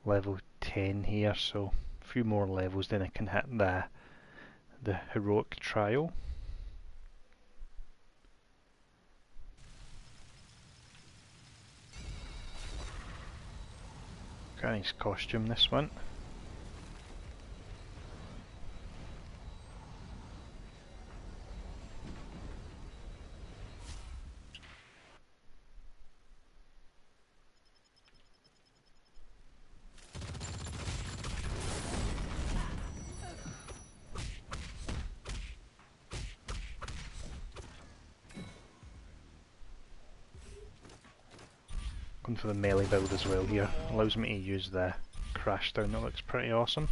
level 10 here, so a few more levels then I can hit the heroic trial. Got a nice costume, this one. Going for the melee build as well here. Allows me to use the crash down, that looks pretty awesome.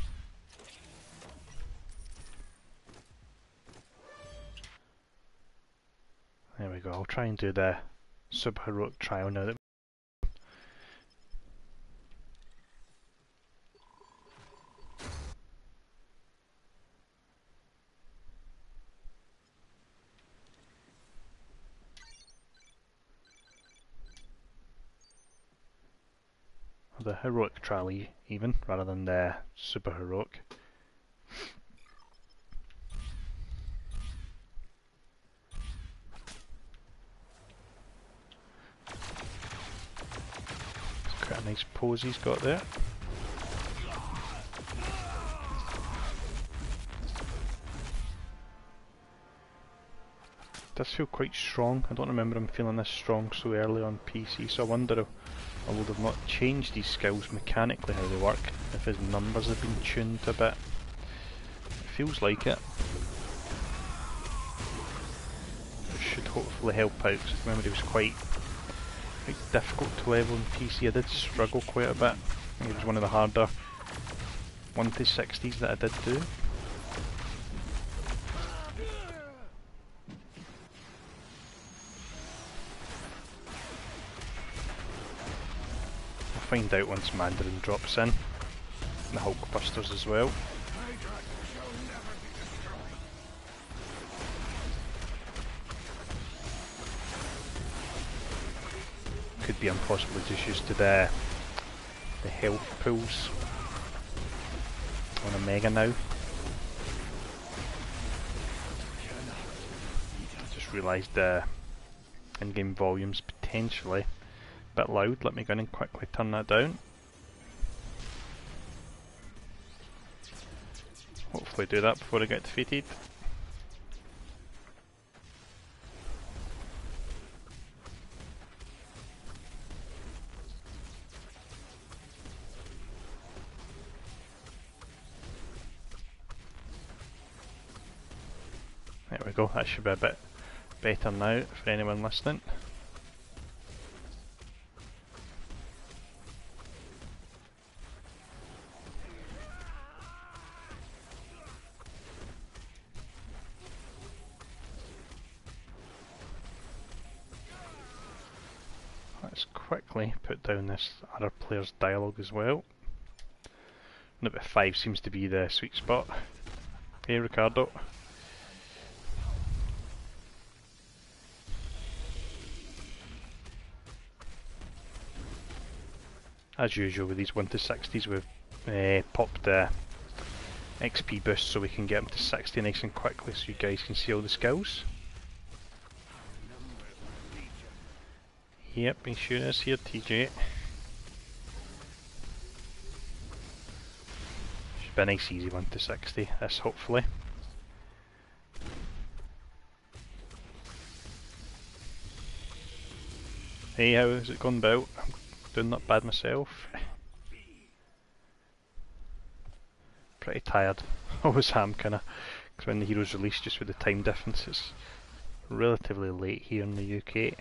There we go, I'll try and do the super heroic trial now that the heroic trial even, rather than the super heroic. It's quite a nice pose he's got there. Does feel quite strong. I don't remember him feeling this strong so early on PC, so I wonder if I would have not changed these skills mechanically how they work, if his numbers have been tuned a bit. It feels like it. It should hopefully help out, because I remember it was quite difficult to level in PC. I did struggle quite a bit. I think it was one of the harder 1 to 60s that I did do. Find out once Mandarin drops in, and the Hulkbusters as well. Could be impossible just used to the health pools on a Mega now. I just realised the in-game volume's potentially bit loud. Let me go in and quickly turn that down. Hopefully do that before I get defeated. There we go, that should be a bit better now for anyone listening. Quickly put down this other player's dialogue as well. Number 5 seems to be the sweet spot. Hey Ricardo. As usual with these 1 to 60s, we've popped the XP boost so we can get them to 60 nice and quickly so you guys can see all the skills. Yep, he sure is here, TJ. Should be a nice easy 1 to 60, this hopefully. Hey, how is it going, Bill? I'm doing not bad myself. Pretty tired. Always am, kinda. Because when the heroes release, just with the time difference, it's relatively late here in the UK.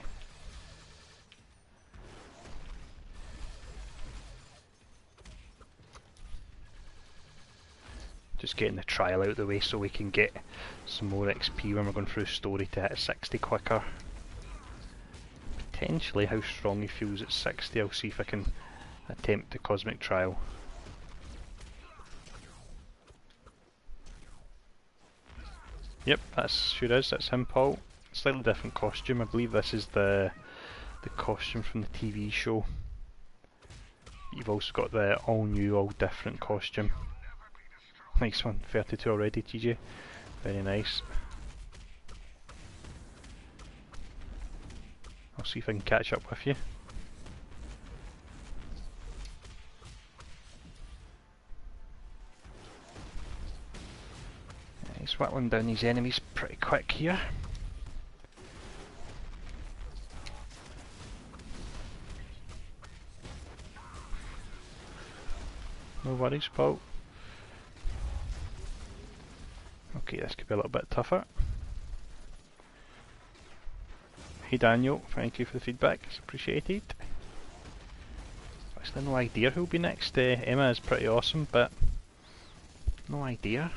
Just getting the trial out of the way so we can get some more XP when we're going through story to hit 60 quicker. Potentially how strong he feels at 60, I'll see if I can attempt the cosmic trial. Yep, that's sure is, that's him, Paul. Slightly different costume, I believe this is the costume from the TV show. You've also got the all new, all different costume. Nice one, 32 already, TJ. Very nice. I'll see if I can catch up with you. He's whittling down these enemies pretty quick here. No worries, Paul. Okay, this could be a little bit tougher. Hey Daniel, thank you for the feedback, it's appreciated. I still no idea who'll be next. Emma is pretty awesome, but no idea.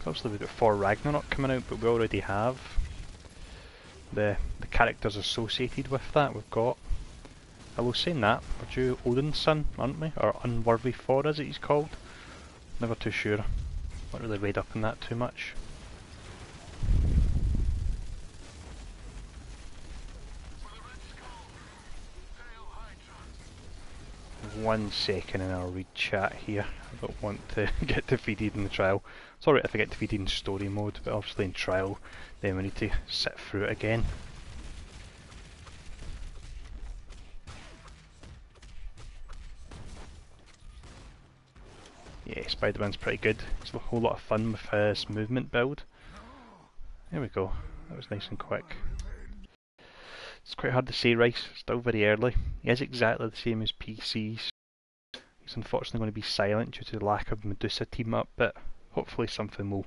Obviously we've got Thor Ragnarok coming out, but we already have the characters associated with that. We've got, I was saying that, we're due Odin's son, aren't we? Or Unworthy Thor as he's called. Never too sure. Not really read up on that too much. 1 second and I'll read chat here. I don't want to get defeated in the trial. It's alright if I get defeated in story mode, but obviously in trial then we need to sit through it again. Yeah, Spider-Man's pretty good. It's a whole lot of fun with his movement build. There we go. That was nice and quick. It's quite hard to say, Rice. Still very early. He is exactly the same as PC. He's unfortunately going to be silent due to the lack of Medusa team up, but hopefully something will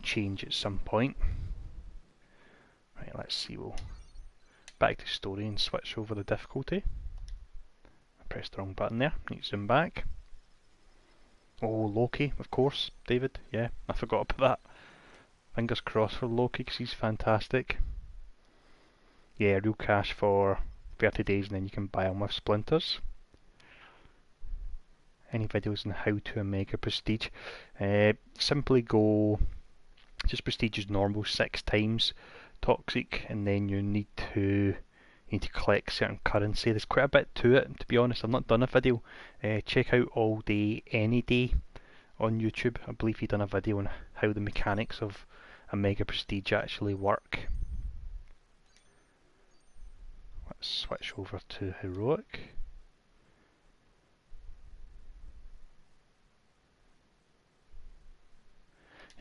change at some point. Right, let's see. We'll back to story and switch over the difficulty. I pressed the wrong button there. Need to zoom back. Oh, Loki, of course. David, yeah, I forgot about that. Fingers crossed for Loki because he's fantastic. Yeah, real cash for 30 days and then you can buy them with splinters. Any videos on how to Omega Prestige? Simply go, just Prestige is normal 6 times Toxic, and then you need to collect certain currency. There's quite a bit to it, to be honest. I've not done a video. Check out All Day Any Day on YouTube. I believe he done a video on how the mechanics of Omega Prestige actually work. Let's switch over to Heroic.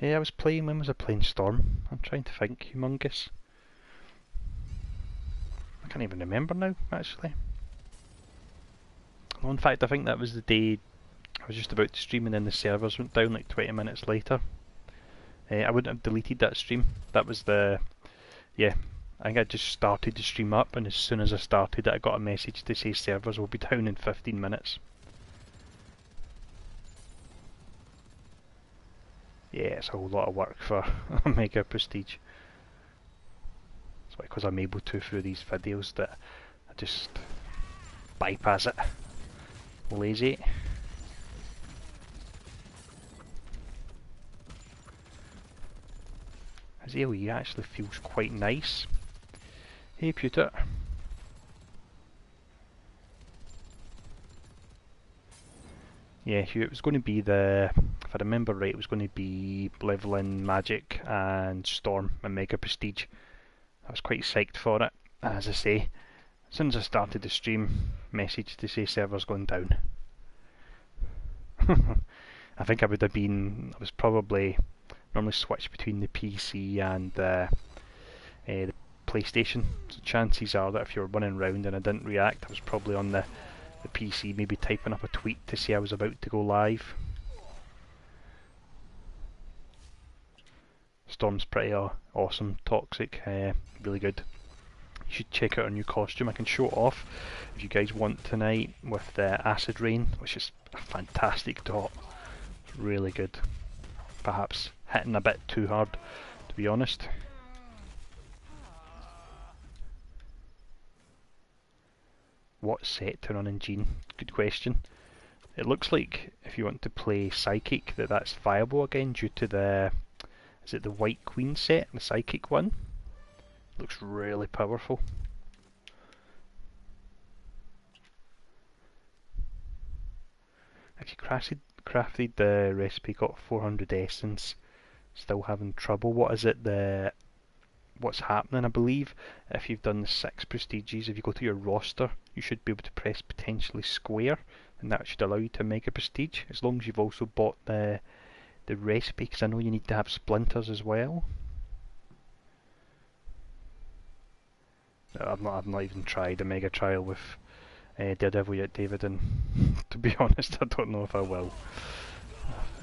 Yeah, I was playing, when was I playing Storm? I'm trying to think, Humongous. I can't even remember now, actually. Well, in fact, I think that was the day I was just about to stream and then the servers went down like 20 minutes later. I wouldn't have deleted that stream. That was the... yeah, I think I just started the stream up, and as soon as I started it I got a message to say servers will be down in 15 minutes. Yeah, it's a whole lot of work for Omega Prestige. That's why, because I'm able to through these videos, that I just bypass it. Lazy. His AoE actually feels quite nice. Hey Pewter. Yeah, Hugh, it was going to be the, if I remember right, it was going to be Leveling Magic and Storm and Mega Prestige. I was quite psyched for it. As I say, as soon as I started the stream, message to say servers going down. I think I would have been, I was probably normally switch between the PC and the PlayStation. So chances are that if you were running around and I didn't react, I was probably on the PC, maybe typing up a tweet to say I was about to go live. Storm's pretty awesome, Toxic, really good. You should check out our new costume. I can show it off if you guys want tonight with the Acid Rain, which is a fantastic dot. Really good. Perhaps hitting a bit too hard, to be honest. What set to run in Gene? Good question. It looks like if you want to play Psychic that's viable again due to the, is it the White Queen set, the Psychic one? Looks really powerful. If you crafted the recipe, got 400 essence, still having trouble, what is it, what's happening? I believe if you've done the 6 prestiges, if you go to your roster, you should be able to press potentially square, and that should allow you to mega prestige, as long as you've also bought the recipe, because I know you need to have splinters as well. I've not even tried a mega trial with Daredevil yet, David, and to be honest, I don't know if I will.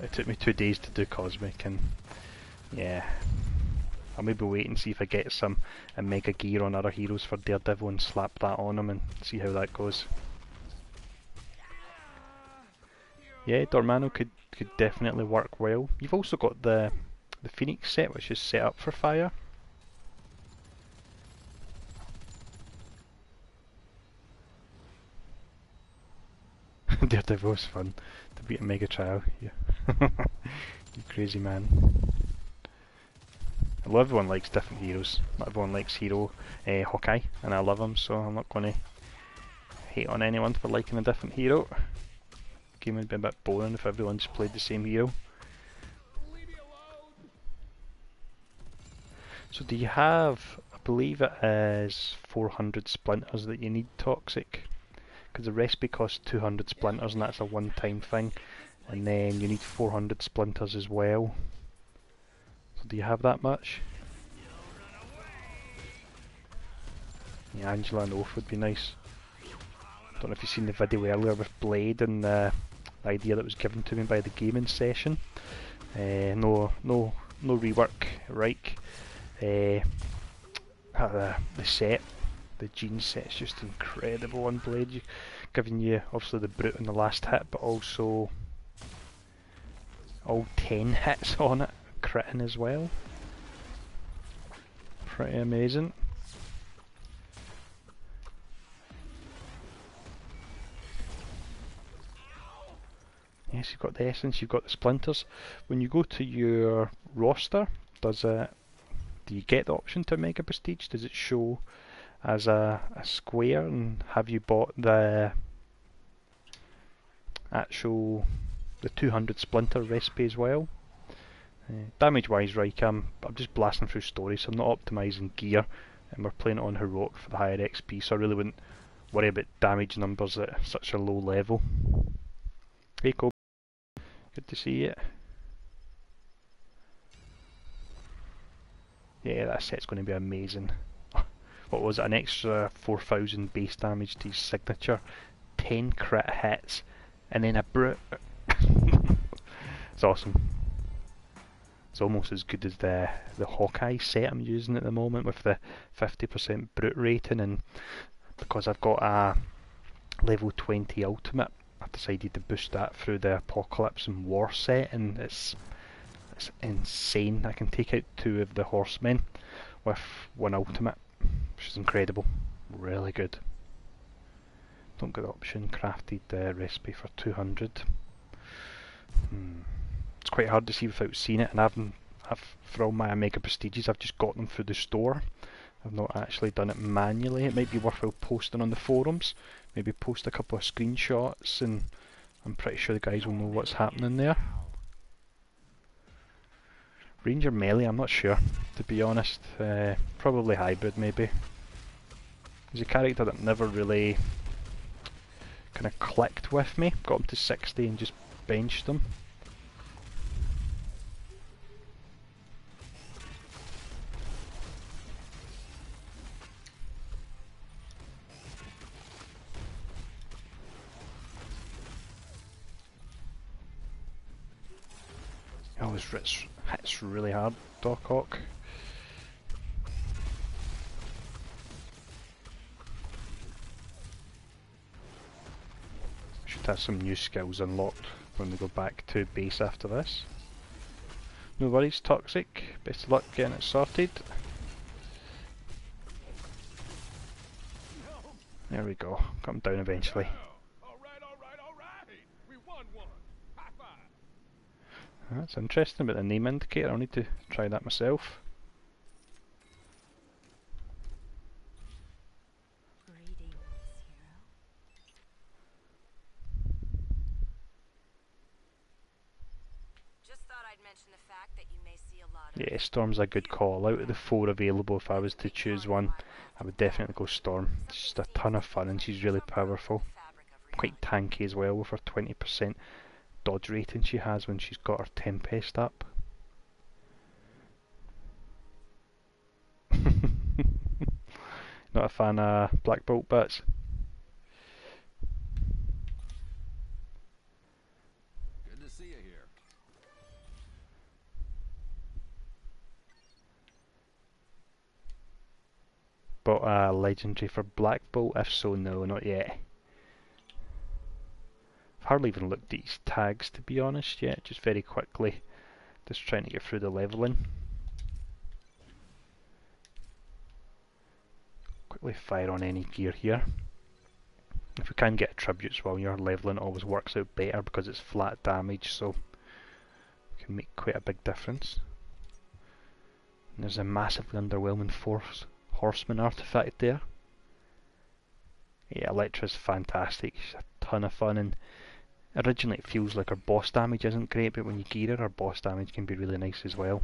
It took me 2 days to do Cosmic, and yeah, I'll maybe wait and see if I get some mega gear on other heroes for Daredevil and slap that on him and see how that goes. Yeah, Dormano could definitely work well. You've also got the Phoenix set, which is set up for fire. Daredevil was fun to beat a mega trial. Yeah. You crazy man. Well, everyone likes different heroes. Not everyone likes Hawkeye, and I love him, so I'm not going to hate on anyone for liking a different hero. The game would be a bit boring if everyone just played the same hero. So do you have, I believe it is 400 splinters that you need, Toxic? Because the recipe costs 200 splinters and that's a one-time thing. And then you need 400 splinters as well. So do you have that much? Yeah, Angela and Oath would be nice. Don't know if you've seen the video earlier with Blade and the idea that was given to me by the gaming session. No rework, Reich. The set, the gene set is just incredible on Blade, giving you obviously the brute in the last hit, but also all 10 hits on it, critting as well. Pretty amazing. Yes, you've got the essence, you've got the splinters. When you go to your roster, do you get the option to mega prestige? Does it show as a square, and have you bought the 200 splinter recipe as well? Damage wise, right, I'm just blasting through stories, so I'm not optimising gear, and we're playing it on heroic for the higher XP, so I really wouldn't worry about damage numbers at such a low level. Hey Kobe, good to see you. Yeah, that set's going to be amazing. What was it, an extra 4,000 base damage to his signature, 10 crit hits, and then a brute. It's awesome. It's almost as good as the Hawkeye set I'm using at the moment with the 50% brute rating, and because I've got a level 20 ultimate, I've decided to boost that through the Apocalypse and War set, and it's insane. I can take out 2 of the horsemen with 1 ultimate, which is incredible. Really good. Don't get the option, crafted recipe for 200. It's quite hard to see without seeing it, and I've for all my mega prestiges, I've just got them through the store. I've not actually done it manually. It might be worthwhile posting on the forums. Maybe post a couple of screenshots, and I'm pretty sure the guys will know what's happening there. Ranger melee, I'm not sure, to be honest. Probably hybrid, maybe. He's a character that never really kind of clicked with me. Got him to 60 and just benched him. Oh, his hits really hard, Doc Ock. Should have some new skills unlocked when we go back to base after this. No worries, Toxic. Best of luck getting it sorted. There we go. Got him down eventually. That's interesting about the name indicator. I'll need to try that myself. Yeah, Storm's a good call. Out of the 4 available, if I was to choose one, I would definitely go Storm. It's just a ton of fun and she's really powerful. Quite tanky as well with her 20% dodge rating she has when she's got her Tempest up. Not a fan of Black Bolt bats? Good to see you here. Bought a legendary for Black Bolt? If so, no, not yet. I've hardly even looked at his tags to be honest yet, just very quickly. Just trying to get through the leveling. Quickly fire on any gear here. If we can get attributes while you're leveling, it always works out better because it's flat damage, so it can make quite a big difference. And there's a massively underwhelming horseman artifact there. Yeah, Electra's fantastic. She's a ton of fun, and originally it feels like her boss damage isn't great, but when you gear her boss damage can be really nice as well.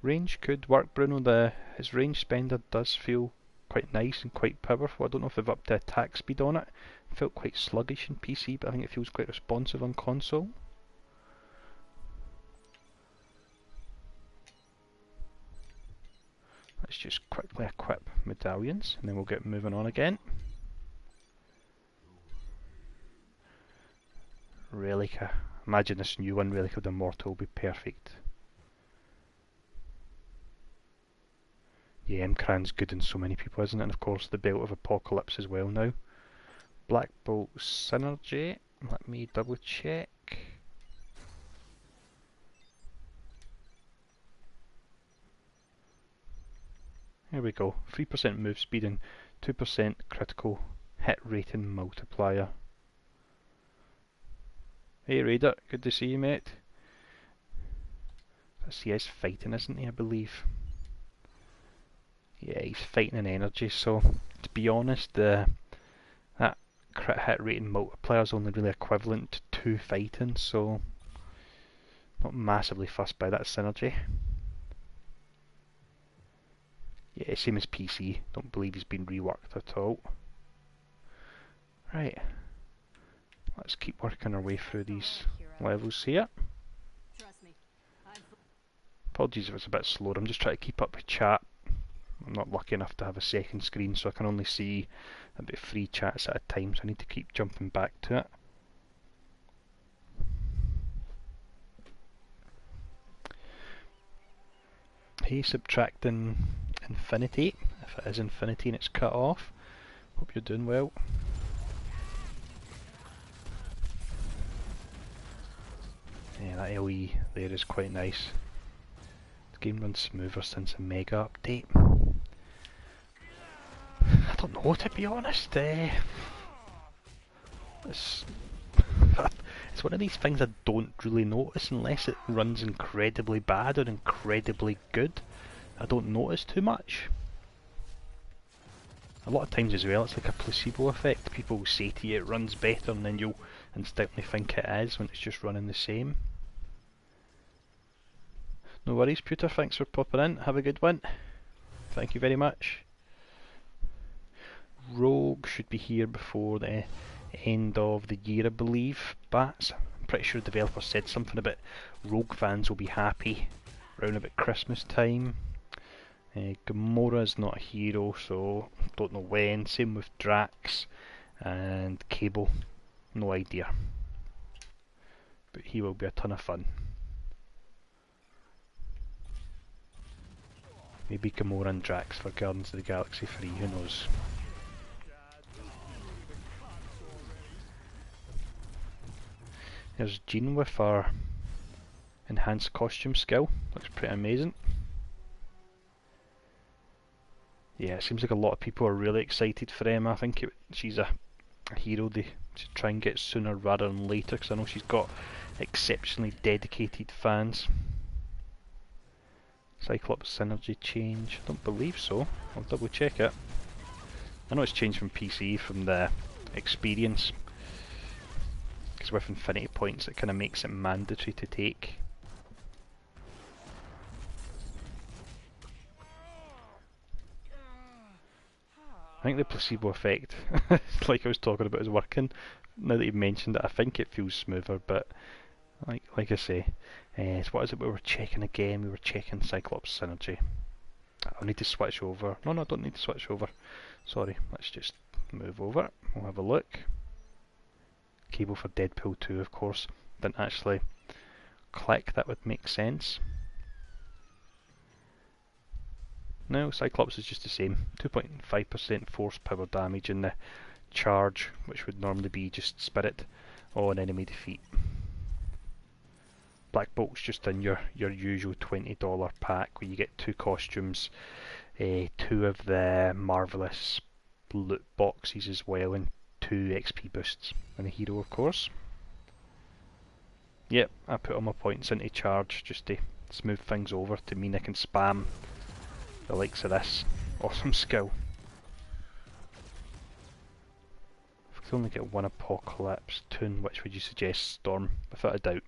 Range could work, Bruno. His range spender does feel quite nice and quite powerful. I don't know if they've upped the attack speed on it. It felt quite sluggish in PC, but I think it feels quite responsive on console. Let's just quickly equip medallions and then we'll get moving on again. Relica. Imagine this new one, Relic of the Immortal, will be perfect. Yeah, Mkran's good in so many people, isn't it? And of course the Belt of Apocalypse as well now. Black Bolt Synergy. Let me double check. Here we go. 3% move speed and 2% critical hit rating multiplier. Hey Raider, good to see you, mate. Let's see, he's fighting, isn't he, I believe? Yeah, he's fighting in energy, so to be honest, that crit hit rating multiplier is only really equivalent to 2 fighting, so not massively fussed by that synergy. Yeah, same as PC, don't believe he's been reworked at all. Right, let's keep working our way through these levels here. Apologies if it's a bit slower, I'm just trying to keep up with chat. I'm not lucky enough to have a second screen, so I can only see about 3 chats at a time, so I need to keep jumping back to it. Hey, subtracting infinity, if it is infinity and it's cut off. Hope you're doing well. Yeah, that LE there is quite nice. The game runs smoother since a mega update. I don't know, to be honest. It's one of these things I don't really notice unless it runs incredibly bad or incredibly good. I don't notice too much. A lot of times as well it's like a placebo effect. People will say to you it runs better and then you'll instantly think it is when it's just running the same. No worries, Pewter, thanks for popping in. Have a good one. Thank you very much. Rogue should be here before the end of the year, I believe. Bats. I'm pretty sure the developer said something about Rogue fans will be happy around about Christmas time. Gamora's not a hero, so don't know when. Same with Drax and Cable. No idea. But he will be a ton of fun. Maybe Gamora and Drax for Guardians of the Galaxy 3, who knows. There's Jean with our enhanced costume skill. Looks pretty amazing. Yeah, it seems like a lot of people are really excited for Emma. I think she's a hero they should try and get sooner rather than later, because I know she's got exceptionally dedicated fans. Cyclops synergy change? I don't believe so. I'll double check it. I know it's changed from PC from the experience. because with infinity points it kind of makes it mandatory to take. I think the placebo effect, like I was talking about, is working. Now that you've mentioned it, I think it feels smoother, but like I say, so what is it we were checking again? We were checking Cyclops synergy. I'll need to switch over. No, I don't need to switch over. Sorry, let's just move over. We'll have a look. Cable for Deadpool 2, of course. Didn't actually click, that would make sense. No, Cyclops is just the same. 2.5% force power damage in the charge, which would normally be just spirit on enemy defeat. Black Bolt's just in your usual $20 pack where you get 2 costumes, 2 of the Marvelous loot boxes as well, and 2 XP boosts, and a hero of course. Yep, I put all my points into charge just to smooth things over to mean I can spam the likes of this awesome skill. If I could only get one Apocalypse tune, which would you suggest? Storm, without a doubt.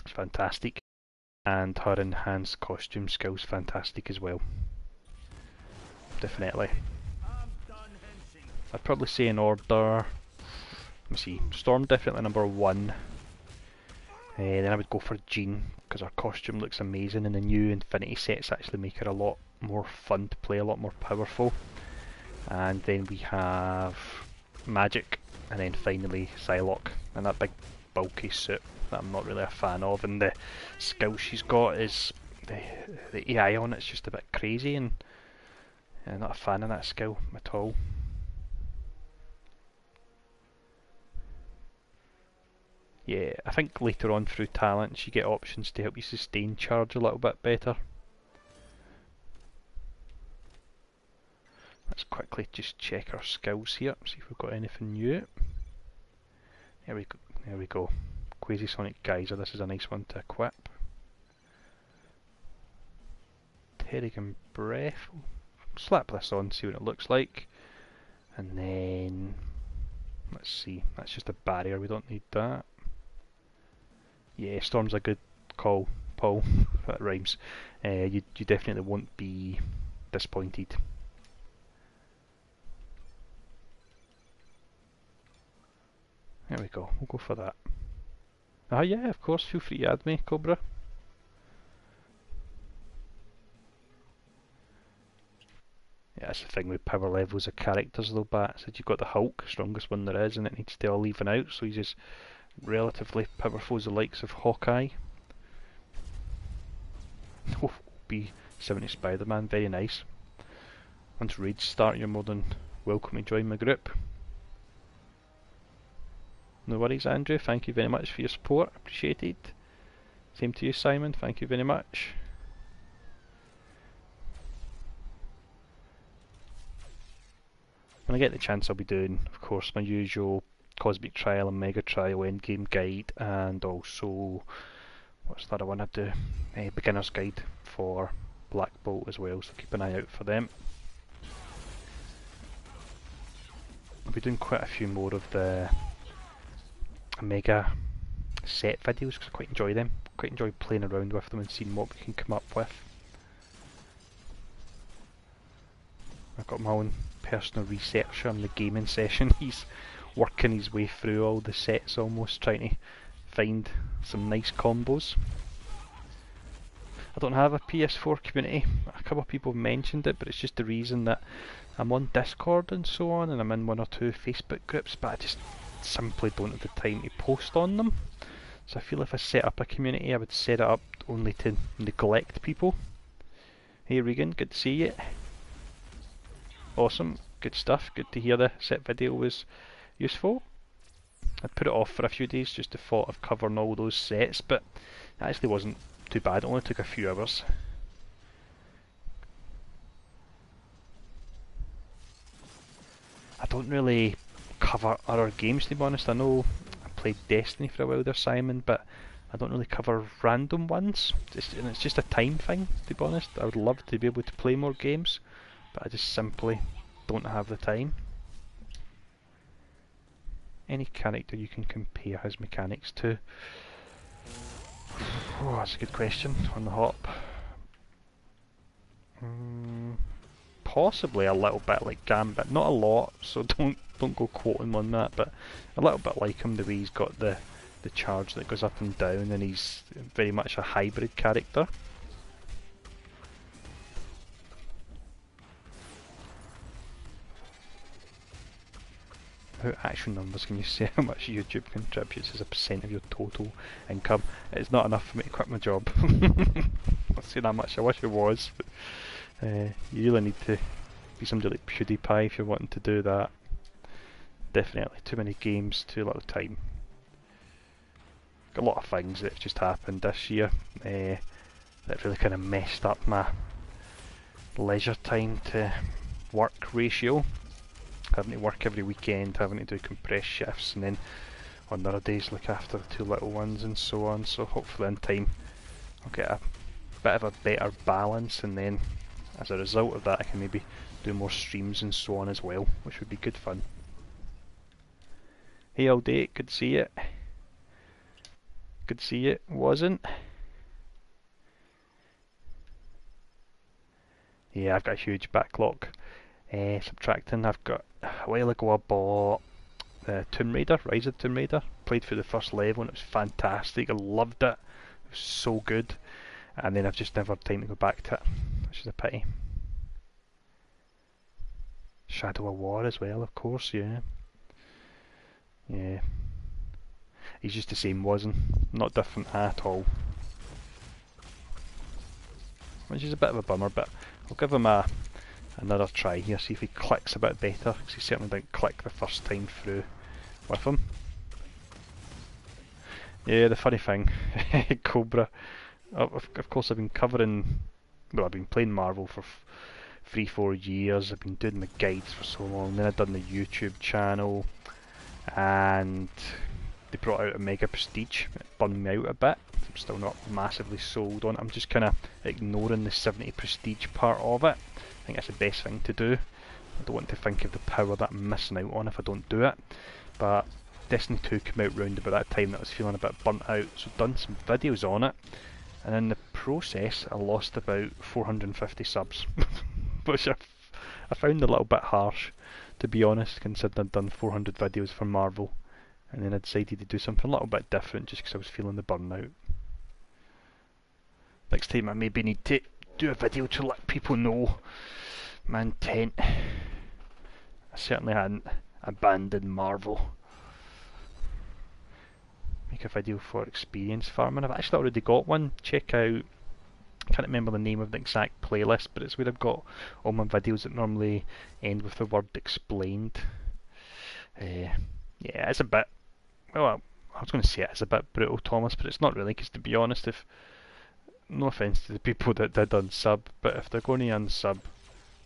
It's fantastic, and her enhanced costume skill's fantastic as well. Definitely. I'd probably say in order, let me see, Storm definitely number 1, then I would go for Jean, because her costume looks amazing and the new Infinity sets actually make her a lot more fun to play, a lot more powerful. And then we have Magic, and then finally Psylocke, and that big bulky suit that I'm not really a fan of, and the skill she's got is, the AI on it's just a bit crazy, and I'm not a fan of that skill at all. Yeah, I think later on through talents you get options to help you sustain charge a little bit better. Let's quickly just check our skills here, see if we've got anything new. There we go. Quasi-Sonic Geyser, this is a nice one to equip. Terrigan Breath, slap this on, see what it looks like. And then, let's see, that's just a barrier, we don't need that. Yeah, Storm's a good call, Paul, that rhymes. You definitely won't be disappointed. There we go, we'll go for that. Ah yeah, of course, feel free to add me, Cobra. Yeah, that's the thing with power levels of characters though, Bat. Said you've got the Hulk, strongest one there is, and it needs to all even out, so he's as relatively powerful as the likes of Hawkeye. Oh, B70 Spider-Man, very nice. Once raids start, you're more than welcome to join my group. No worries, Andrew, thank you very much for your support, appreciated. Same to you, Simon, thank you very much. When I get the chance, I'll be doing, of course, my usual Cosmic Trial and Mega Trial Endgame Guide, and also, what's the other one I do? Beginner's Guide for Black Bolt as well, so keep an eye out for them. I'll be doing quite a few more of the Mega set videos because I quite enjoy them. Quite enjoy playing around with them and seeing what we can come up with. I've got my own personal researcher on the gaming session. He's working his way through all the sets almost, trying to find some nice combos. I don't have a PS4 community. A couple of people have mentioned it, but it's just the reason that I'm on Discord and so on, and I'm in 1 or 2 Facebook groups, but I just simply don't have the time to post on them. So I feel if I set up a community, I would set it up only to neglect people. Hey Regan, good to see you. Awesome, good stuff, good to hear the set video was useful. I'd put it off for a few days just to thought of covering all those sets, but it actually wasn't too bad, it only took a few hours. I don't really cover other games, to be honest. I know I played Destiny for a while there, Simon, but I don't really cover random ones. And it's just a time thing, to be honest. I would love to be able to play more games, but I just simply don't have the time. any character you can compare his mechanics to? Oh, that's a good question on the hop. Possibly a little bit like Gambit, not a lot, so don't go quoting on that, but a little bit like him, the way he's got the charge that goes up and down, and he's very much a hybrid character. Without actual numbers, can you say how much YouTube contributes as a percent of your total income? It's not enough for me to quit my job. I'll say that much, I wish it was. You really need to be somebody like PewDiePie if you're wanting to do that. Definitely too many games, too little time. Got a lot of things that have just happened this year that really kind of messed up my leisure time to work ratio. Having to work every weekend, having to do compressed shifts, and then on other days look after the two little ones and so on. So hopefully in time I'll get a bit of a better balance, and then as a result of that I can maybe do more streams and so on as well, which would be good fun. Hey all day, good to see it. Good to see it, wasn't? Yeah, I've got a huge backlog. Subtracting, I've got, a while ago I bought Tomb Raider, Rise of Tomb Raider. Played through the first level and it was fantastic, I loved it. It was so good. And then I've just never had time to go back to it, which is a pity. Shadow of War as well, of course, yeah. Yeah. He's just the same, wasn't? Not different at all. Which is a bit of a bummer, but I'll give him another try here, see if he clicks a bit better, because he certainly didn't click the first time through with him. Yeah, the funny thing, Cobra, of course I've been covering, well I've been playing Marvel for 3-4 years, I've been doing my guides for so long, then I've done the YouTube channel, and they brought out a Mega Prestige. It bummed me out a bit. I'm still not massively sold on it. I'm just kind of ignoring the 70 Prestige part of it. I think that's the best thing to do. I don't want to think of the power that I'm missing out on if I don't do it. But Destiny 2 came out round about that time that I was feeling a bit burnt out, so I've done some videos on it, and in the process I lost about 450 subs, which I found a little bit harsh, to be honest, considering I'd done 400 videos for Marvel. And then I decided to do something a little bit different just because I was feeling the burnout. Next time I maybe need to do a video to let people know my intent. I certainly hadn't abandoned Marvel. Make a video for experience farming. I've actually already got one. Check out, I can't remember the name of the exact playlist, but it's where I've got all my videos that normally end with the word explained. Yeah, it's a bit, well, I was going to say it's a bit brutal, Thomas, but it's not really, because to be honest, if, no offence to the people that did unsub, but if they're going to unsub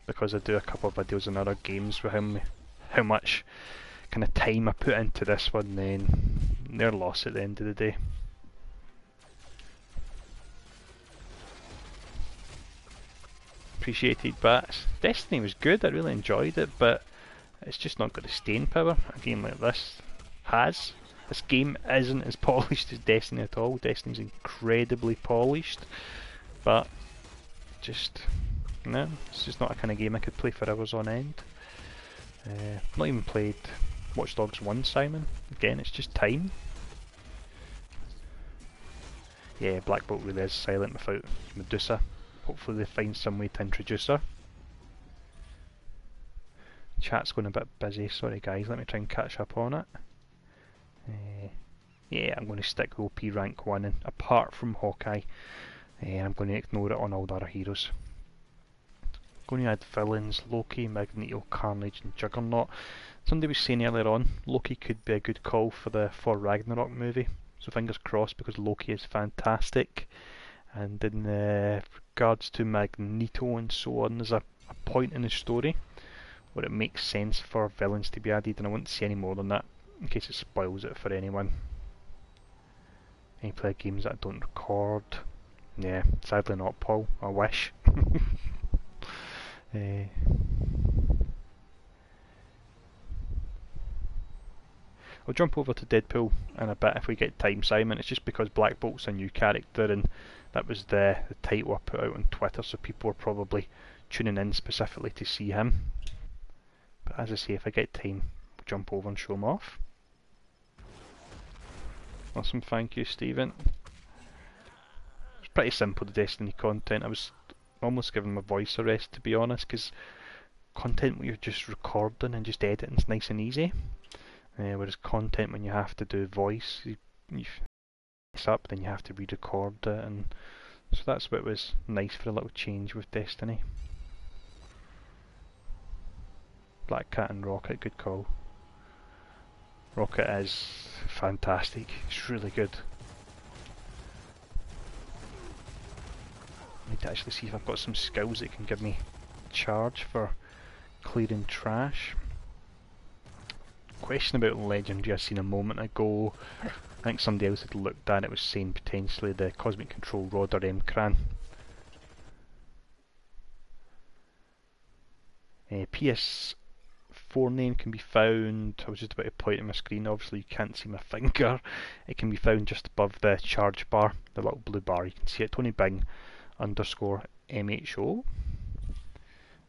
because I do a couple of videos on other games with how much kind of time I put into this one, then they're lost at the end of the day. Appreciated bats. Destiny was good, I really enjoyed it, but it's just not got the staying power a game like this has. This game isn't as polished as Destiny at all. Destiny's incredibly polished, but just, no, it's just not a kind of game I could play for hours on end. Not even played Watch Dogs 1, Simon. Again, it's just time. Yeah, Black Bolt really is silent without Medusa. Hopefully they find some way to introduce her. Chat's going a bit busy, sorry guys, let me try and catch up on it. Yeah, I'm going to stick with OP rank 1, and apart from Hawkeye, I'm going to ignore it on all the other heroes. Going to add villains, Loki, Magneto, Carnage and Juggernaut. Somebody was saying earlier on, Loki could be a good call for the Thor Ragnarok movie, so fingers crossed, because Loki is fantastic. And in regards to Magneto and so on, there's a point in the story where it makes sense for villains to be added, and I won't say any more than that in case it spoils it for anyone. Any play games that I don't record? Yeah, sadly not, Paul. I wish. I'll jump over to Deadpool in a bit if we get time, Simon. It's just because Black Bolt's a new character, and that was the title I put out on Twitter, so people were probably tuning in specifically to see him. But as I say, if I get time, we'll jump over and show him off. Awesome, thank you, Stephen. It's pretty simple, the Destiny content. I was almost giving my voice a rest, to be honest, because content when you're just recording and just editing is nice and easy. Whereas content when you have to do voice, you mess up, then you have to re-record it, and so that's what was nice for a little change with Destiny. Black Cat and Rocket, good call. Rocket is fantastic, it's really good. I need to actually see if I've got some skills that can give me charge for clearing trash. Question about Legendary I seen a moment ago. I think somebody else had looked at it, was saying potentially the Cosmic Control Rod or Mcran. PS4 name can be found, I was just about to point at my screen, obviously you can't see my finger. It can be found just above the charge bar, the little blue bar. You can see it, TonyBing_MHO.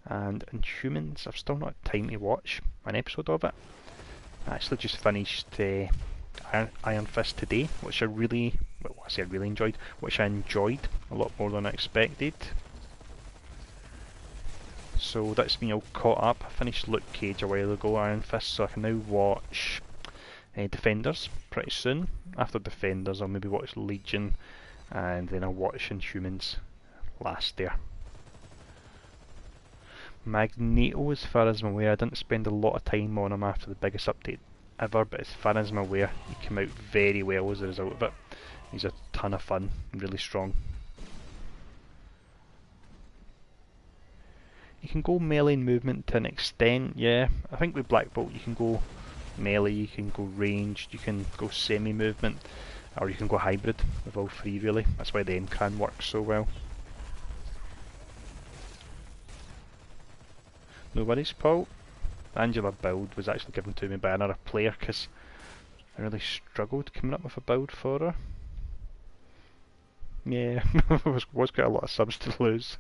And Inhumans, I've still not had time to watch an episode of it. I actually just finished Iron Fist today, which I really enjoyed, which I enjoyed a lot more than I expected. So that's me all caught up. I finished Luke Cage a while ago, Iron Fist, so I can now watch Defenders pretty soon. After Defenders I'll maybe watch Legion, and then I'll watch Inhumans last there. Magneto, as far as I'm aware, I didn't spend a lot of time on him after the biggest update ever, but as far as I'm aware, he came out very well as a result of it. He's a ton of fun, really strong. You can go melee movement to an extent, yeah. I think with Black Bolt you can go melee, you can go ranged, you can go semi-movement, or you can go hybrid with all three really. That's why the Mcran works so well. No worries, Paul. The Angela build was actually given to me by another player because I really struggled coming up with a build for her. Yeah, was quite a lot of subs to lose.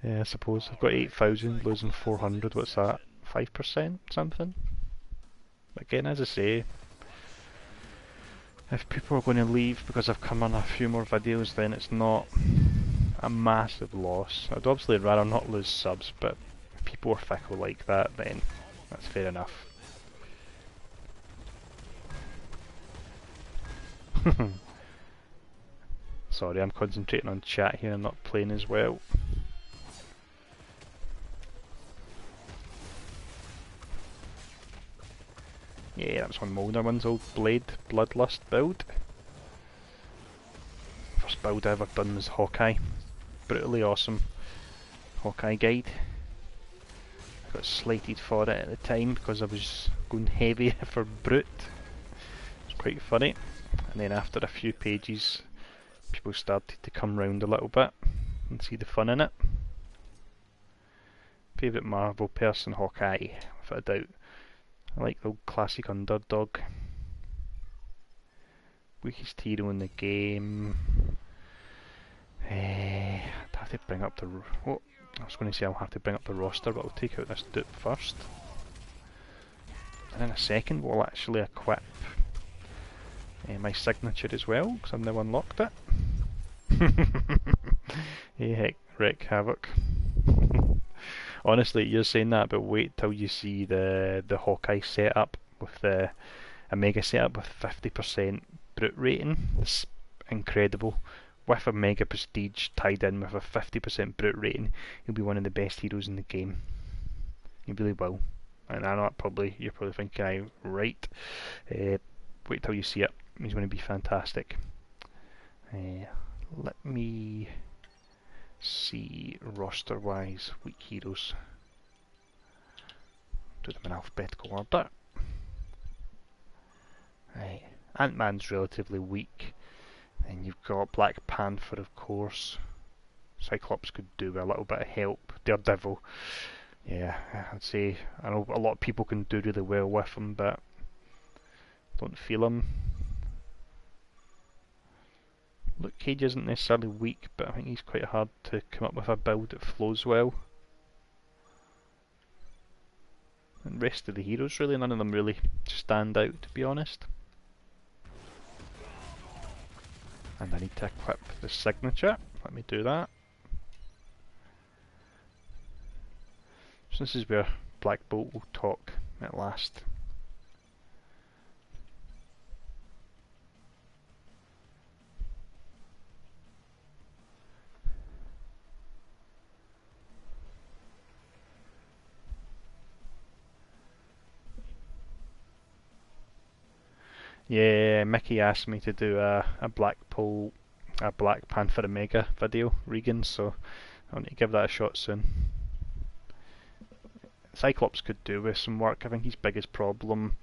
Yeah, I suppose. I've got 8,000, losing 400, what's that? 5% something? But again, as I say, if people are going to leave because I've come on a few more videos, then it's not a massive loss. I'd obviously rather not lose subs, but if people are fickle like that, then that's fair enough. Sorry, I'm concentrating on chat here, I'm not playing as well. Yeah, that's one Molnar one's old Blade Bloodlust build. First build I ever done was Hawkeye. Brutally awesome Hawkeye guide. I got slated for it at the time because I was going heavy for Brute. It was quite funny. And then after a few pages, people started to come round a little bit and see the fun in it. Favourite Marvel person, Hawkeye, without a doubt. I like the old classic underdog. Weakest hero in the game. I'd have to bring up the... Oh, I was going to say I'll have to bring up the roster, but I'll take out this dupe first. And in a second we'll actually equip my signature as well, because I've now unlocked it. Hey, heck, wreck havoc. Honestly, you're saying that, but wait till you see the Hawkeye setup with the Omega setup with 50% brute rating. It's incredible. With a Mega Prestige tied in with a 50% brute rating, he'll be one of the best heroes in the game. He really will. And I know that you're probably thinking, I'm right. Wait till you see it. He's going to be fantastic. Let me see roster-wise weak heroes. Do them in alphabetical order. Right. Ant-Man's relatively weak. Then you've got Black Panther, of course. Cyclops could do with a little bit of help. Daredevil, yeah, I'd say I know a lot of people can do really well with him, but Don't feel him. Luke Cage isn't necessarily weak, but I think he's quite hard to come up with a build that flows well. And the rest of the heroes, really, none of them really stand out, to be honest. And I need to equip the signature. Let me do that. So this is where Black Bolt will talk at last. Yeah, Mickey asked me to do a Black Panther Omega video, Regan, so I want to give that a shot soon. Cyclops could do with some work. I think his biggest problem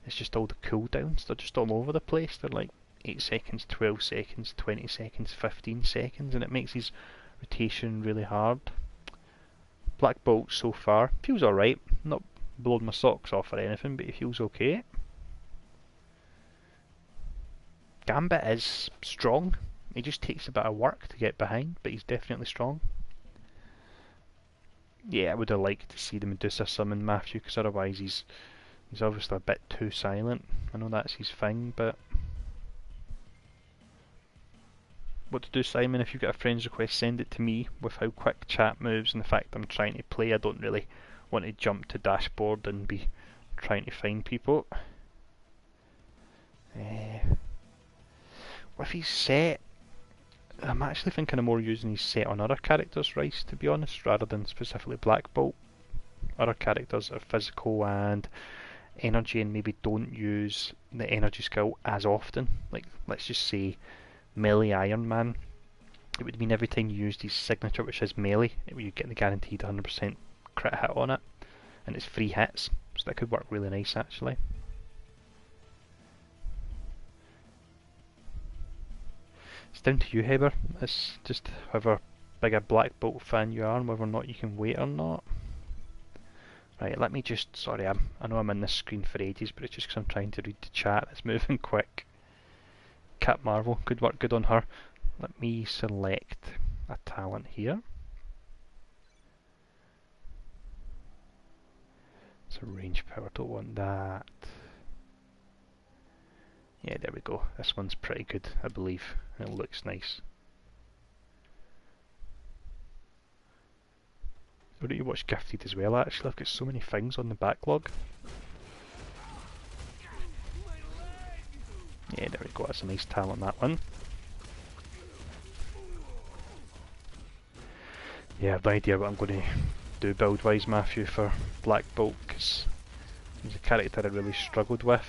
is just all the cooldowns. They're just all over the place. They're like 8 seconds, 12 seconds, 20 seconds, 15 seconds, and it makes his rotation really hard. Black Bolt so far feels alright. Not blowing my socks off or anything, but he feels okay. Gambit is strong. He just takes a bit of work to get behind, but he's definitely strong. Yeah, I would have liked to see the Medusa summon Matthew, because otherwise he's obviously a bit too silent. I know that's his thing, but what to do, Simon? If you've got a friend's request, send it to me with how quick chat moves and the fact I'm trying to play. I don't really want to jump to dashboard and be trying to find people. With his set, I'm actually thinking of more using his set on other characters, Rice, to be honest, rather than specifically Black Bolt. Other characters are physical and energy and maybe don't use the energy skill as often. Like, let's just say melee Iron Man. It would mean every time you used his signature, which is melee, you get the guaranteed 100% crit hit on it, and it's 3 hits, so that could work really nice actually. It's down to you, Heber. It's just however big a Black Bolt fan you are and whether or not you can wait or not. Right, let me just, sorry, I know I'm in this screen for ages, but it's just because I'm trying to read the chat. It's moving quick. Cat Marvel, good work, good on her. Let me select a talent here. It's a range power, don't want that. Yeah, there we go. This one's pretty good, I believe. It looks nice. I need to watch Gifted as well, actually. I've got so many things on the backlog. Yeah, there we go. That's a nice talent, that one. Yeah, I've no idea what I'm going to do build-wise, Matthew, for Black Bolt, because he's a character I really struggled with.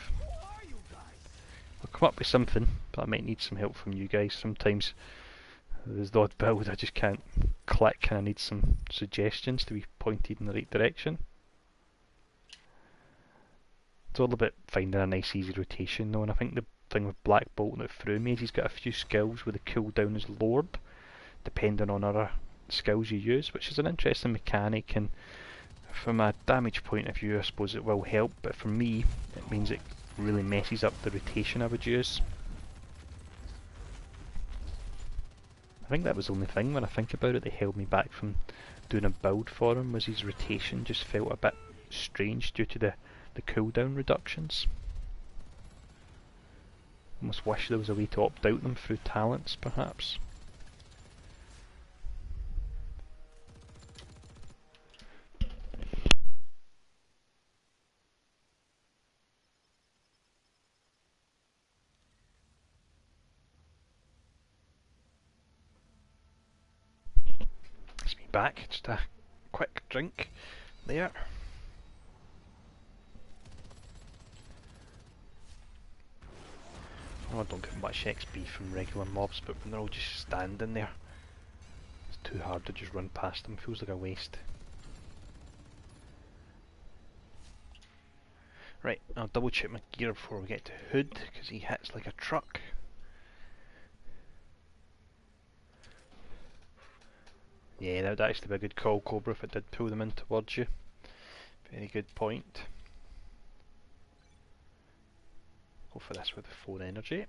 I'll come up with something, but I might need some help from you guys. Sometimes there's the odd build I just can't click and I need some suggestions to be pointed in the right direction. It's all about finding a nice easy rotation though, and I think the thing with Black Bolt that threw me is he's got a few skills where the cooldown is lowered depending on other skills you use, which is an interesting mechanic, and from a damage point of view I suppose it will help, but for me it means it really messes up the rotation I would use. I think that was the only thing when I think about it that held me back from doing a build for him, was his rotation just felt a bit strange due to the cooldown reductions. Almost wish there was a way to opt out them through talents perhaps. Back, just a quick drink there. Oh, I don't get much XP from regular mobs, but when they're all just standing there, it's too hard to just run past them, feels like a waste. Right, I'll double check my gear before we get to Hood, because he hits like a truck. Yeah, that would actually be a good call, Cobra, if it did pull them in towards you. Very good point. Go for this with the 4 energy.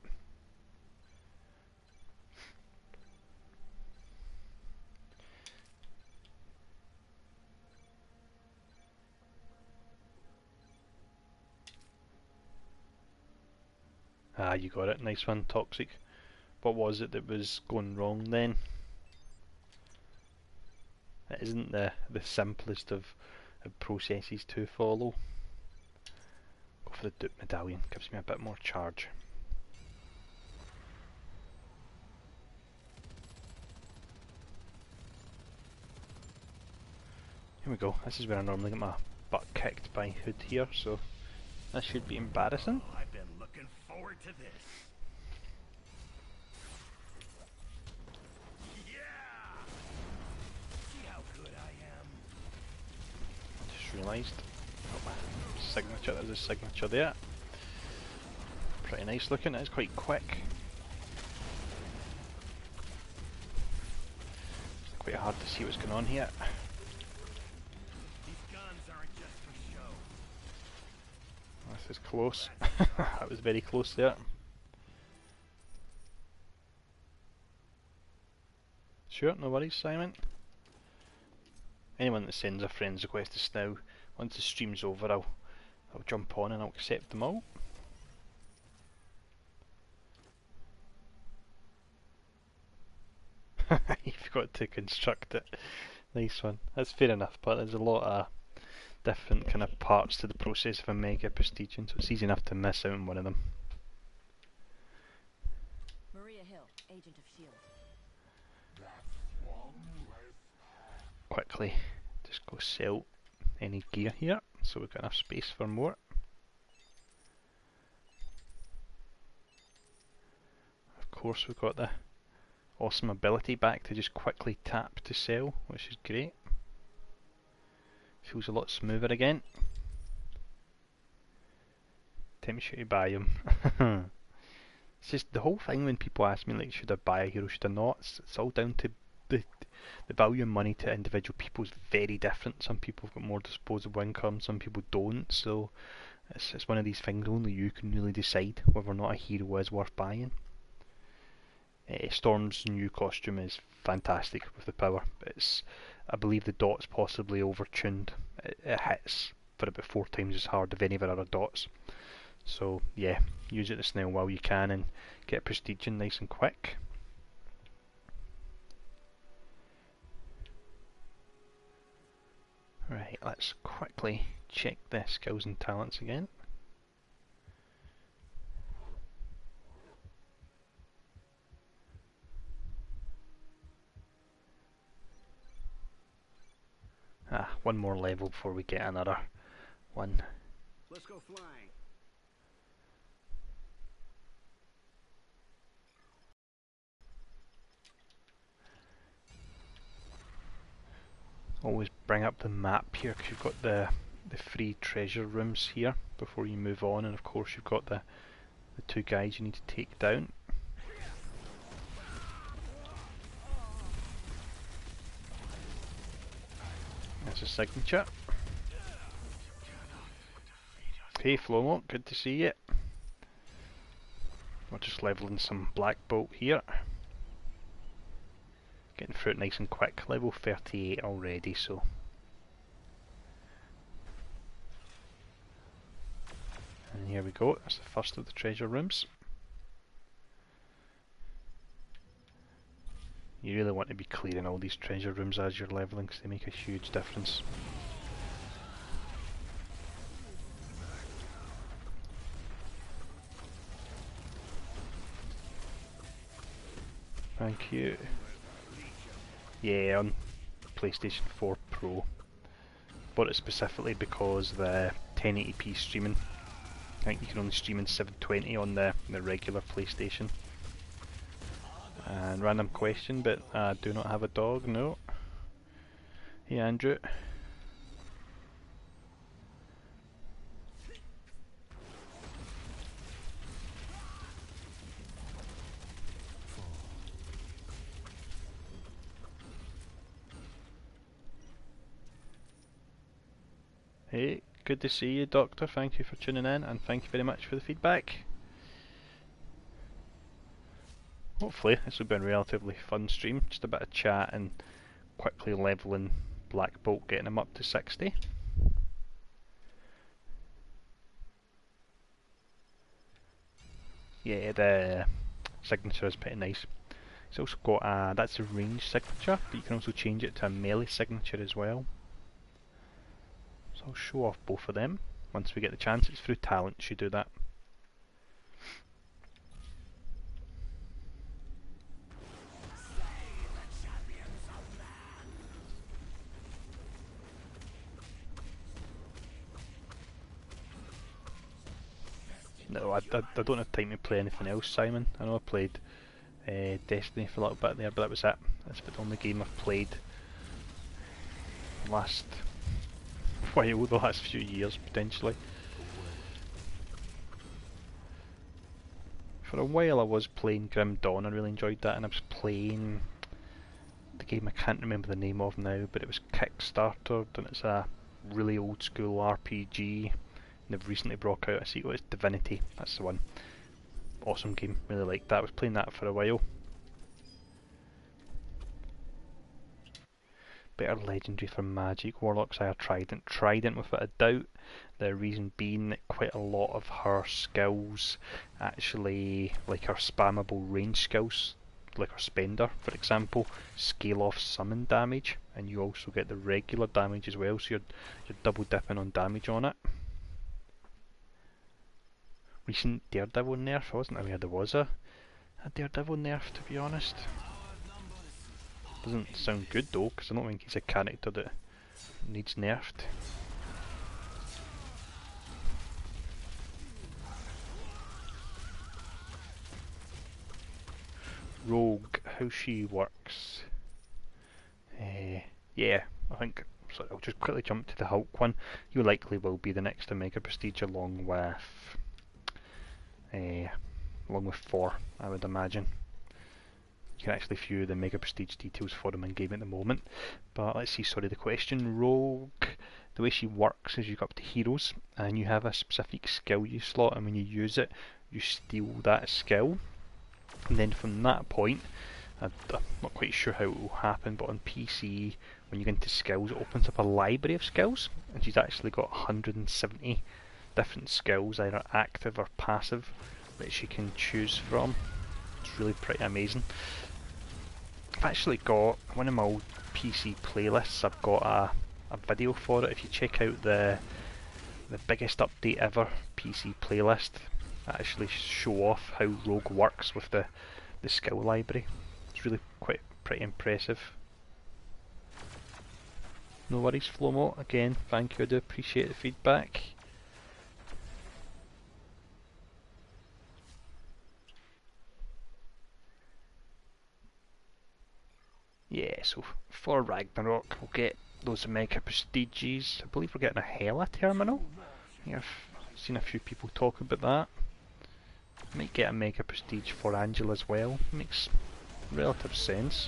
Ah, you got it. Nice one, Toxic. What was it that was going wrong then? It isn't the simplest of processes to follow. Go for the dupe medallion, gives me a bit more charge. Here we go, this is where I normally get my butt kicked by Hood here, so this should be embarrassing. Oh, I've been looking forward to this. Yeah! See how good I am. I just realised, signature, there's a signature there. Pretty nice looking, it's quite quick. Quite hard to see what's going on here. These guns aren't just for show. This is close. That was very close there. Sure, no worries, Simon. Anyone that sends a friend's request just now, once the stream's over, I'll jump on and I'll accept them all. You've got to construct it. Nice one. That's fair enough, but there's a lot of different kind of parts to the process of a mega prestiging, so it's easy enough to miss out on one of them. Maria Hill, agent of S.H.I.E.L.D. Quickly, just go sell any gear here, so we've got enough space for more. Of course, we've got the awesome ability back to just quickly tap to sell, which is great. Feels a lot smoother again. Tempts you to buy him. It's just the whole thing when people ask me, like, should I buy a hero, should I not? It's all down to the value of money to individual people is very different. Some people have got more disposable income, some people don't, so it's one of these things only you can really decide whether or not a hero is worth buying. Storm's new costume is fantastic with the power. I believe the dot's possibly overtuned. It hits for about 4 times as hard as any of our other dots. So yeah, use it this now while you can and get prestiging nice and quick. Right, let's quickly check the skills and talents again. One more level before we get another one. Let's go flying. Always bring up the map here because you've got the free treasure rooms here before you move on, and of course you've got the 2 guys you need to take down. There's a signature. Hey Flomo, good to see you. We're just leveling some Black Bolt here. Getting through it nice and quick. Level 38 already, so. And here we go, that's the first of the treasure rooms. You really want to be clearing all these treasure rooms as you're leveling because they make a huge difference. Thank you. Yeah, on PlayStation 4 Pro. Bought it specifically because the 1080p streaming. I think you can only stream in 720 on the regular PlayStation. And random question, but I do not have a dog, no. Hey Andrew. Hey, good to see you, Doctor. Thank you for tuning in, and thank you very much for the feedback. hopefully this will be a relatively fun stream, just a bit of chat and quickly levelling Black Bolt, getting him up to 60. Yeah, the signature is pretty nice. It's also got a, that's a range signature, but you can also change it to a melee signature as well. So I'll show off both of them once we get the chance. It's through talent you do that. No, I don't have time to play anything else, Simon. I know I played Destiny for a little bit there, but that was it. That's the only game I've played last while, the last few years potentially. For a while I was playing Grim Dawn, I really enjoyed that, and I was playing the game I can't remember the name of now, but it was Kickstartered, and it's a really old school RPG. They've recently brought out a sequel, it's Divinity, that's the one. Awesome game, really liked that. I was playing that for a while. Better legendary for magic. Warlock's Eye Trident. Trident without a doubt. The reason being that quite a lot of her skills actually, like her spammable range skills, like her Spender for example, scale off summon damage, and you also get the regular damage as well, so you're double dipping on damage on it. Recent Daredevil nerf, I wasn't aware there was a Daredevil nerf, to be honest. Doesn't sound good though, because I don't think he's a character that needs nerfed. Rogue, how she works. Yeah, I think, so I'll just quickly jump to the Hulk one. You likely will be the next Omega Prestige along with 4, I would imagine. You can actually view the Mega Prestige details for them in game at the moment. But let's see, sorry, the question. Rogue, the way she works is you go up to heroes and you have a specific skill you slot, and when you use it, you steal that skill. And then from that point, I'm not quite sure how it will happen, but on PC, when you get into skills, it opens up a library of skills, and she's actually got 170 different skills, either active or passive, that she can choose from. It's really pretty amazing. I've actually got one of my old PC playlists, I've got a video for it. If you check out the biggest update ever PC playlist, I actually show off how Rogue works with the skill library. It's really pretty impressive. No worries, Flomo. Again, thank you, I do appreciate the feedback. Yeah, so for Ragnarok, we'll get those Mega Prestiges. I believe we're getting a Hela terminal. Yeah, I've seen a few people talk about that. Might get a Mega Prestige for Angela as well. Makes relative sense.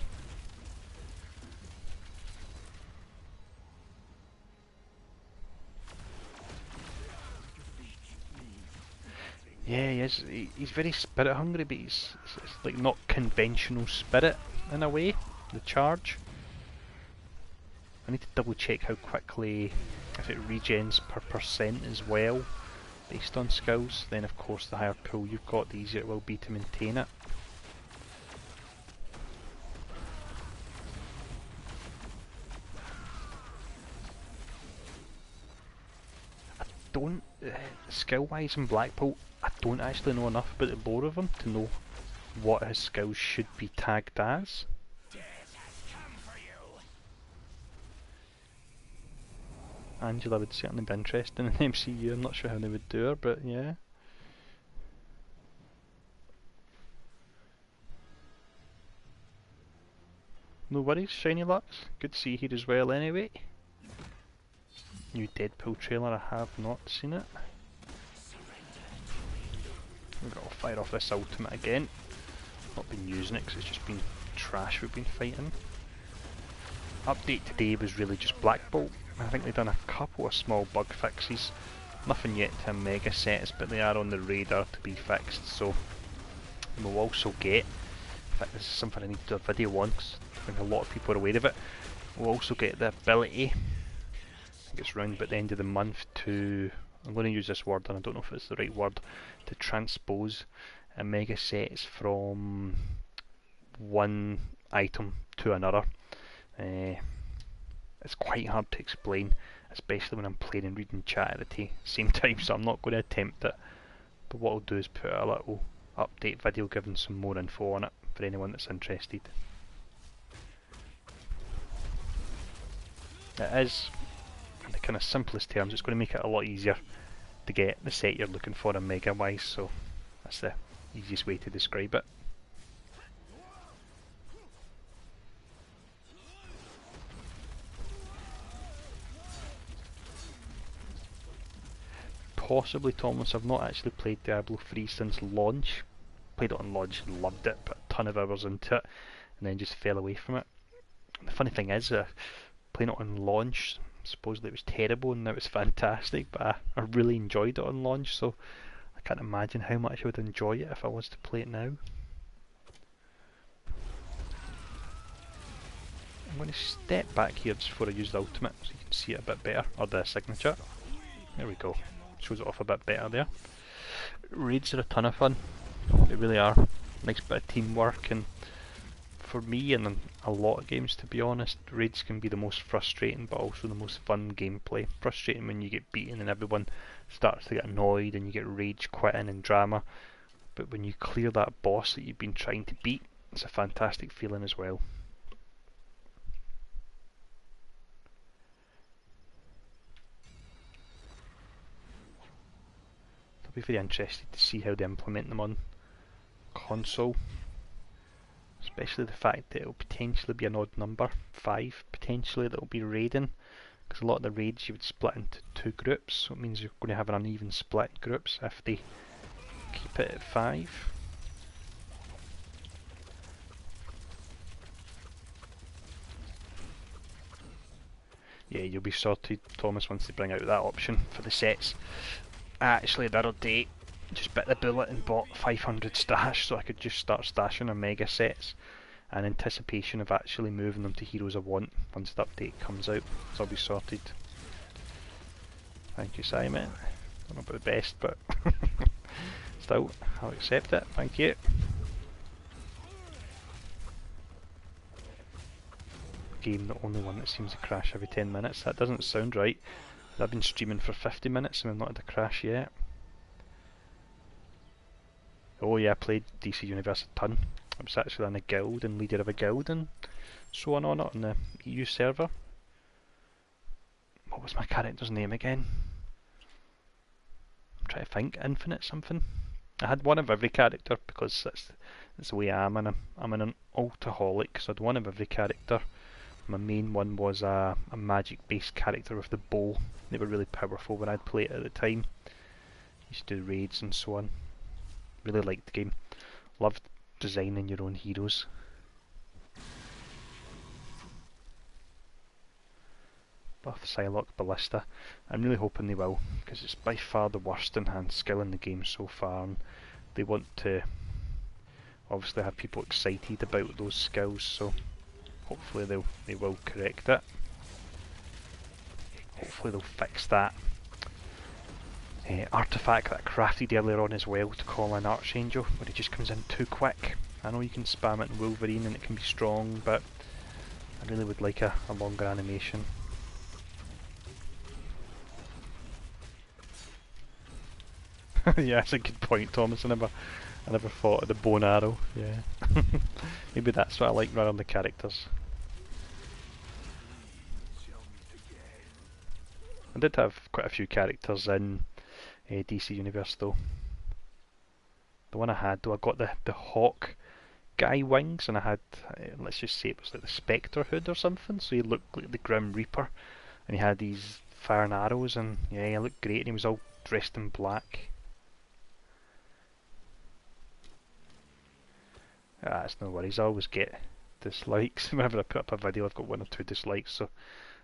Yeah, he is. He's very spirit hungry, but it's like not conventional spirit in a way. The charge. I need to double check how quickly, if it regens per percent as well, based on skills. Then of course the higher pool you've got, the easier it will be to maintain it. I don't, skill wise in Black Bolt, I don't actually know enough about the lore of him to know what his skills should be tagged as. Angela would certainly be interested in the MCU. I'm not sure how they would do her, but yeah. No worries, Shiny Lux. Good to see you here as well anyway. New Deadpool trailer, I have not seen it. We've got to fire off this ultimate again. Not been using it because it's just been trash we've been fighting. Update today was really just Black Bolt. I think they've done a couple of small bug fixes. Nothing yet to mega sets, but they are on the radar to be fixed. So we'll also get In fact, this is something I need to do a video on because I think a lot of people are aware of it. We'll also get the ability, I think it's round about the end of the month, to, I'm going to use this word and I don't know if it's the right word, to transpose mega sets from one item to another. It's quite hard to explain, especially when I'm playing and reading chat at the same time, so I'm not going to attempt it. But what I'll do is put a little update video giving some more info on it for anyone that's interested. It is, in the kind of simplest terms, it's going to make it a lot easier to get the set you're looking for in mega wise, so that's the easiest way to describe it. Possibly, Thomas, I've not actually played Diablo 3 since launch. Played it on launch and loved it, put a ton of hours into it, and then just fell away from it. And the funny thing is, playing it on launch, supposedly it was terrible and now it's fantastic, but I really enjoyed it on launch, so I can't imagine how much I would enjoy it if I was to play it now. I'm going to step back here just before I use the ultimate so you can see it a bit better, or the signature. There we go. Shows it off a bit better there. Raids are a ton of fun. They really are. Nice bit of teamwork, and for me and in a lot of games, to be honest, raids can be the most frustrating but also the most fun gameplay. Frustrating when you get beaten and everyone starts to get annoyed and you get rage quitting and drama, but when you clear that boss that you've been trying to beat, it's a fantastic feeling as well. I'll be very interested to see how they implement them on console, especially the fact that it'll potentially be an odd number, 5 potentially, that will be raiding, because a lot of the raids you would split into 2 groups, so it means you're going to have an uneven split groups if they keep it at 5. Yeah, you'll be sorted, Thomas, once they bring out that option for the sets. Actually, the other day, just bit the bullet and bought 500 stash so I could just start stashing on mega sets in anticipation of actually moving them to Heroes I Want once the update comes out, so I'll be sorted. Thank you, Simon. Don't know about the best, but still, I'll accept it. Thank you. Game, the only one that seems to crash every 10 minutes. That doesn't sound right. I've been streaming for 50 minutes and we've not had a crash yet. Oh yeah, I played DC Universe a ton. I was actually in a guild and leader of a guild and so on it on the EU server. What was my character's name again? I'm trying to think. Infinite something. I had one of every character because that's the way I am, and I'm an alcoholic, so I had one of every character. My main one was a magic based character with the bow. They were really powerful when I'd play it at the time. Used to do raids and so on. Really liked the game. Loved designing your own heroes. Buff Psylocke Ballista. I'm really hoping they will, because it's by far the worst enhanced skill in the game so far, and they want to obviously have people excited about those skills, so hopefully they will correct it. Hopefully they'll fix that artifact that I crafted earlier on as well to call in Archangel, where he just comes in too quick. I know you can spam it in Wolverine and it can be strong, but I really would like a longer animation. Yeah, that's a good point, Thomas. I never thought of the bow and arrow. Yeah, maybe that's what I like rather than the characters. I did have quite a few characters in DC Universe though. The one I had though, I got the Hawkeye wings, and I had, let's just say it was like the Spectre hood or something, so he looked like the Grim Reaper, and he had these fire and arrows, and yeah, he looked great, and he was all dressed in black. That's no worries, I always get dislikes. Whenever I put up a video I've got 1 or 2 dislikes, so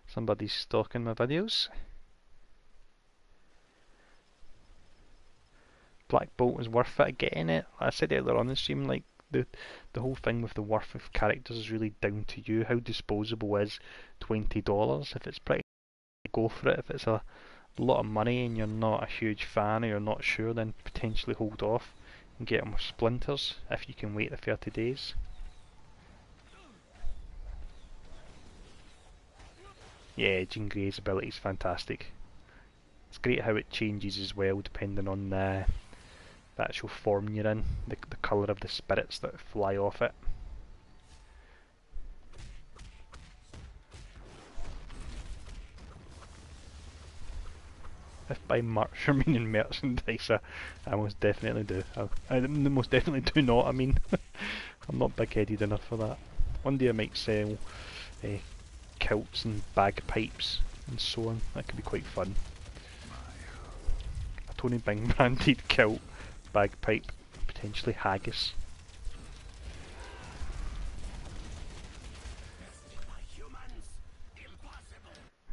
somebody's stalking my videos. Black Bolt was worth it getting it. I said earlier on the stream, like, the whole thing with the worth of characters is really down to you. How disposable is $20? If it's pretty, go for it. If it's a lot of money and you're not a huge fan or you're not sure, then potentially hold off and get them with splinters if you can wait the 30 days. Yeah, Jean Grey's ability is fantastic. It's great how it changes as well depending on the actual form you're in, the colour of the spirits that fly off it. If by merch you're meaning merchandise, I most definitely do. I most definitely do not, I mean. I'm not big-headed enough for that. One day I might sell kilts and bagpipes and so on. That could be quite fun. A Tony Bing branded kilt, bagpipe, potentially haggis.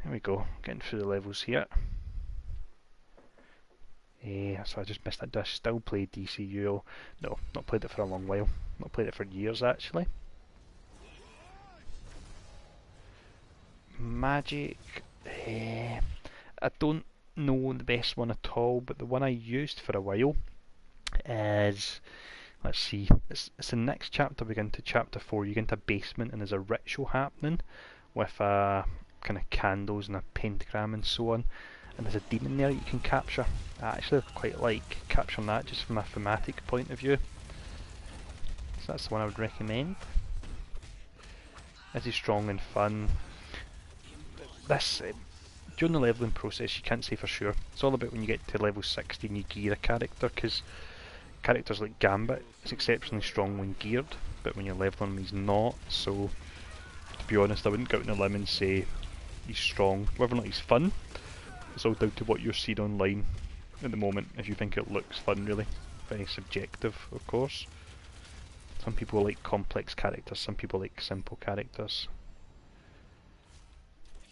There we go, getting through the levels here. So I just missed that. Do I still play DCU? No, not played it for a long while. Not played it for years actually. Magic, I don't know the best one at all, but the one I used for a while is, let's see, it's the next chapter. We get into chapter 4, you get into a basement and there's a ritual happening with kind of candles and a pentagram and so on, and there's a demon there you can capture. I actually quite like capturing that just from a thematic point of view, so that's the one I would recommend. This is strong and fun. This, during the leveling process you can't say for sure. It's all about when you get to level 60 and you gear a character, because characters like Gambit is exceptionally strong when geared, but when you're leveling him he's not, so to be honest I wouldn't go out on a limb and say he's strong. Whether or not he's fun, it's all down to what you're seeing online at the moment, if you think it looks fun really. Very subjective of course. Some people like complex characters, some people like simple characters.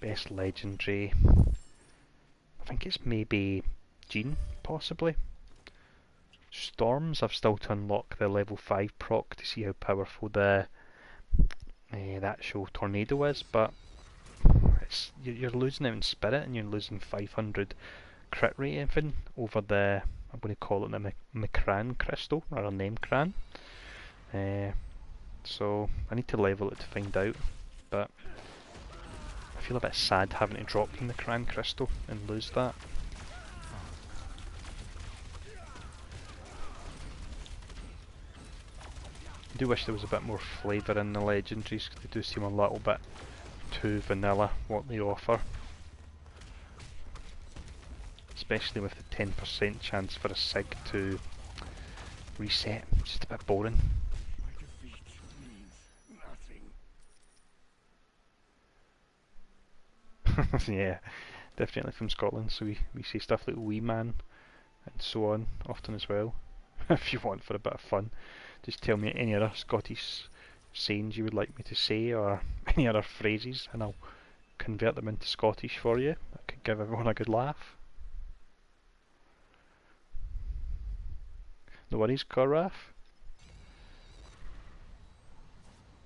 Best legendary, I think it's maybe Jean, possibly. Storms, I've still to unlock the level 5 proc to see how powerful the actual tornado is, but you're losing out in spirit and you're losing 500 crit rate even over the, I'm going to call it the Macran crystal, or a name Cran. So I need to level it to find out, but I feel a bit sad having to drop the Macran crystal and lose that. I do wish there was a bit more flavour in the legendaries, because they do seem a little bit too vanilla what they offer. Especially with the 10% chance for a sig to reset, it's just a bit boring. Yeah, definitely from Scotland, so we say stuff like wee man and so on often as well. If you want for a bit of fun, just tell me any other Scottish sayings you would like me to say, or any other phrases, and I'll convert them into Scottish for you. That could give everyone a good laugh. No worries, Corraf.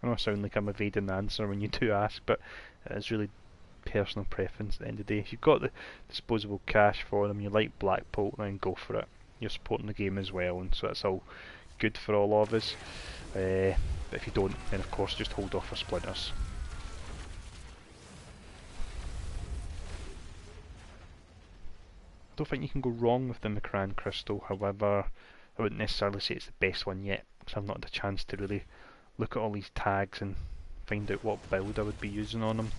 I know I sound like I'm evading the answer when you do ask, but it is really personal preference at the end of the day. If you've got the disposable cash for them, you like Blackpool, then go for it. You're supporting the game as well, and so that's all good for all of us. But if you don't, then of course just hold off for splinters. I don't think you can go wrong with the Macran crystal, however I wouldn't necessarily say it's the best one yet, because I've not had a chance to really look at all these tags and find out what build I would be using on them.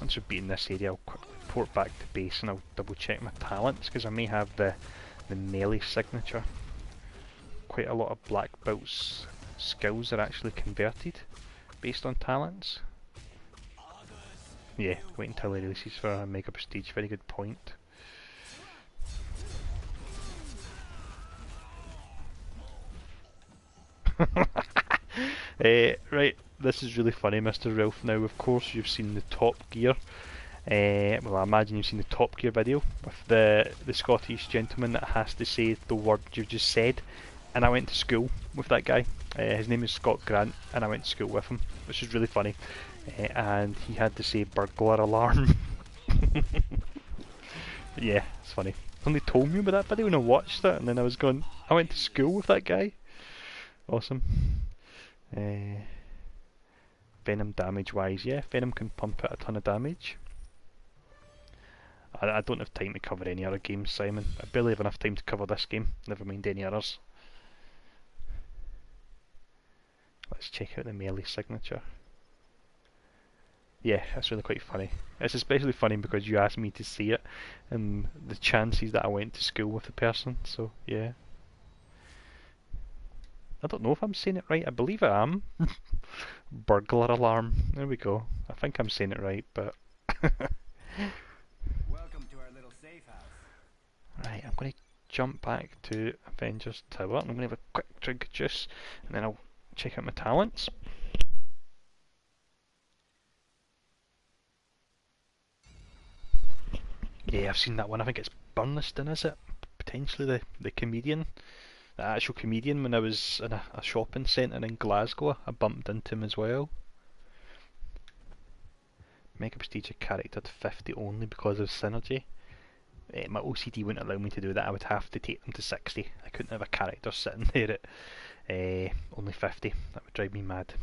Once we've beaten this area, I'll quickly port back to base and I'll double check my talents, because I may have the melee signature. Quite a lot of Black Belt's skills are actually converted based on talents. Yeah, wait until he releases for a Mega Prestige, very good point. Right, this is really funny, Mr. Ralph. Now, of course, you've seen the Top Gear Well, I imagine you've seen the Top Gear video with the Scottish gentleman that has to say the word you've just said. And I went to school with that guy. His name is Scott Grant, and I went to school with him, which is really funny. And he had to say burglar alarm. Yeah, it's funny. Somebody told me about that video and I watched it, and then I was going, I went to school with that guy. Awesome. Venom damage wise, yeah, Venom can pump out a ton of damage. I don't have time to cover any other games, Simon. I barely have enough time to cover this game, never mind any others. Let's check out the melee signature. Yeah, that's really quite funny. It's especially funny because you asked me to see it, and the chances that I went to school with the person, so yeah. I don't know if I'm saying it right, I believe I am. Burglar alarm, there we go. I think I'm saying it right, but... Welcome to our little safe house. Right, I'm going to jump back to Avengers Tower, and I'm going to have a quick drink of juice, and then I'll check out my talents. Yeah, I've seen that one. I think it's Burniston, is it? Potentially the comedian. The actual comedian, when I was in a shopping centre in Glasgow, I bumped into him as well. Mega Prestige a character to 50 only because of synergy. My OCD wouldn't allow me to do that. I would have to take them to 60. I couldn't have a character sitting there at only 50. That would drive me mad.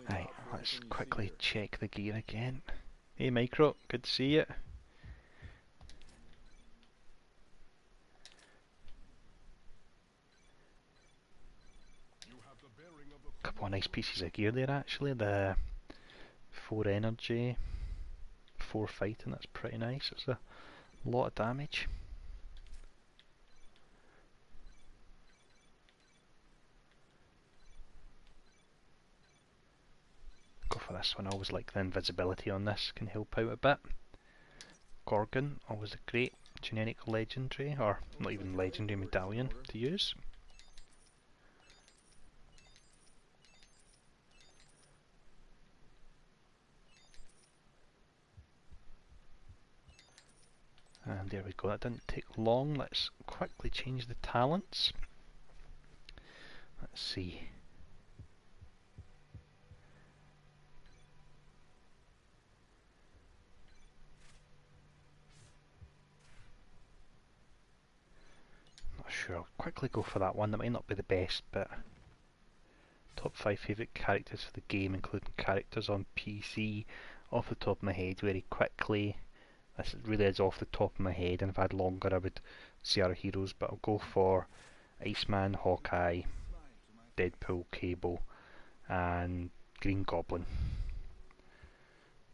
Right, let's quickly check the gear again. Hey Micro, good to see you. Couple of nice pieces of gear there actually. The 4 energy, 4 fighting, that's pretty nice. It's a lot of damage. Go for this one. I always like the invisibility on this, can help out a bit. Gorgon, always a great generic legendary, or not even legendary medallion to use. And there we go, that didn't take long. Let's quickly change the talents. Let's see. Not sure, I'll quickly go for that one. That might not be the best, but top 5 favourite characters for the game, including characters on PC. Off the top of my head, very quickly. This really is off the top of my head, and if I had longer I would say other heroes, but I'll go for Iceman, Hawkeye, Deadpool, Cable, and Green Goblin.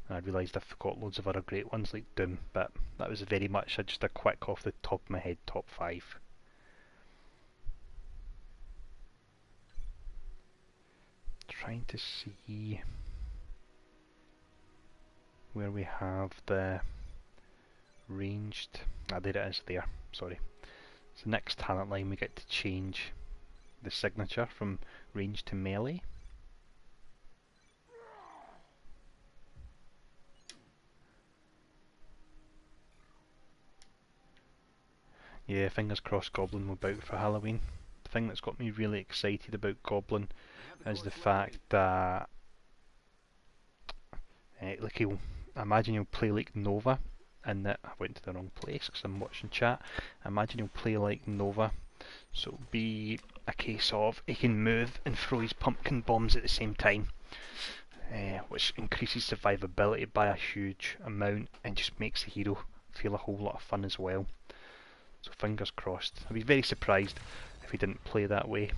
And I realised I forgot loads of other great ones like Doom, but that was very much just a quick off the top of my head top 5. Trying to see where we have the ranged. Ah, there it is there, sorry. So next talent line we get to change the signature from range to melee. Yeah, fingers crossed Goblin will be out for Halloween. The thing that's got me really excited about Goblin is the fact that like I imagine he'll play like Nova, and that I went to the wrong place because I'm watching chat. I imagine he'll play like Nova, so it'll be a case of he can move and throw his pumpkin bombs at the same time, which increases survivability by a huge amount and just makes the hero feel a whole lot of fun as well. So fingers crossed. I'd be very surprised if he didn't play that way.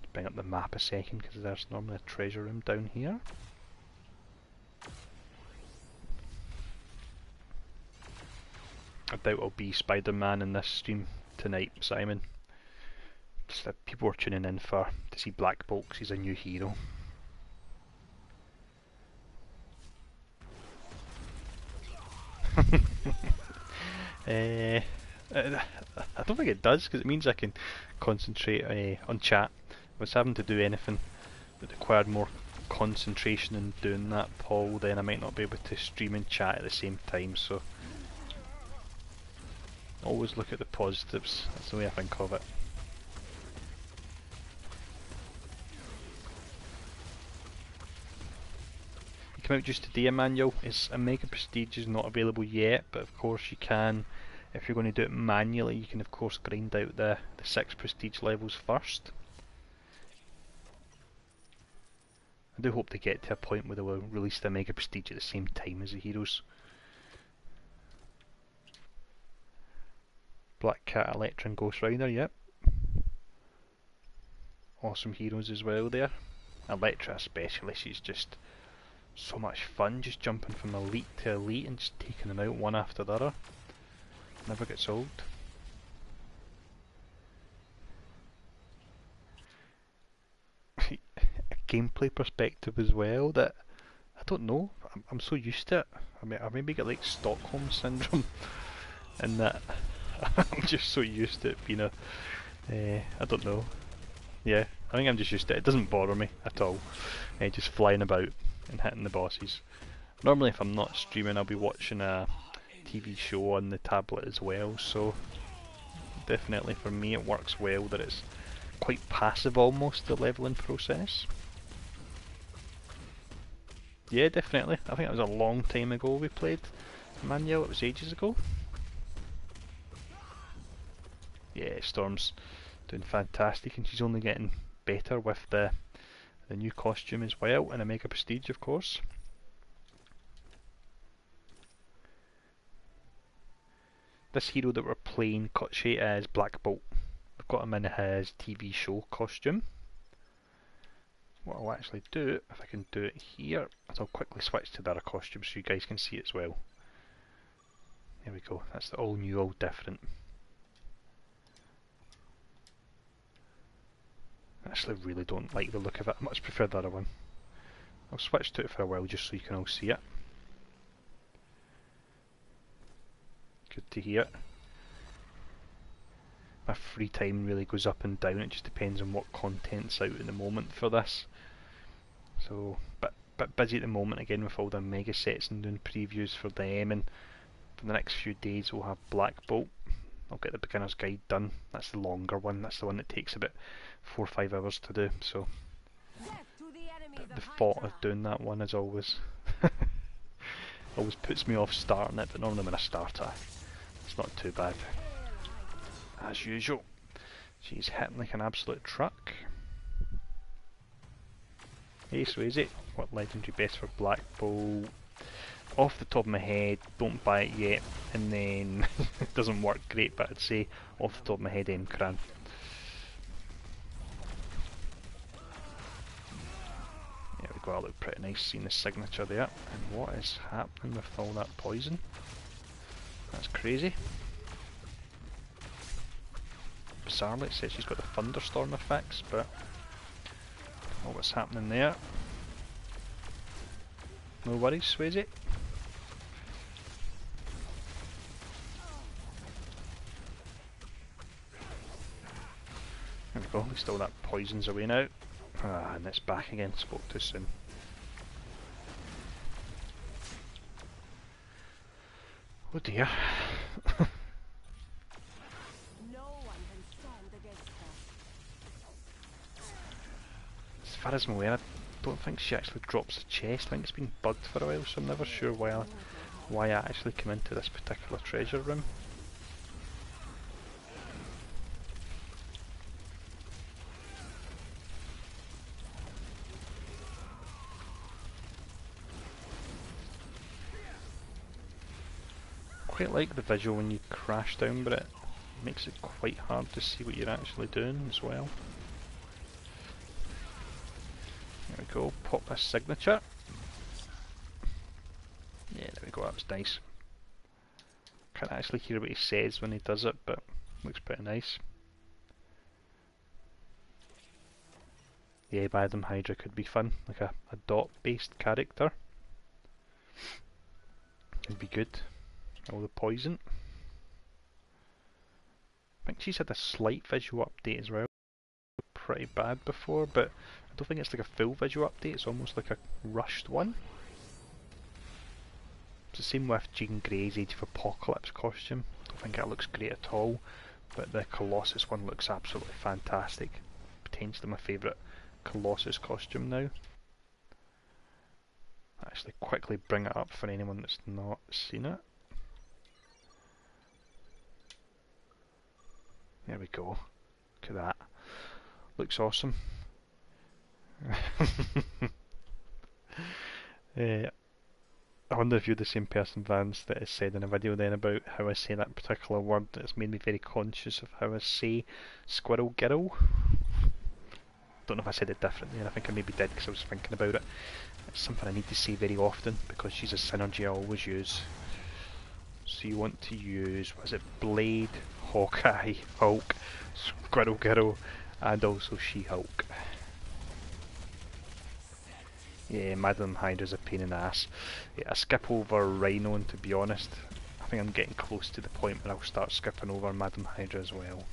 Let's bring up the map a second because there's normally a treasure room down here. I doubt I'll be Spider-Man in this stream tonight, Simon. Just that people are tuning in to see Black Bolt 'cause he's a new hero. I don't think it does because it means I can concentrate on chat. If I was having to do anything it required more concentration in doing that, Paul, then I might not be able to stream and chat at the same time, so always look at the positives, that's the way I think of it. It came out just today, Emmanuel. It's a Mega Prestige is not available yet, but of course you can, if you're going to do it manually, you can of course grind out the 6 Prestige levels first. I do hope they get to a point where they will release the Mega Prestige at the same time as the heroes. Black Cat, Electra and Ghost Rider, yep. Awesome heroes as well there. Electra especially, she's just so much fun, just jumping from elite to elite and just taking them out one after the other. Never gets old. A gameplay perspective as well that, I don't know, I'm so used to it. I maybe get like Stockholm Syndrome and that I'm just so used to it being I don't know. Yeah, I think I'm just used to it. It doesn't bother me at all. Just flying about and hitting the bosses. Normally if I'm not streaming I'll be watching a TV show on the tablet as well, so definitely for me it works well that it's quite passive almost, the leveling process. Yeah, definitely. I think it was a long time ago we played Manuel, it was ages ago. Yeah, Storm's doing fantastic and she's only getting better with the new costume as well, and a Mega Prestige of course. This hero that we're playing, Kochi, is Black Bolt. We've got him in his TV show costume. What I'll actually do, if I can do it here, is I'll quickly switch to the other costume so you guys can see it as well. There we go, that's the all new, all different. I actually really don't like the look of it, I much prefer the other one. I'll switch to it for a while just so you can all see it. Good to hear. My free time really goes up and down, it just depends on what content's out at the moment for this. So, but busy at the moment again with all the mega sets and doing previews for them, and for the next few days we'll have Black Bolt. I'll get the beginner's guide done, that's the longer one, that's the one that takes about 4 or 5 hours to do, so the thought of doing that one is always always puts me off starting it, but normally when I start it it's not too bad. As usual, she's hitting like an absolute truck. Hey Swayze, what legendary best for Black Bolt? Off the top of my head, don't buy it yet, and then it doesn't work great, but I'd say off the top of my head, Cran. There we go, that looked pretty nice seeing the signature there. And what is happening with all that poison? That's crazy. Bizarrely it says she's got the thunderstorm effects, but oh, what's happening there? No worries, Swayze. There we go, at least all that poison's away now. Ah, and it's back again, spoke too soon. Oh dear. As far as I'm aware, I don't think she actually drops the chest. I think it's been bugged for a while, so I'm never sure why I actually came into this particular treasure room. Quite like the visual when you crash down, but it makes it quite hard to see what you're actually doing as well. There we go, pop this signature. Yeah, there we go, that was nice. Can't actually hear what he says when he does it, but looks pretty nice. Yeah, Badam Hydra could be fun, like a dot based character. It'd be good. All the poison. I think she's had a slight visual update as well. Pretty bad before, but I don't think it's like a full visual update, it's almost like a rushed one. It's the same with Jean Grey's Age of Apocalypse costume. I don't think it looks great at all, but the Colossus one looks absolutely fantastic. Potentially my favourite Colossus costume now. Actually quickly bring it up for anyone that's not seen it. There we go. Look at that. Looks awesome. I wonder if you're the same person, Vance, that has said in a video then about how I say that particular word. It's made me very conscious of how I say squirrel girl. Don't know if I said it differently, and I think I maybe did because I was thinking about it. It's something I need to say very often because she's a synergy I always use. So you want to use, what is it, Blade, Hawkeye, Hulk, Squirrel Girl, and also She-Hulk. Yeah, Madam Hydra's a pain in the ass. Yeah, I skip over Rhino, and to be honest, I think I'm getting close to the point where I'll start skipping over Madam Hydra as well.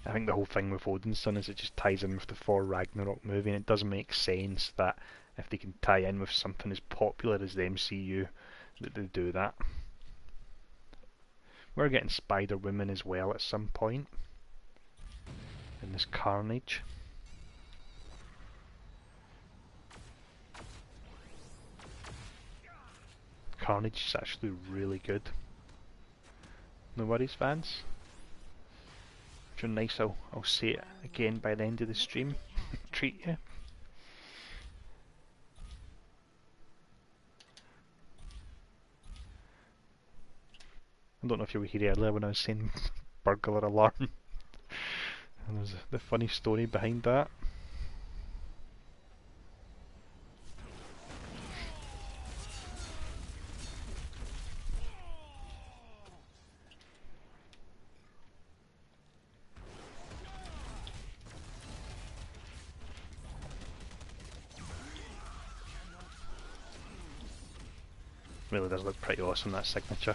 I think the whole thing with Odin's Son is it just ties in with the Thor Ragnarok movie, and it does make sense that if they can tie in with something as popular as the MCU, that they do that. We're getting Spider-Woman as well at some point in this Carnage. Carnage is actually really good. No worries, fans. If you're nice, I'll say it again by the end of the stream. Treat you. I don't know if you were here earlier when I was saying burglar alarm. And there's the funny story behind that. Really does look pretty awesome, that signature.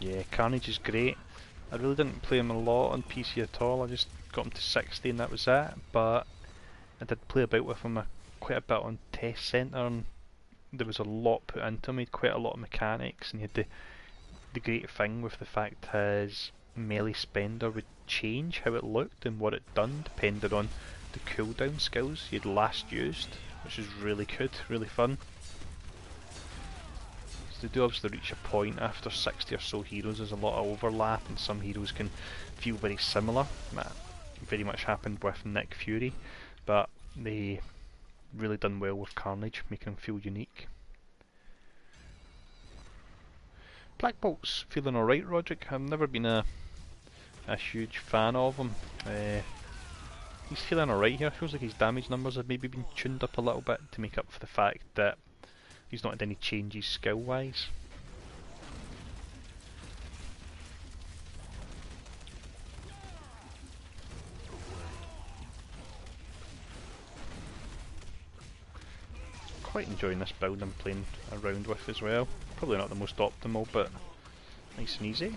Yeah, Carnage is great. I really didn't play him a lot on PC at all. I just got him to 60 and that was it. But I did play about with him quite a bit on Test Centre, and there was a lot put into him. He had quite a lot of mechanics, and he had the great thing with the fact his melee spender would change how it looked and what it done depending on the cooldown skills he had last used, which is really good, really fun. They do obviously reach a point after 60 or so heroes. There's a lot of overlap, and some heroes can feel very similar. That very much happened with Nick Fury, but they really done well with Carnage, making him feel unique. Black Bolt's feeling alright, Roderick. I've never been a huge fan of him. He's feeling alright here. Feels like his damage numbers have maybe been tuned up a little bit to make up for the fact that he's not had any changes skill-wise. Quite enjoying this build I'm playing around with as well. Probably not the most optimal, but nice and easy.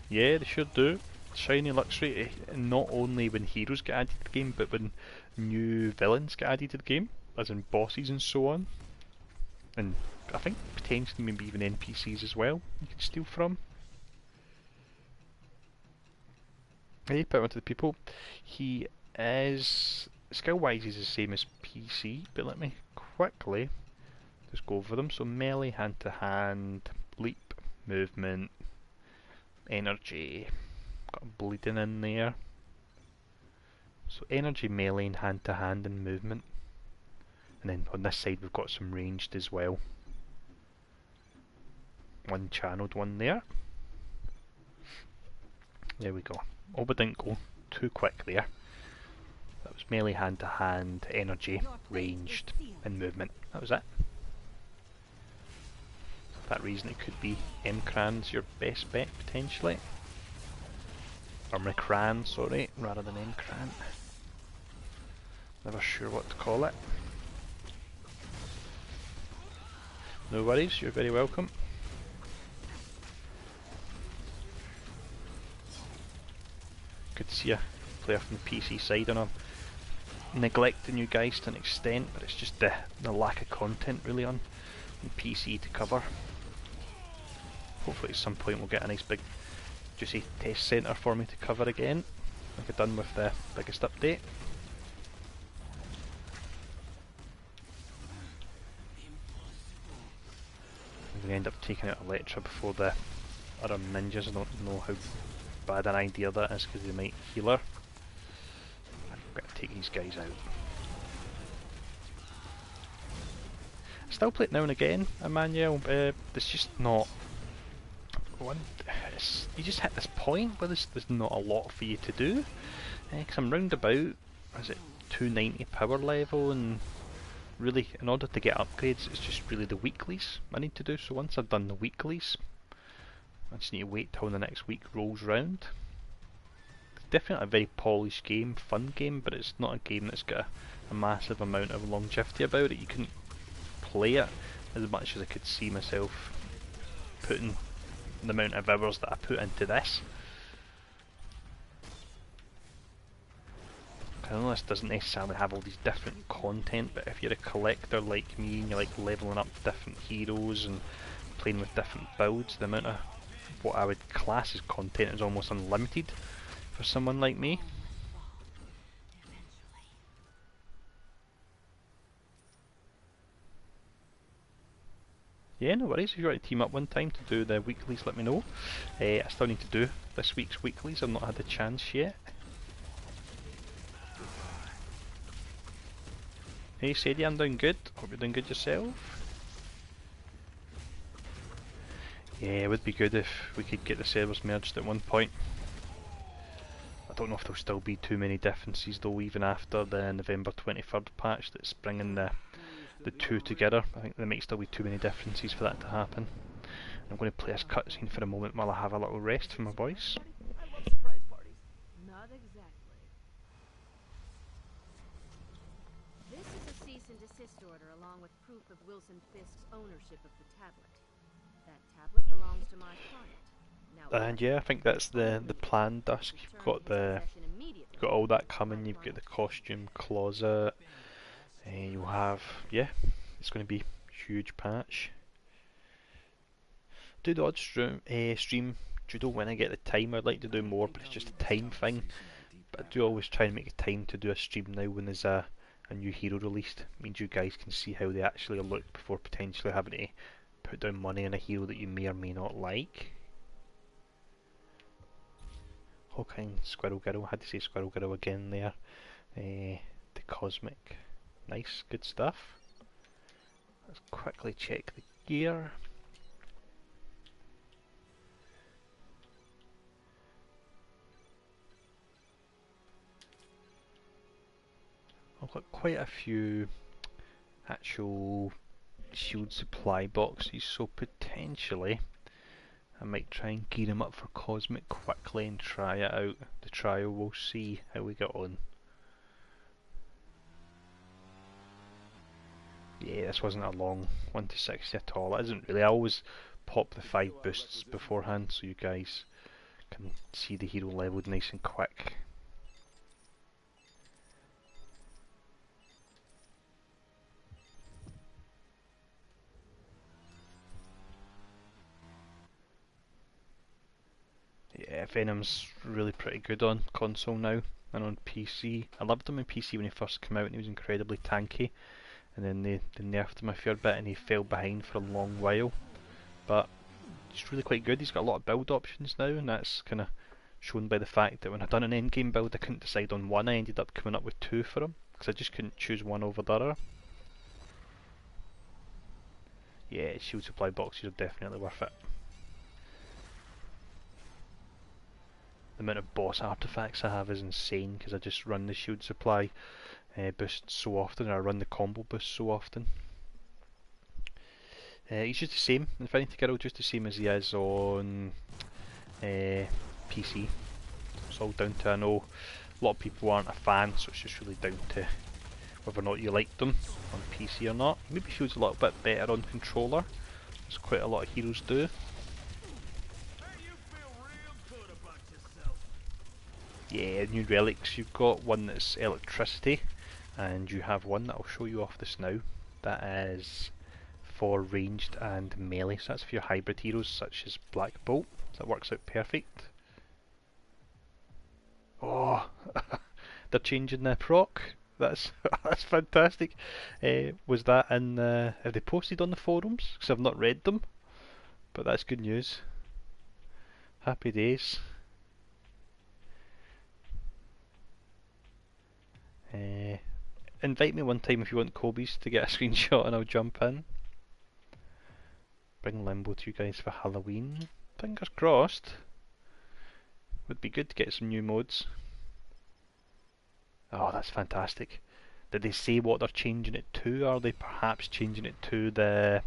Yeah, they sure do. Shiny luxury, not only when heroes get added to the game, but when new villains get added to the game, as in bosses and so on. And I think potentially maybe even NPCs as well, you can steal from. Hey, put him to the people. He is, skill-wise he's the same as PC, but let me quickly just go over them. So melee, hand-to-hand, leap, movement, energy. Got bleeding in there. So energy, melee, and hand to hand, and movement. And then on this side we've got some ranged as well. One channeled one there. There we go. Oh, but didn't go too quick there. That was melee, hand to hand, energy, ranged, and movement. That was it. For that reason it could be Mcran's your best bet potentially. Or Mcran, sorry, rather than Mcran. Never sure what to call it. No worries, you're very welcome. Good to see a player from the PC side, and I'm neglecting you guys to an extent, but it's just the lack of content really on PC to cover. Hopefully at some point we'll get a nice big juicy test centre for me to cover again, like I've done with the biggest update. I'm going to end up taking out Electra before the other ninjas. I don't know how bad an idea that is because they might heal her. I've got to take these guys out. I still play it now and again, Emmanuel. It's just not you just hit this point where there's not a lot for you to do. Because I'm round about, is it 290 power level, and really in order to get upgrades it's just really the weeklies I need to do. So once I've done the weeklies, I just need to wait till the next week rolls round. It's definitely a very polished game, fun game, but it's not a game that's got a massive amount of longevity about it. You couldn't play it as much as I could see myself putting the amount of hours that I put into this. I know this doesn't necessarily have all these different content, but if you're a collector like me and you like leveling up different heroes and playing with different builds, the amount of what I would class as content is almost unlimited for someone like me. Yeah, no worries. If you want to team up one time to do the weeklies, let me know. I still need to do this week's weeklies. I've not had the chance yet. Hey Sadie, I'm doing good. Hope you're doing good yourself. Yeah, it would be good if we could get the servers merged at one point. I don't know if there'll still be too many differences though, even after the November 23rd patch that's bringing the two together. I think there might still be too many differences for that to happen. I'm going to play this cutscene for a moment while I have a little rest from my voice. I love surprise parties. Not exactly. This is a cease and desist order along with proof of Wilson Fisk's ownership of the tablet. That tablet belongs to my client. Now, And yeah, I think that's the plan, Dusk. You've got all that coming. You've got the costume closet. You'll have, yeah, it's going to be a huge patch. Do the odd stream judo when I get the time. I'd like to do more, but it's just a time thing. But I do always try and make a time to do a stream now when there's a new hero released. It means you guys can see how they actually look before potentially having to put down money on a hero that you may or may not like. Hawkeye and Squirrel Girl, I had to say Squirrel Girl again there. The Cosmic. Nice, good stuff. Let's quickly check the gear. I've got quite a few actual shield supply boxes, so potentially I might try and gear them up for Cosmic quickly and try it out. The trial, we'll see how we get on. Yeah, this wasn't a long 1 to 60 at all. It isn't really. I always pop the 5 boosts beforehand so you guys can see the hero leveled nice and quick. Yeah, Venom's really pretty good on console now and on PC. I loved him on PC when he first came out and he was incredibly tanky. And then they nerfed him a fair bit and he fell behind for a long while. But he's really quite good. He's got a lot of build options now, and that's kind of shown by the fact that when I done an endgame build I couldn't decide on one. I ended up coming up with 2 for him because I just couldn't choose one over the other. Yeah, shield supply boxes are definitely worth it. The amount of boss artifacts I have is insane because I just run the shield supply boost so often, and I run the combo boost so often. He's just the same, Infinity Girl, just the same as he is on PC. It's all down to, I know a lot of people aren't a fan, so it's just really down to whether or not you like them on PC or not. Maybe feels a little bit better on controller, as quite a lot of heroes do. Yeah, new relics. You've got one that's electricity, and you have one that I'll show you off this now. That is for ranged and melee, so that's for your hybrid heroes such as Black Bolt. So that works out perfect. Oh, they're changing the proc. That's that's fantastic. Was that in? Have they posted on the forums? Because I've not read them, but that's good news. Happy days. Invite me one time if you want Kobe's to get a screenshot and I'll jump in. Bring Limbo to you guys for Halloween. Fingers crossed. Would be good to get some new modes. Oh, that's fantastic. Did they say what they're changing it to? Are they perhaps changing it to the...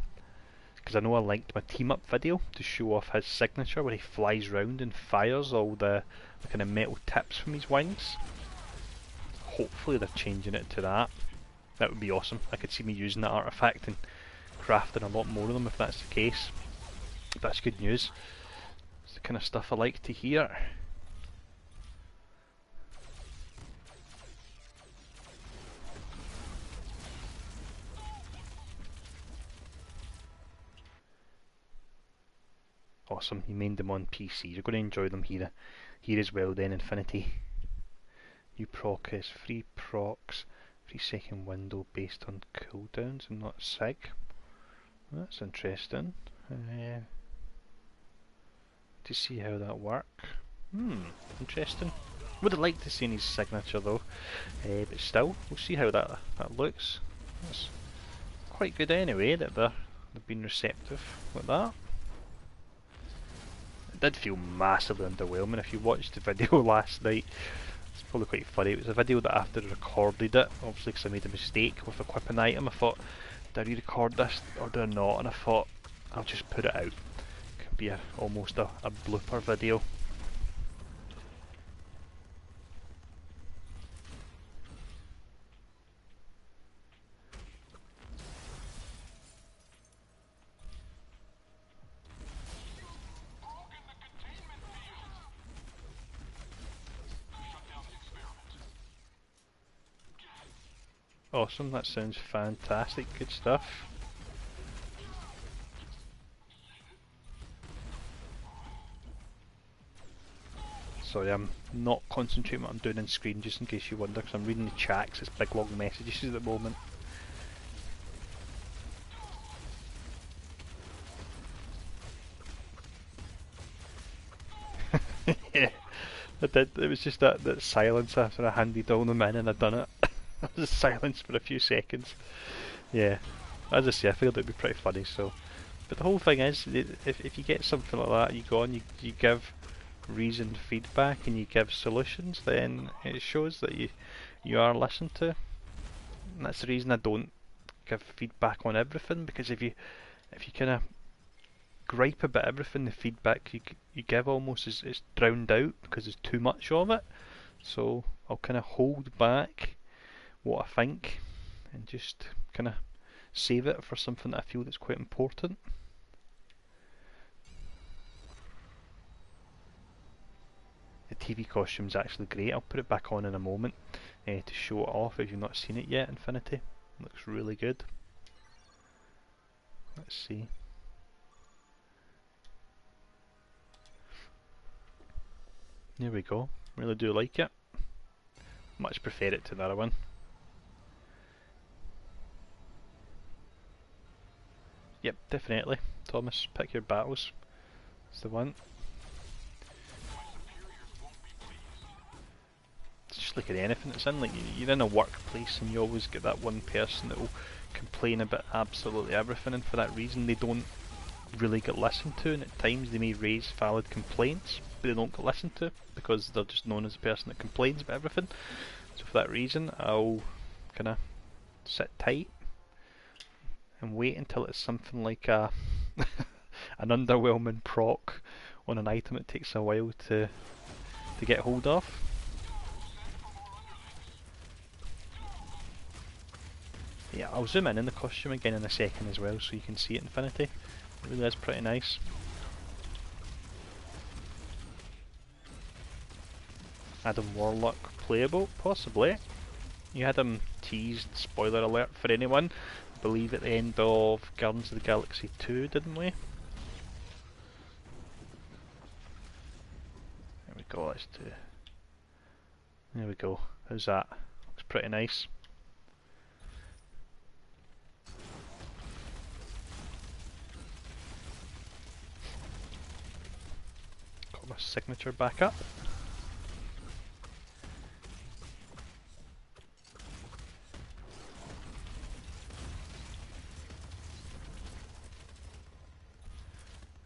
Because I know I linked my team up video to show off his signature where he flies round and fires all the kind of metal tips from his wings. Hopefully they're changing it to that. That would be awesome. I could see me using that artifact and crafting a lot more of them if that's the case. That's good news. It's the kind of stuff I like to hear. Awesome, you made them on PC. You're going to enjoy them here as well then, Infinity. New proc is 3 procs, 3-second window based on cooldowns and not sig. That's interesting. To see how that works. Interesting. Would have liked to see his signature though, but still, we'll see how that looks. That's quite good anyway that they've been receptive with that. It did feel massively underwhelming. If you watched the video last night, it's probably quite funny. It was a video that after I recorded it, obviously because I made a mistake with equipping the item, I thought, do I re-record this or do I not? And I thought, I'll just put it out. It could be almost a blooper video. Awesome, that sounds fantastic, good stuff. Sorry, I'm not concentrating what I'm doing on screen just in case you wonder, because I'm reading the chat, it's big long messages at the moment. Yeah, I did, it was just that silence after I handed all them in and I'd done it. I was silence for a few seconds. Yeah, as I say, I figured it'd be pretty funny. So, but the whole thing is, if you get something like that, you go on, you give reasoned feedback and you give solutions, then it shows that you are listened to. And that's the reason I don't give feedback on everything, because if you kind of gripe about everything, the feedback you give almost is drowned out because there's too much of it. So I'll kind of hold back what I think and just kind of save it for something that I feel that's quite important. The TV costume's actually great. I'll put it back on in a moment to show it off if you've not seen it yet. Infinity looks really good. Let's see. There we go. Really do like it. Much prefer it to the other one. Yep, definitely. Thomas, pick your battles. It's the one. It's just like in anything. It's in like you're in a workplace and you always get that one person that will complain about absolutely everything, and for that reason they don't really get listened to, and at times they may raise valid complaints, but they don't get listened to because they're just known as the person that complains about everything. So for that reason, I'll kind of sit tight and wait until it's something like an underwhelming proc on an item it takes a while to get hold of. Yeah, I'll zoom in the costume again in a second as well so you can see it, Infinity. It really is pretty nice. Adam Warlock playable? Possibly. You had him teased, spoiler alert for anyone, I believe at the end of Guardians of the Galaxy 2, didn't we? There we go, let's do... There we go, how's that? Looks pretty nice. Got my signature back up.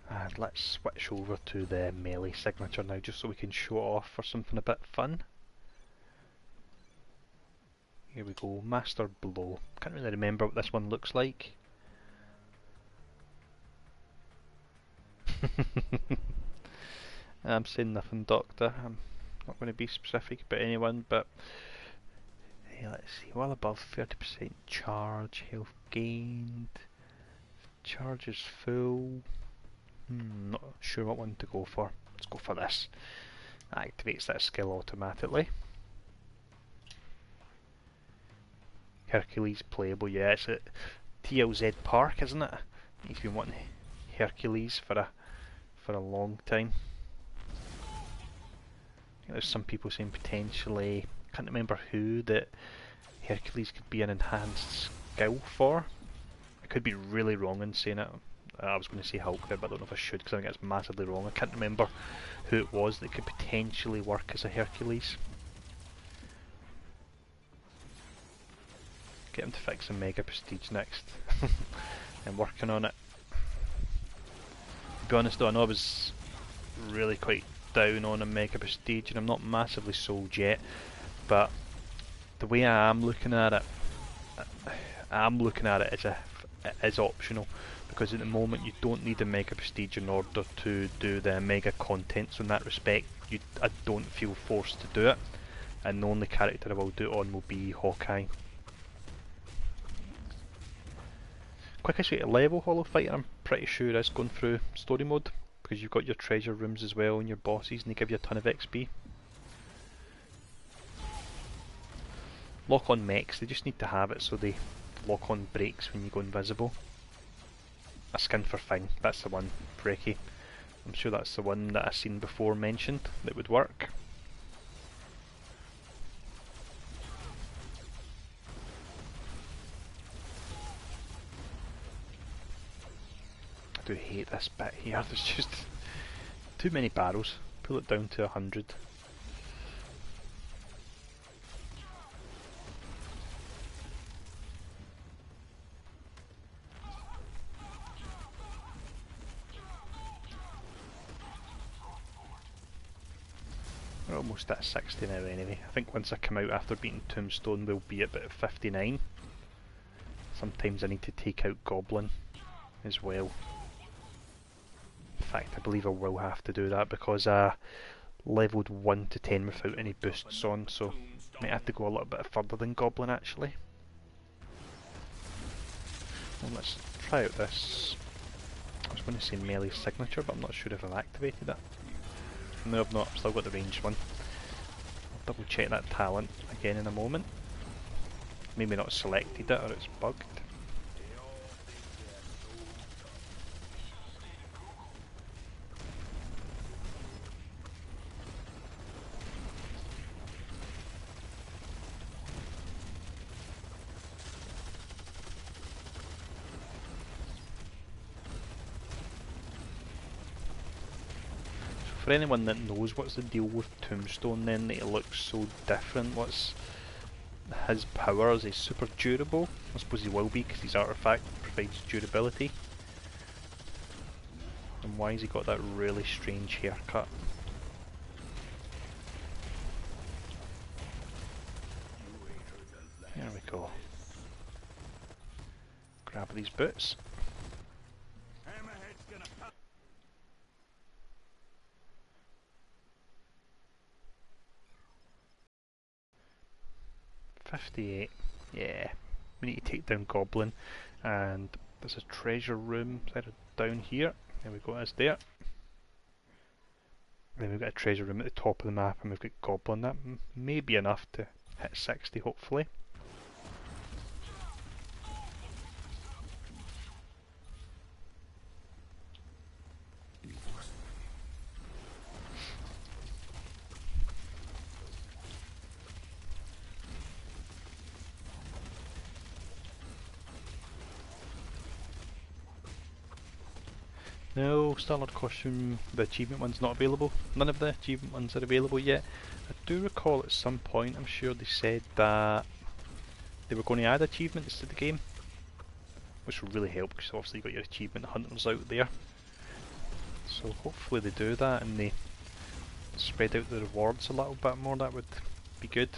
And let's switch over to the melee signature now just so we can show it off for something a bit fun. Here we go, Master Blow. Can't really remember what this one looks like. I'm saying nothing, Doctor. I'm not going to be specific about anyone, but hey, let's see. Well above 30% charge, health gained. Charge is full. Not sure what one to go for. Let's go for this. Activates that skill automatically. Hercules playable, yeah, it's at TLZ Park, isn't it? You've been wanting Hercules for a long time. I think there's some people saying potentially, can't remember who, that Hercules could be an enhanced skill for. I could be really wrong in saying it. I was going to say Hulk there, but I don't know if I should because I think it's massively wrong. I can't remember who it was that could potentially work as a Hercules. Get him to fix a Mega Prestige next. I'm working on it. To be honest though, I know I was really quite down on a Mega Prestige and I'm not massively sold yet, but the way I am looking at it, as optional, because at the moment you don't need a Mega Prestige in order to do the Mega content, so in that respect I don't feel forced to do it, and the only character I will do it on will be Hawkeye. Quickest way to level Hollow Fighter, I'm pretty sure, is going through story mode, because you've got your treasure rooms as well and your bosses and they give you a ton of XP. Lock on mechs, they just need to have it so they lock on brakes when you go invisible. A skin for Thing, that's the one, Breaky. I'm sure that's the one that I've seen before mentioned that would work. I do hate this bit here, there's just too many barrels. Pull it down to 100. We're almost at 60 now anyway. I think once I come out after beating Tombstone we'll be at about 59. Sometimes I need to take out Goblin as well. In fact, I believe I will have to do that because I leveled 1 to 10 without any boosts on, so I might have to go a little bit further than Goblin actually. Well, let's try out this. I was going to say melee signature, but I'm not sure if I've activated it. No, I've not. I've still got the ranged one. I'll double check that talent again in a moment. Maybe not selected it or it's bugged. For anyone that knows what's the deal with Tombstone then, that it looks so different, what's his power? Is he super durable? I suppose he will be because his artifact provides durability. And why has he got that really strange haircut? There we go. Grab these boots. 58, yeah. We need to take down Goblin, and there's a treasure room either down here. There we go, it's there. Then we've got a treasure room at the top of the map, and we've got Goblin. That may be enough to hit 60, hopefully. No, standard costume, the achievement one's not available. None of the achievement ones are available yet. I do recall at some point, I'm sure they said that they were going to add achievements to the game, which will really help because obviously you've got your achievement hunters out there. So hopefully they do that and they spread out the rewards a little bit more. That would be good.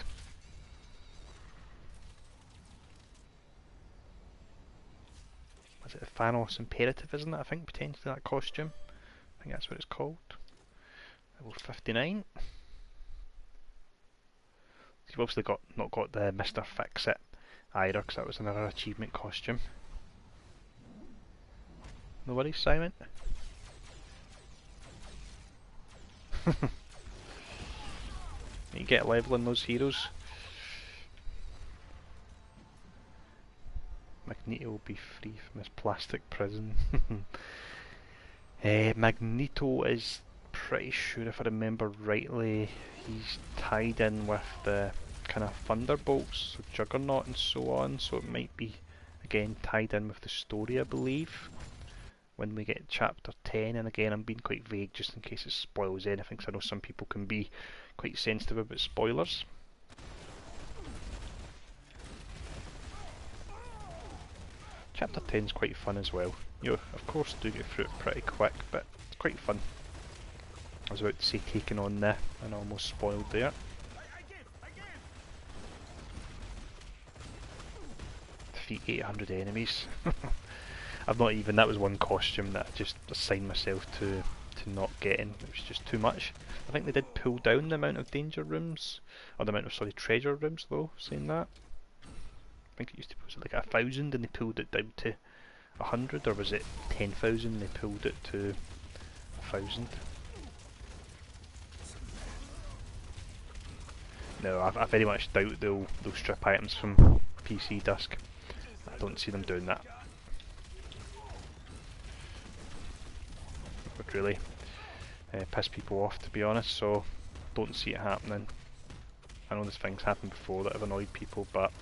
Is it a Thanos Imperative, isn't it? I think potentially that costume. I think that's what it's called. Level 59. You've obviously not got the Mr. Fix-It either, because that was another achievement costume. No worries, Simon. You get leveling those heroes. Magneto will be free from his plastic prison. Magneto is pretty sure, if I remember rightly, he's tied in with the kind of Thunderbolts, so Juggernaut and so on, so it might be again tied in with the story, I believe, when we get chapter 10. And again, I'm being quite vague just in case it spoils anything, because I know some people can be quite sensitive about spoilers. Chapter 10 is quite fun as well. You, of course, do get through it pretty quick, but it's quite fun. I was about to say taking on the, and almost spoiled there. Defeat 800 enemies. I've not even, that was one costume that I just assigned myself to not getting. It was just too much. I think they did pull down the amount of danger rooms, or the amount of, sorry, treasure rooms though, saying that. I think it used to be like 1,000 and they pulled it down to 100, or was it 10,000 and they pulled it to 1,000? No, I very much doubt they'll strip items from PC disc. I don't see them doing that. It would really piss people off, to be honest, so don't see it happening. I know there's things happened before that have annoyed people, but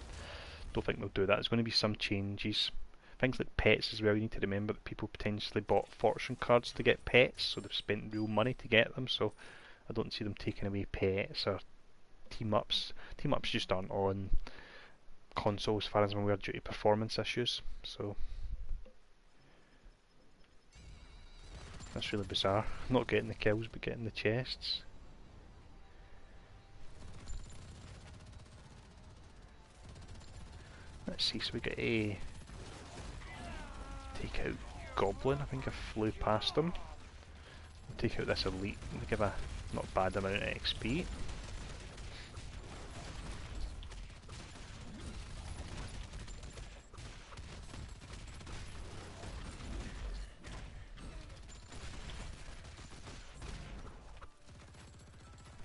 don't think they'll do that. There's going to be some changes. Things like pets as well, you need to remember that people potentially bought fortune cards to get pets, so they've spent real money to get them, so I don't see them taking away pets or team-ups. Team-ups just aren't on console as far as I'm aware due to performance issues, so that's really bizarre. Not getting the kills but getting the chests. Let's see, so we get a take out Goblin. I think I flew past him. We'll take out this elite and give a not bad amount of XP.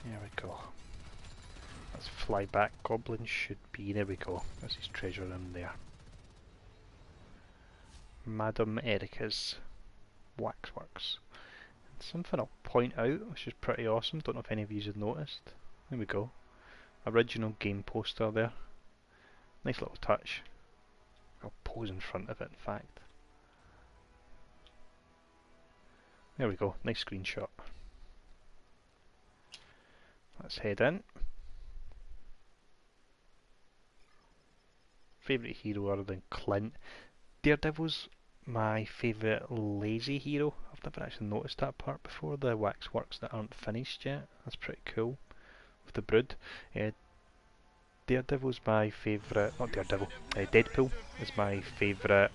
There we go. Let's fly back. Goblin should be, there we go. There's his treasure room there. Madame Erica's Waxworks. And something I'll point out, which is pretty awesome, don't know if any of you have noticed. There we go. Original game poster there. Nice little touch. I'll pose in front of it, in fact. There we go, nice screenshot. Let's head in. Favourite hero other than Clint. Daredevil's my favourite lazy hero. I've never actually noticed that part before, the waxworks that aren't finished yet. That's pretty cool. With the brood. Daredevil's my favourite, not Daredevil, Deadpool is my favourite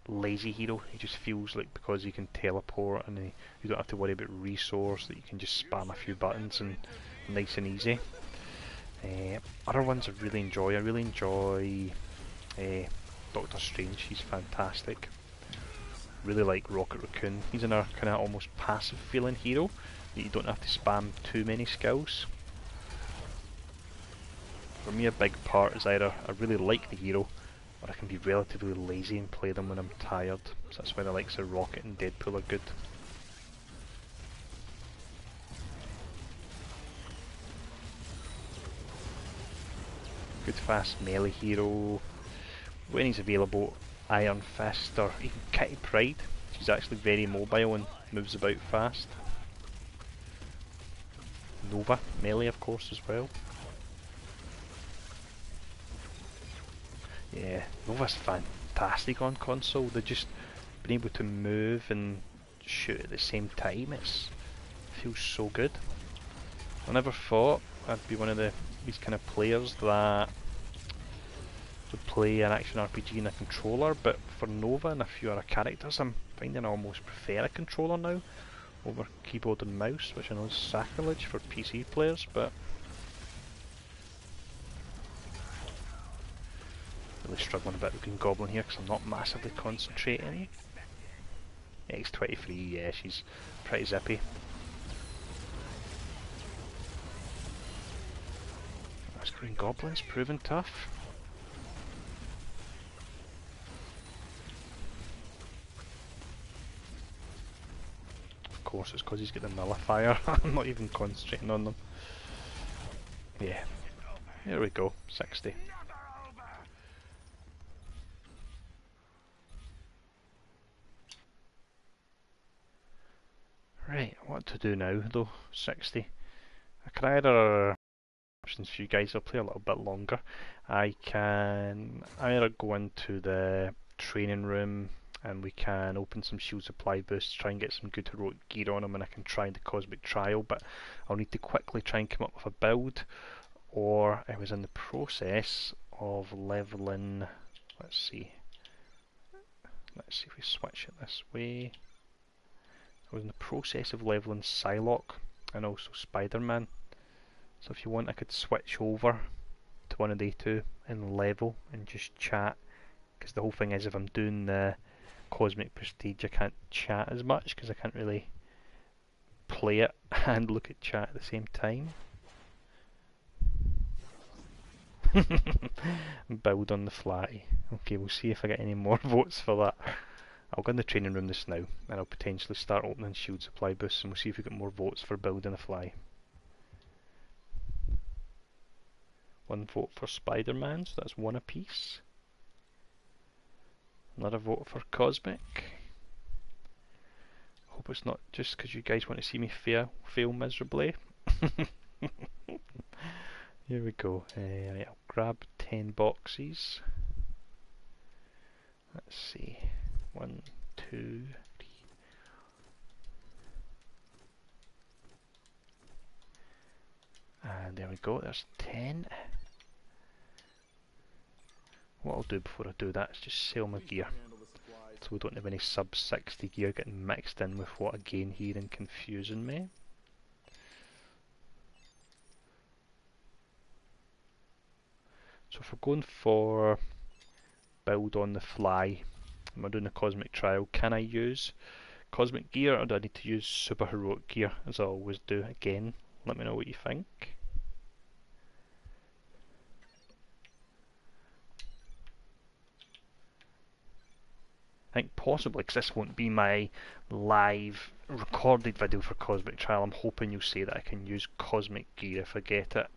lazy hero. He just feels like because he can teleport and you don't have to worry about resource, that you can just spam a few buttons and nice and easy. Other ones I really enjoy Doctor Strange, he's fantastic. Really like Rocket Raccoon. He's another kind of almost passive feeling hero that you don't have to spam too many skills. For me, a big part is either I really like the hero, or I can be relatively lazy and play them when I'm tired. So that's why the likes of Rocket and Deadpool are good. Good fast melee hero. When he's available, Iron Fist or even Kitty Pryde. She's actually very mobile and moves about fast. Nova, melee of course as well. Yeah, Nova's fantastic on console. They've just been able to move and shoot at the same time. It feels so good. I never thought I'd be one of these kind of players that would play an action RPG in a controller, but for Nova and a few other characters I'm finding I almost prefer a controller now over keyboard and mouse, which I know is sacrilege for PC players, but really struggling a bit with Green Goblin here because I'm not massively concentrating. X23, yeah, she's pretty zippy. This Green Goblin's proven tough. Of course, it's because he's got the nullifier. I'm not even concentrating on them. Yeah, here we go, 60. Right, what to do now though, 60. I can either, options for you guys, I'll play a little bit longer. I can either go into the training room and we can open some shield supply boosts, try and get some good heroic gear on them, and I can try the cosmic trial, but I'll need to quickly try and come up with a build, or I was in the process of leveling, let's see if we switch it this way. I was in the process of leveling Psylocke and also Spider-Man, so if you want I could switch over to one of the two and level and just chat, because the whole thing is if I'm doing the Cosmic Prestige I can't chat as much because I can't really play it and look at chat at the same time. Build on the fly. Okay, we'll see if I get any more votes for that. I'll go in the training room just now and I'll potentially start opening shield supply boosts and we'll see if we get more votes for building a fly. One vote for Spider-Man, so that's one apiece. Another vote for Cosmic. Hope it's not just because you guys want to see me fail miserably. Here we go. Right, I'll grab 10 boxes. Let's see. 1, 2, 3. And there we go, there's 10. What I'll do before I do that is just sell my gear, so we don't have any sub 60 gear getting mixed in with what I gain here and confusing me. So if we're going for build on the fly, and we're doing a cosmic trial, can I use cosmic gear or do I need to use super heroic gear as I always do? Again, let me know what you think. I think possibly, because this won't be my live recorded video for Cosmic Trial, I'm hoping you'll say that I can use Cosmic Gear if I get it.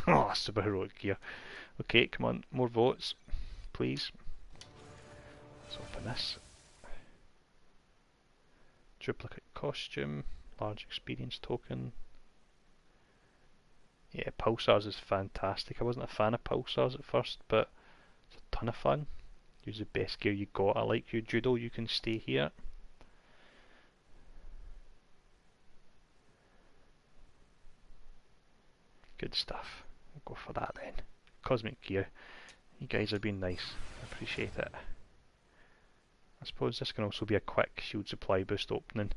Oh, super heroic gear. Okay, come on, more votes, please. Let's open this. Duplicate costume, large experience token. Yeah, Pulsars is fantastic. I wasn't a fan of Pulsars at first, but it's a ton of fun. Use the best gear you got. I like you, Judo. You can stay here. Good stuff. We'll go for that then. Cosmic gear. You guys have been nice. I appreciate it. I suppose this can also be a quick shield supply boost opening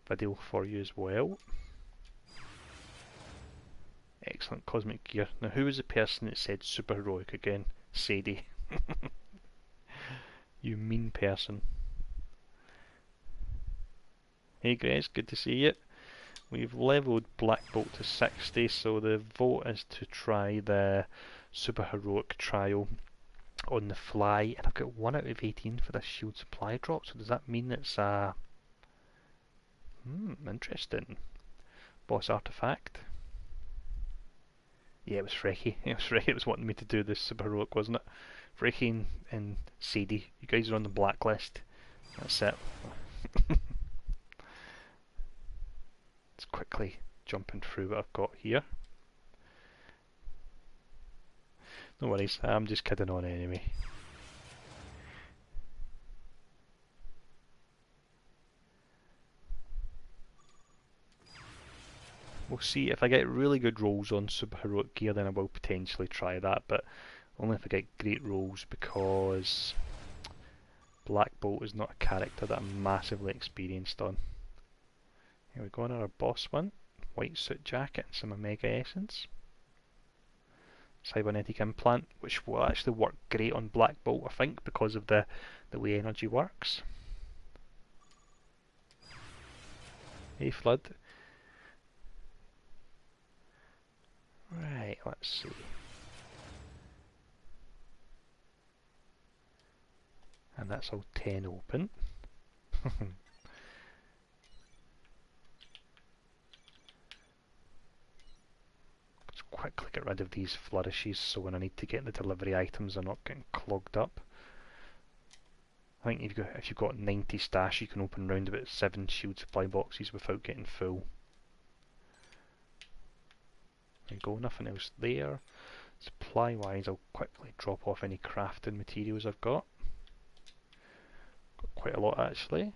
video for you as well. Excellent cosmic gear. Now who was the person that said super heroic again? Sadie. You mean person. Hey Grace, good to see you. We've leveled Black Bolt to 60, so the vote is to try the super heroic trial on the fly, and I've got 1 out of 18 for this shield supply drop, so does that mean it's a... interesting. Boss artifact. Yeah, it was Freaky. It was Freaky that was wanting me to do this super heroic, wasn't it? Freaky and Sadie, you guys are on the blacklist. That's it. Let's quickly jumping through what I've got here. No worries, I'm just kidding on anyway. We'll see. If I get really good rolls on super heroic gear, then I will potentially try that, but only if I get great rolls, because Black Bolt is not a character that I'm massively experienced on. Here we go on our boss one. White suit jacket and some Omega Essence. Cybernetic implant, which will actually work great on Black Bolt, I think, because of the way energy works. Hey Flood. Right, let's see. And that's all 10 open. Let's quickly get rid of these flourishes so when I need to get the delivery items they're not getting clogged up. I think if you've got 90 stash you can open round about 7 shield supply boxes without getting full. There you go, nothing else there. Supply wise I'll quickly drop off any crafting materials I've got. Got quite a lot actually.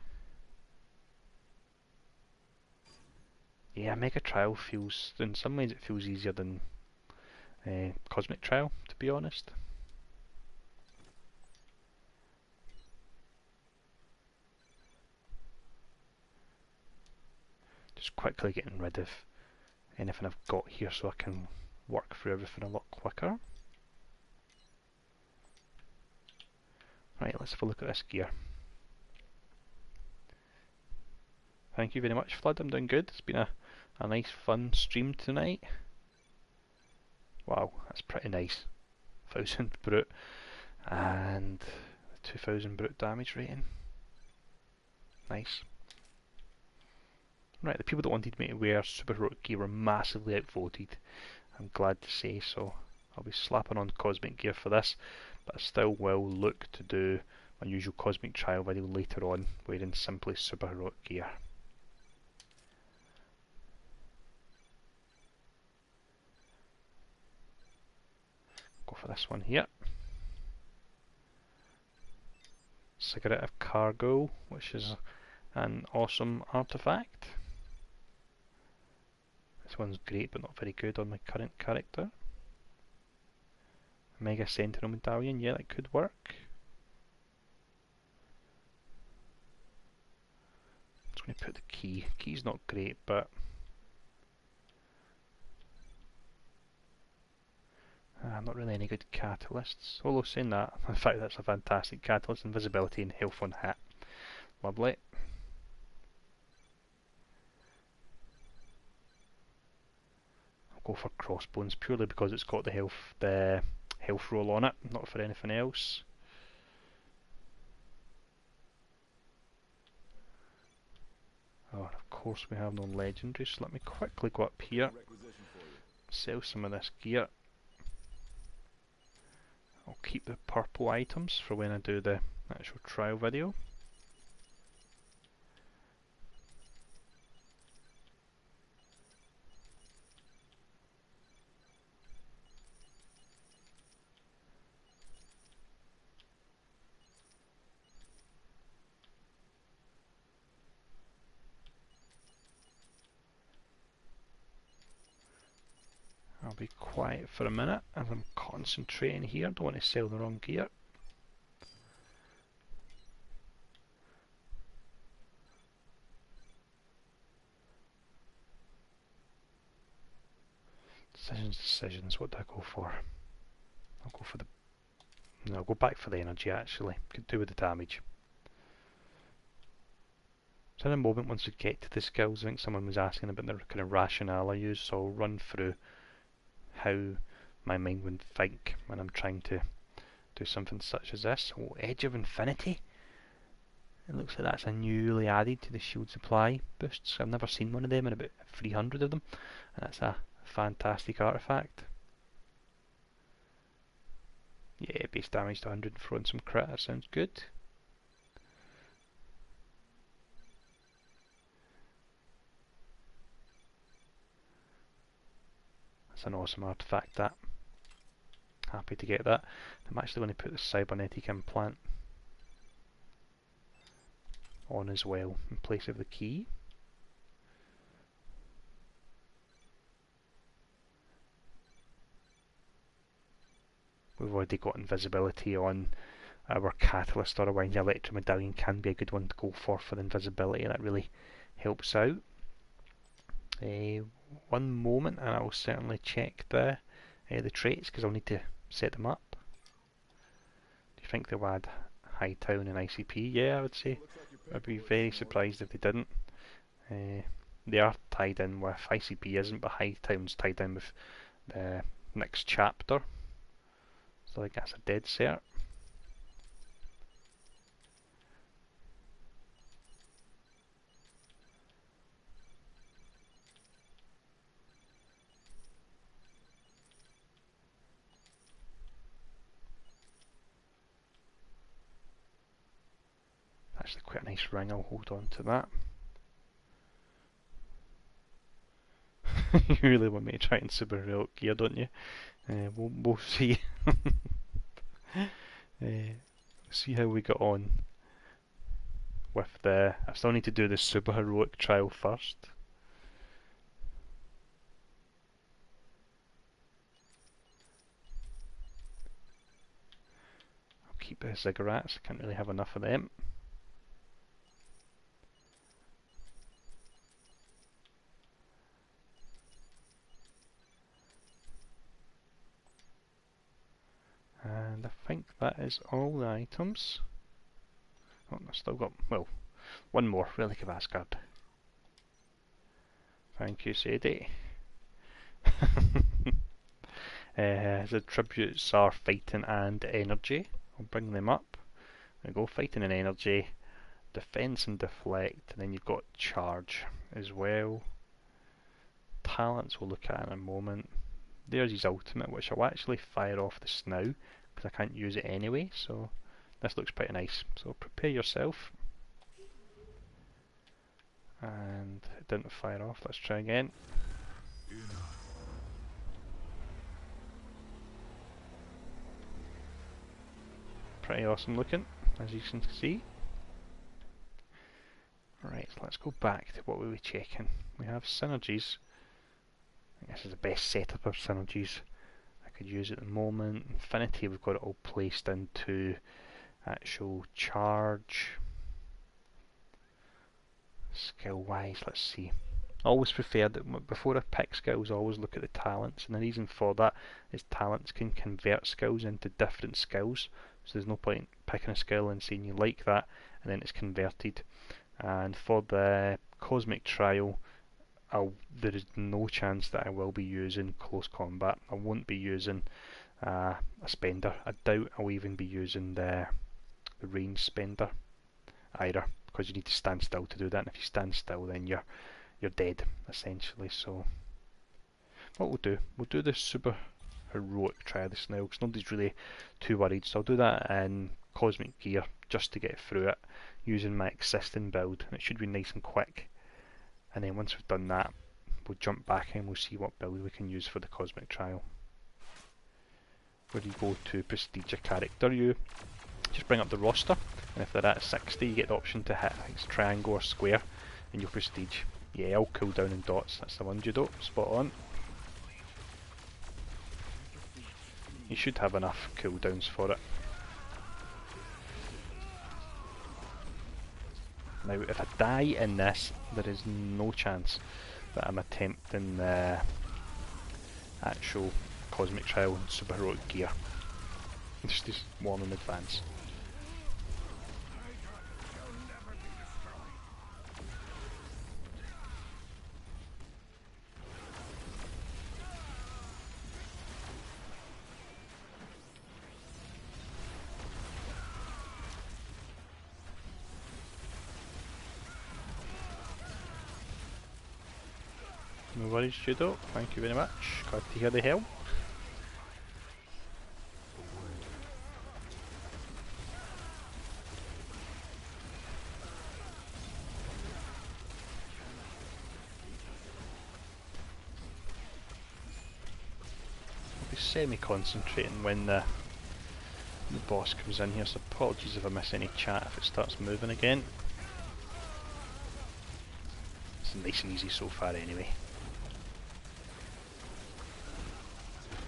Yeah, Mega Trial feels, in some ways it feels easier than Cosmic Trial, to be honest. Just quickly getting rid of anything I've got here so I can work through everything a lot quicker. Right, let's have a look at this gear. Thank you very much, Flood, I'm doing good. It's been a nice fun stream tonight. Wow, that's pretty nice. 1000 brute and 2000 brute damage rating. Nice. Right, the people that wanted me to wear super heroic gear were massively outvoted. I'm glad to say so. I'll be slapping on cosmic gear for this, but I still will look to do my usual cosmic trial video later on wearing simply super heroic gear. Go for this one here. Cigarette of Cargo, which is an awesome artifact. This one's great but not very good on my current character. Mega Sentinel Medallion, yeah, that could work. I'm just going to put the key. Key's not great, but not really any good catalysts. Although saying that, in fact that's a fantastic catalyst. Invisibility and health on hit. Lovely. I'll go for Crossbones purely because it's got the health roll on it, not for anything else. Oh, and of course we have no legendary, so let me quickly go up here, sell some of this gear. I'll keep the purple items for when I do the actual trial video. I'll be quiet for a minute as I'm concentrating here, don't want to sell the wrong gear. Decisions. What do I go for? I'll go for the... No, I'll go back for the energy actually. Could do with the damage. So in a moment, once we get to the skills, I think someone was asking about the kind of rationale I use, so I'll run through how my mind would think when I'm trying to do something such as this. Oh, Edge of Infinity? It looks like that's a newly added to the shield supply boosts. I've never seen one of them, and about 300 of them, and that's a fantastic artifact. Yeah, base damage to 100 and throwing some crit, that sounds good. That's an awesome artifact, that. Happy to get that. I'm actually going to put the cybernetic implant on as well in place of the key. We've already got invisibility on our catalyst, otherwise the electro medallion can be a good one to go for the invisibility, and that really helps out. One moment and I will certainly check the traits, because I'll need to set them up. Do you think they'll add Hightown and ICP? Yeah, I would say. I'd be very surprised if they didn't. They are tied in with... ICP isn't, but Hightown's tied in with the next chapter. So I think that's a dead cert. Actually quite a nice ring, I'll hold on to that. You really want me to try and super heroic gear, don't you? We'll see. See how we get on with the... I still need to do the super heroic trial first. I'll keep the cigarettes, I can't really have enough of them. And I think that is all the items. Oh, I've still got, well, one more, Relic of Asgard. Thank you, Sadie. His attributes are fighting and energy. I'll bring them up. I go fighting and energy, defense and deflect, and then you've got charge as well. Talents we'll look at in a moment. There's his ultimate, which I'll actually fire off this now, because I can't use it anyway, so this looks pretty nice. So prepare yourself. And it didn't fire off, let's try again. Pretty awesome looking, as you can see. Right, so let's go back to what we were checking. We have synergies. I think this is the best setup of synergies I could use at the moment. Infinity, we've got it all placed into actual charge. Skill wise, let's see. I always prefer that before I pick skills, I always look at the talents, and the reason for that is talents can convert skills into different skills, so there's no point picking a skill and saying you like that and then it's converted. And for the cosmic trial, there is no chance that I will be using close combat. I won't be using a spender. I doubt I'll even be using the range spender either, because you need to stand still to do that, and if you stand still then you're dead essentially. So what we'll do the super heroic try this now, because nobody's really too worried, so I'll do that in cosmic gear just to get through it using my existing build, and it should be nice and quick. And then once we've done that, we'll jump back and we'll see what build we can use for the cosmic trial. Where you go to prestige a character, you just bring up the roster, and if they're at 60 you get the option to hit triangle or square and you'll prestige. Yeah, I'll cool down in dots, that's the one, Judo, spot on. You should have enough cooldowns for it. Now if I die in this, there is no chance that I'm attempting the actual Cosmic Trial and superheroic gear. Just warn in advance. No worries, Judo. Thank you very much. Glad to hear the help. I'll be semi-concentrating when the boss comes in here, so apologies if I miss any chat if it starts moving again. It's nice and easy so far anyway.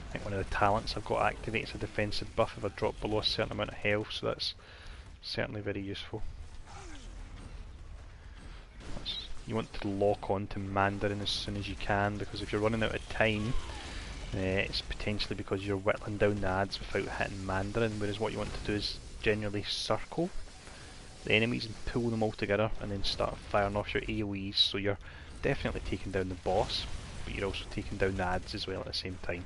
I think one of the talents I've got activates a defensive buff if I drop below a certain amount of health, so that's certainly very useful. You want to lock on to Mandarin as soon as you can, because if you're running out of time, it's potentially because you're whittling down the ads without hitting Mandarin, whereas what you want to do is generally circle the enemies and pull them all together and then start firing off your AoEs, so you're definitely taking down the boss, but you're also taking down the ads as well at the same time.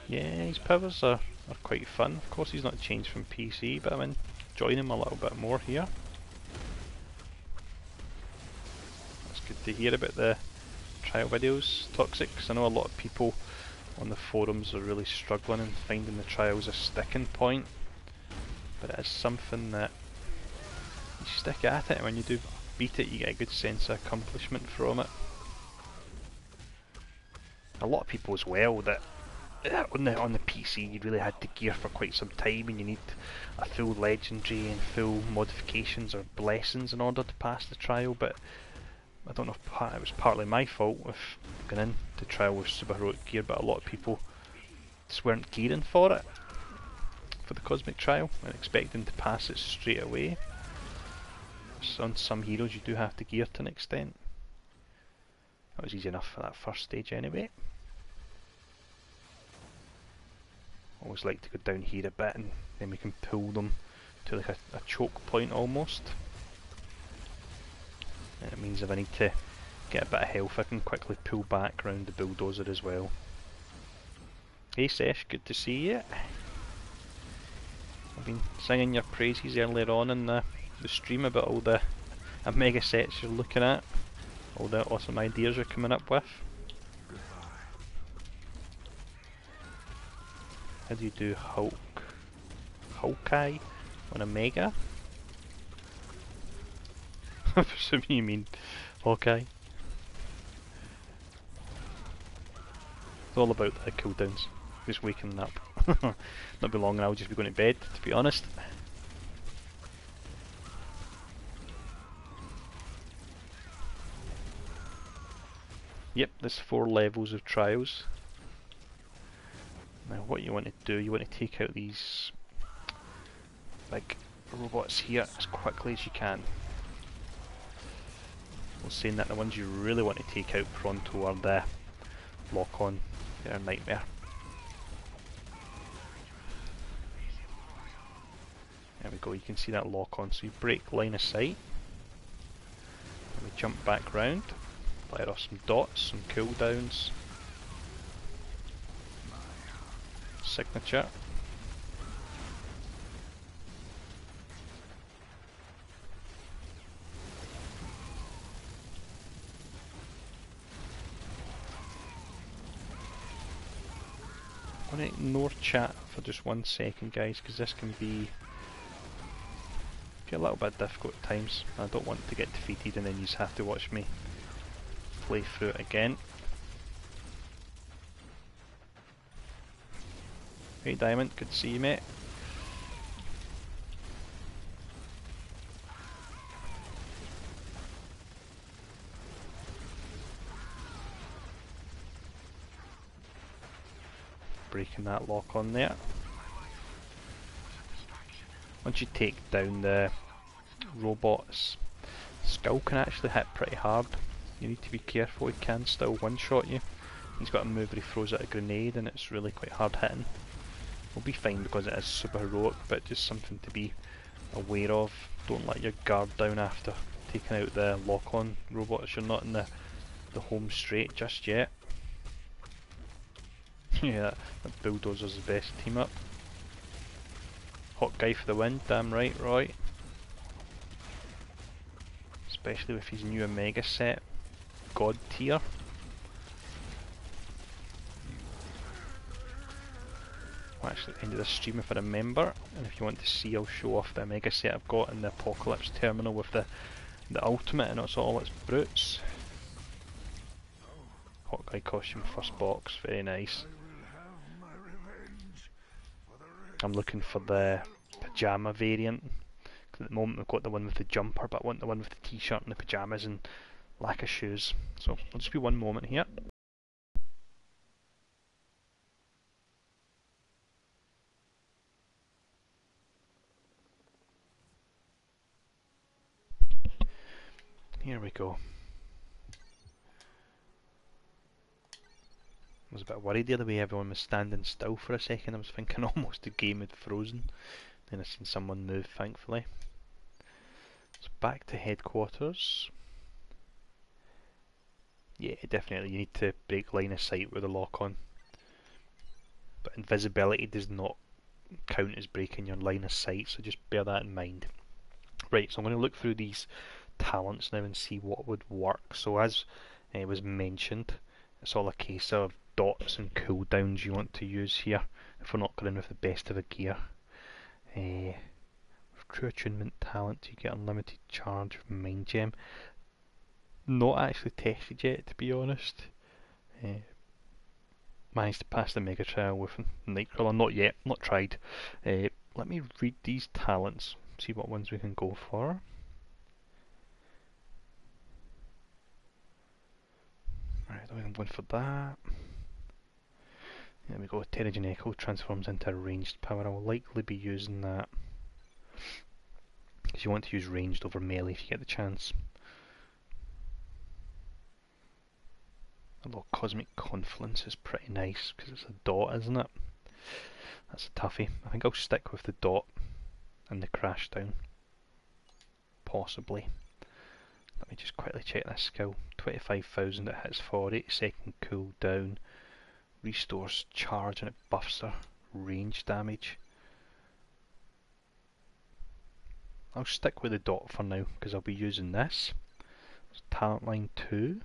Yeah, his powers are quite fun. Of course he's not changed from PC, but I'm enjoying him a little bit more here. That's good to hear about the trial videos, Toxic, because I know a lot of people on the forums are really struggling and finding the trials a sticking point. But it is something that you stick at it, and when you do beat it you get a good sense of accomplishment from it. A lot of people as well that on the PC you really had to gear for quite some time, and you need a full legendary and full modifications or blessings in order to pass the trial, but I don't know if it was partly my fault with going into trial with superheroic gear, but a lot of people just weren't gearing for it, for the Cosmic Trial, and expecting to pass it straight away. So on some heroes you do have to gear to an extent. That was easy enough for that first stage anyway. Always like to go down here a bit and then we can pull them to like a choke point almost. And it means if I need to get a bit of health I can quickly pull back around the bulldozer as well. Hey Sesh, good to see you. I've been singing your praises earlier on in the stream about all the mega sets you're looking at, all the awesome ideas you're coming up with. How do you do Hawkeye on a mega? I presume you mean Hawkeye. It's all about the cooldowns. Just waking up. Not be long and I'll just be going to bed, to be honest. Yep, there's 4 levels of trials. Now what you want to do, you want to take out these big robots here as quickly as you can. Well, saying that the ones you really want to take out pronto are the lock-on. They're a nightmare. There we go, you can see that lock-on. So you break line of sight, and we jump back round, fire off some dots, some cooldowns. Signature. I'm going to ignore chat for just 1 second guys, because this can be a little bit difficult at times. I don't want to get defeated and then you just have to watch me play through it again. Hey Diamond, good to see you mate. Breaking that lock on there. Once you take down the robots, skull can actually hit pretty hard. You need to be careful, he can still one-shot you. He's got a move where he throws out a grenade and it's really quite hard hitting. We'll be fine because it is super heroic, but just something to be aware of. Don't let your guard down after taking out the lock-on robots. You're not in the home straight just yet. Yeah, that bulldozer's the best team up. Hawkeye for the win, damn right, Roy. Especially with his new Omega set, God tier. I'll actually end of this stream if I remember, and if you want to see, I'll show off the Omega set I've got in the Apocalypse terminal with the ultimate, and it's all its brutes. Hawkeye costume first box, very nice. I'm looking for the pajama variant. At the moment we've got the one with the jumper, but I want the one with the t-shirt and the pyjamas and lack of shoes. So I'll just be one moment here. Here we go. I was a bit worried the other way, everyone was standing still for a second. I was thinking almost the game had frozen. Then I seen someone move, thankfully. So back to headquarters. Yeah, definitely you need to break line of sight with the lock on. But invisibility does not count as breaking your line of sight, so just bear that in mind. Right, so I'm going to look through these talents now and see what would work. So as was mentioned, it's all a case of dots and cooldowns you want to use here if we're not going with the best of the gear. With true attunement talent you get unlimited charge from Mind Gem. Not actually tested yet, to be honest. Managed to pass the mega trial with Nightcrawler, not yet, not tried. Let me read these talents, see what ones we can go for. Right, I think I'm going for that. There we go, Terrigen Echo transforms into a ranged power. I'll likely be using that. Because you want to use ranged over melee if you get the chance. Although Cosmic Confluence is pretty nice because it's a dot, isn't it? That's a toughie. I think I'll stick with the dot and the crash down. Possibly. Let me just quickly check this skill. 25,000, it hits for 80-second cooldown. Restores charge and it buffs her range damage. I'll stick with the dot for now because I'll be using this. It's talent line 2.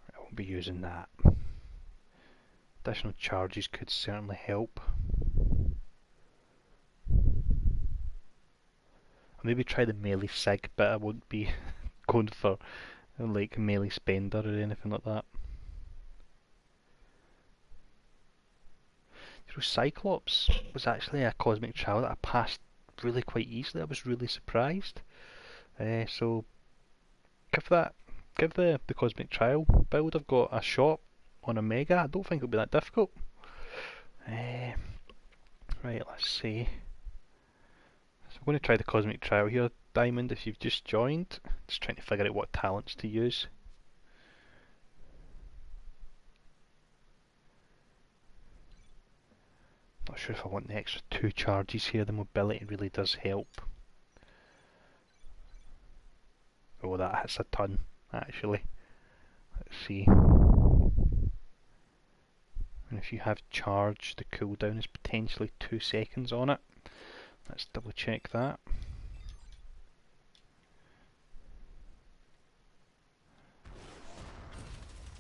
I won't be using that. Additional charges could certainly help. I'll maybe try the melee sig, but I won't be going for like melee spender or anything like that. So Cyclops was actually a cosmic trial that I passed really quite easily. I was really surprised. So give the cosmic trial build I've got a shot on Omega. I don't think it'll be that difficult. Right, let's see. So I'm going to try the cosmic trial here. Diamond, if you've just joined, just trying to figure out what talents to use. Not sure if I want the extra 2 charges here. The mobility really does help. Oh, that hits a ton, actually. Let's see. And if you have charge, the cooldown is potentially 2 seconds on it. Let's double check that.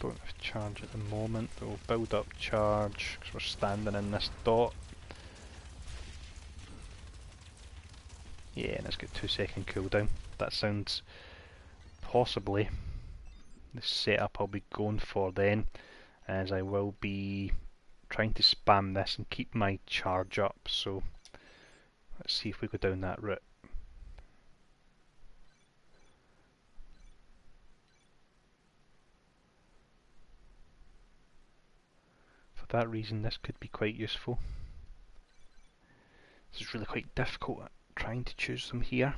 Don't have charge at the moment, but we'll build up charge because we're standing in this dot. Yeah, and it's got 2-second cooldown. That sounds possibly the setup I'll be going for then, as I will be trying to spam this and keep my charge up. So let's see if we go down that route. For that reason, this could be quite useful. This is really quite difficult trying to choose them here.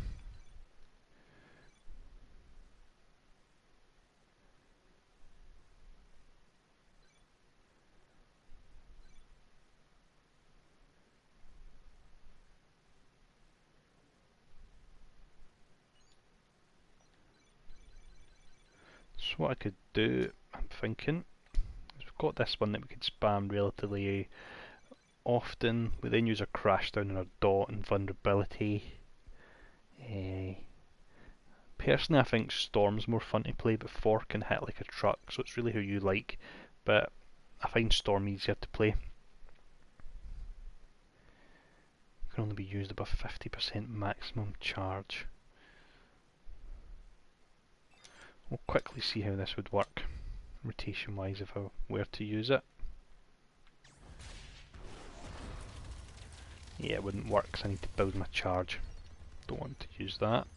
So what I could do, I'm thinking, is we've got this one that we could spam relatively often. We then use our crash down on our dot and vulnerability. Personally, I think Storm's more fun to play, but 4 can hit like a truck, so it's really who you like. But I find Storm easier to play. Can only be used above 50% maximum charge. We'll quickly see how this would work, rotation wise, if I were to use it. Yeah, it wouldn't work because I need to build my charge. Don't want to use that.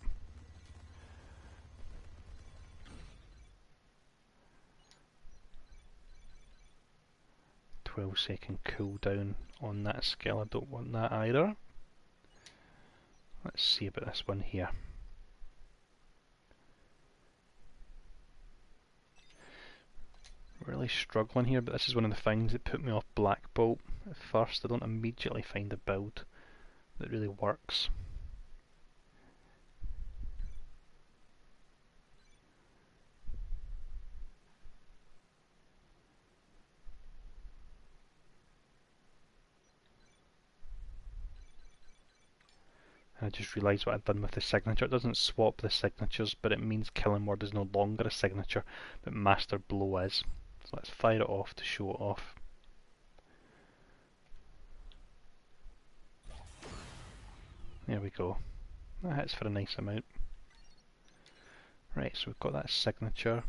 "12-second cooldown on that skill, I don't want that either. Let's see about this one here. Really struggling here, but this is one of the things that put me off Black Bolt at first. I don't immediately find a build that really works. I just realised what I've done with the signature. It doesn't swap the signatures, but it means Killing Word is no longer a signature, but Master Blow is. So let's fire it off to show it off. There we go. That hits for a nice amount. Right, so we've got that signature.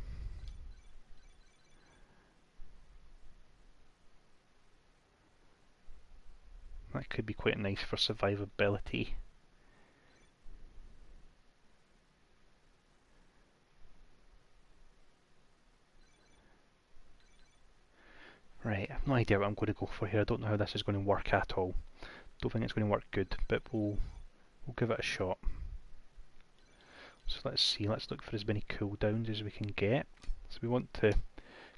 That could be quite nice for survivability. Right, I have no idea what I'm going to go for here. I don't know how this is going to work at all. Don't think it's going to work good, but we'll give it a shot. So let's see, let's look for as many cooldowns as we can get. So we want to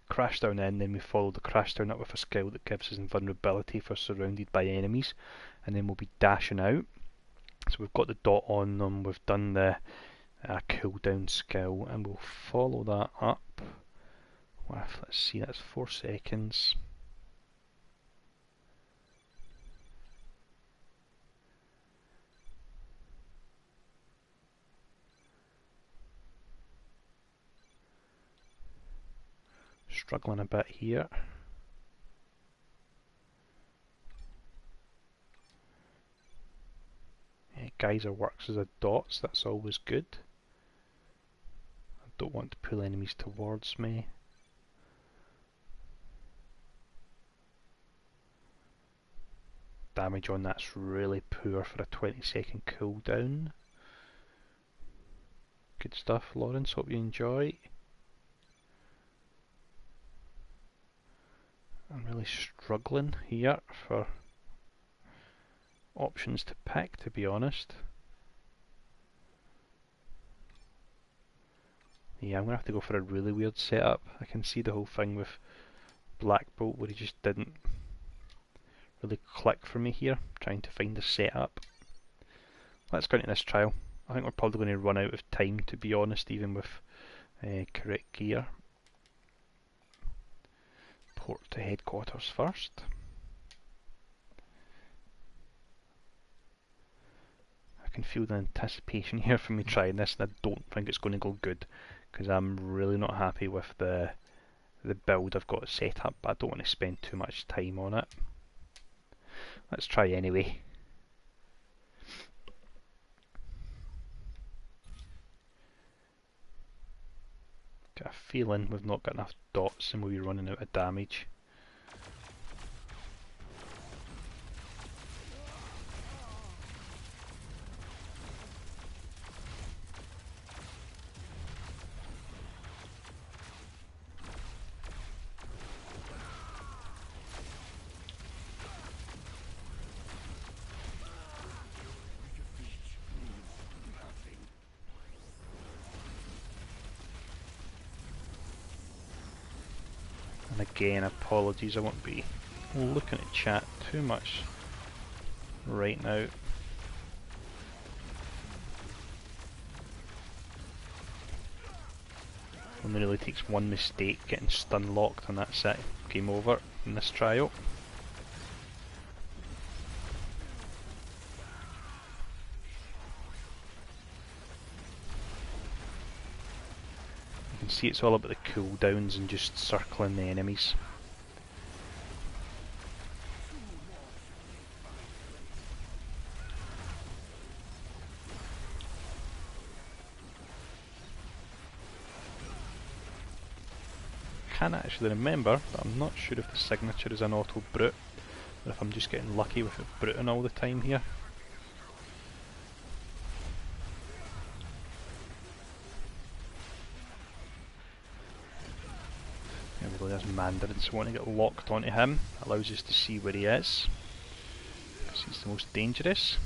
crash down in, then we follow the crash down up with a skill that gives us invulnerability if we're surrounded by enemies, and then we'll be dashing out. So we've got the dot on them, we've done the cooldown skill, and we'll follow that up with, let's see, that's 4 seconds. Struggling a bit here. Geyser works as a dot, so that's always good. I don't want to pull enemies towards me. Damage on that's really poor for a 20-second cooldown. Good stuff, Lawrence, hope you enjoy. I'm really struggling here for options to pick, to be honest. Yeah, I'm going to have to go for a really weird setup. I can see the whole thing with Black Bolt where he just didn't really click for me here, trying to find the setup. Let's go into this trial. I think we're probably going to run out of time, to be honest, even with correct gear. Port to headquarters first. I can feel the anticipation here for me trying this, and I don't think it's going to go good because I'm really not happy with the build I've got set up, but I don't want to spend too much time on it. Let's try anyway. Got a feeling we've not got enough dots and we'll be running out of damage. And again, apologies, I won't be looking at chat too much right now. Only really takes one mistake, getting stun locked, and that's it. Game over in this trial. You can see it's all about the cooldowns and just circling the enemies. Can't actually remember, but I'm not sure if the signature is an auto brute or if I'm just getting lucky with it bruting all the time here. There we go, there's Mandarin, so we want to get locked onto him. Allows us to see where he is, because he's the most dangerous.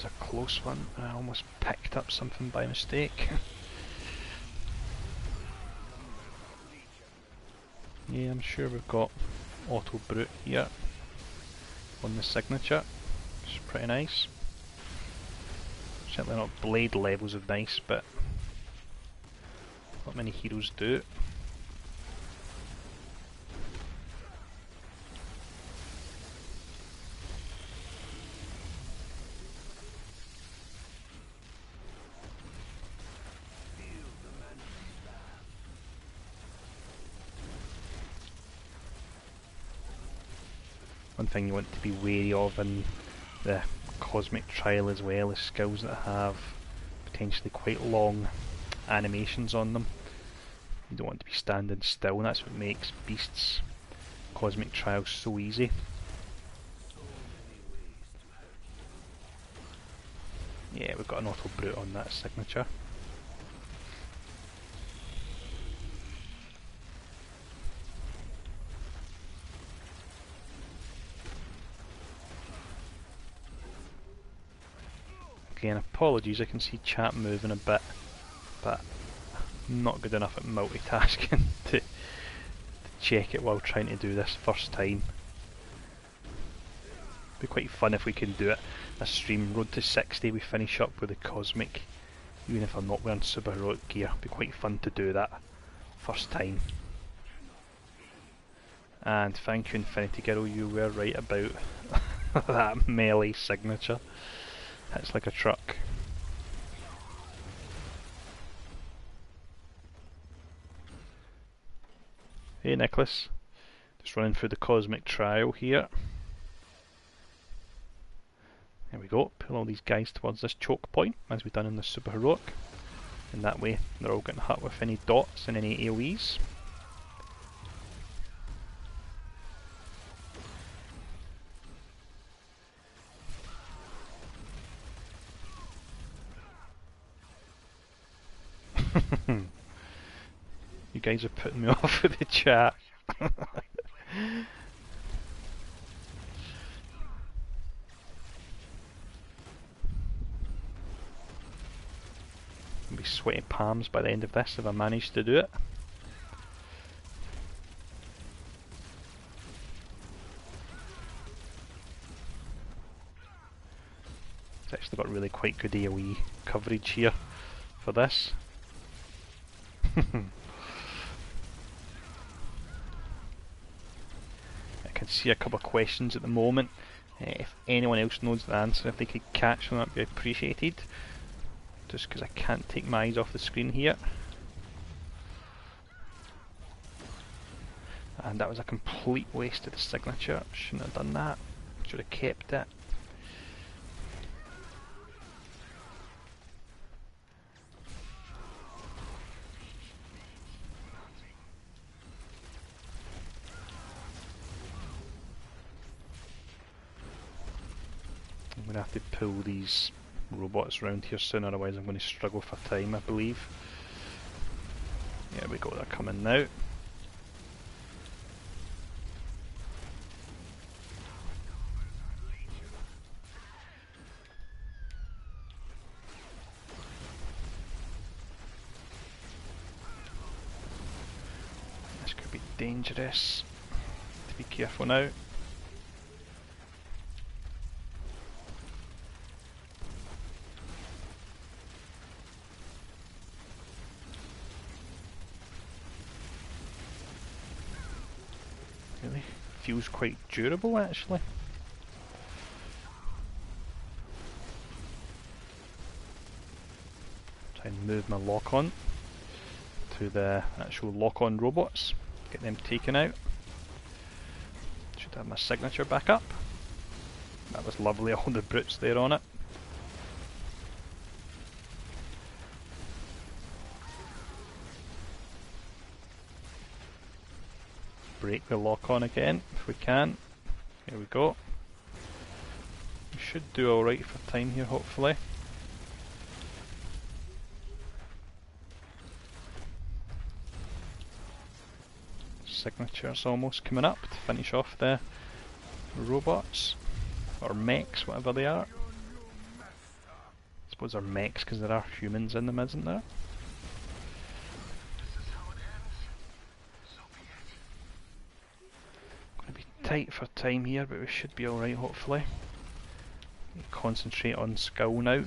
A close one. I almost picked up something by mistake. Yeah, I'm sure we've got auto brute here on the signature, which is pretty nice. Certainly not blade levels of nice, but not many heroes do it. One thing you want to be wary of in the Cosmic Trial as well is skills that have potentially quite long animations on them. You don't want to be standing still, and that's what makes Beast's Cosmic Trial so easy. Yeah, we've got an auto brute on that signature. Again, apologies, I can see chat moving a bit, but I'm not good enough at multitasking to check it while trying to do this first time. It'd be quite fun if we can do it. A stream, road to 60, we finish up with the Cosmic, even if I'm not wearing super heroic gear. It'd be quite fun to do that first time. And thank you, Infinity Girl, you were right about that melee signature. It's like a truck. Hey Nicholas, just running through the Cosmic Trial here. There we go, pull all these guys towards this choke point, as we've done in the Super Heroic. And that way they're all getting hit with any dots and any AoEs. You guys are putting me off with the chat. I'll be sweaty palms by the end of this if I manage to do it. It's actually got really quite good AoE coverage here for this. I can see a couple of questions at the moment. If anyone else knows the answer, if they could catch them, that would be appreciated. Just because I can't take my eyes off the screen here. And that was a complete waste of the signature. Shouldn't have done that. Should have kept it. I'm going to have to pull these robots around here soon, otherwise I'm going to struggle for time, I believe. There we go, they're coming now. dangerous. To be careful now. Really feels quite durable actually. Try and move my lock on to the actual lock on robots, get them taken out. Should have my signature back up. That was lovely, all the brutes there on it. Break the lock on again if we can. Here we go. We should do alright for time here hopefully. Signature's almost coming up to finish off the robots, or mechs, whatever they are. I suppose they're mechs because there are humans in them, isn't there? Gonna be tight for time here, but we should be alright hopefully. Concentrate on skill now.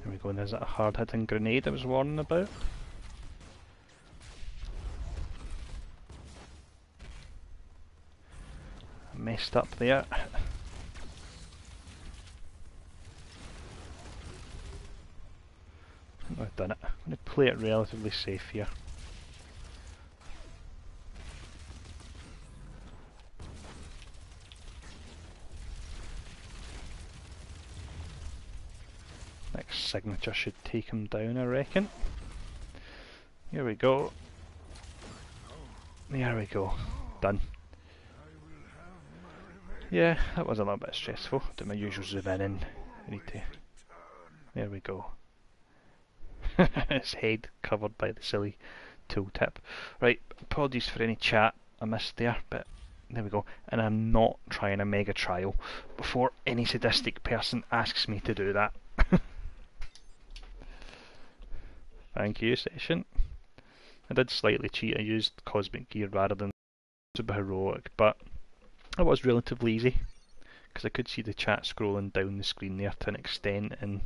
There we go, and there's that hard hitting grenade I was warning about. Messed up there. I've done it. I'm going to play it relatively safe here. Next signature should take him down, I reckon. Here we go. There we go. Done. Yeah, that was a little bit stressful. Do my usual zoom in and I need to... There we go. His head covered by the silly tooltip. Right, apologies for any chat I missed there, but there we go. And I'm not trying a mega trial before any sadistic person asks me to do that. Thank you, session. I did slightly cheat. I used cosmic gear rather than super heroic, but it was relatively easy because I could see the chat scrolling down the screen there to an extent, and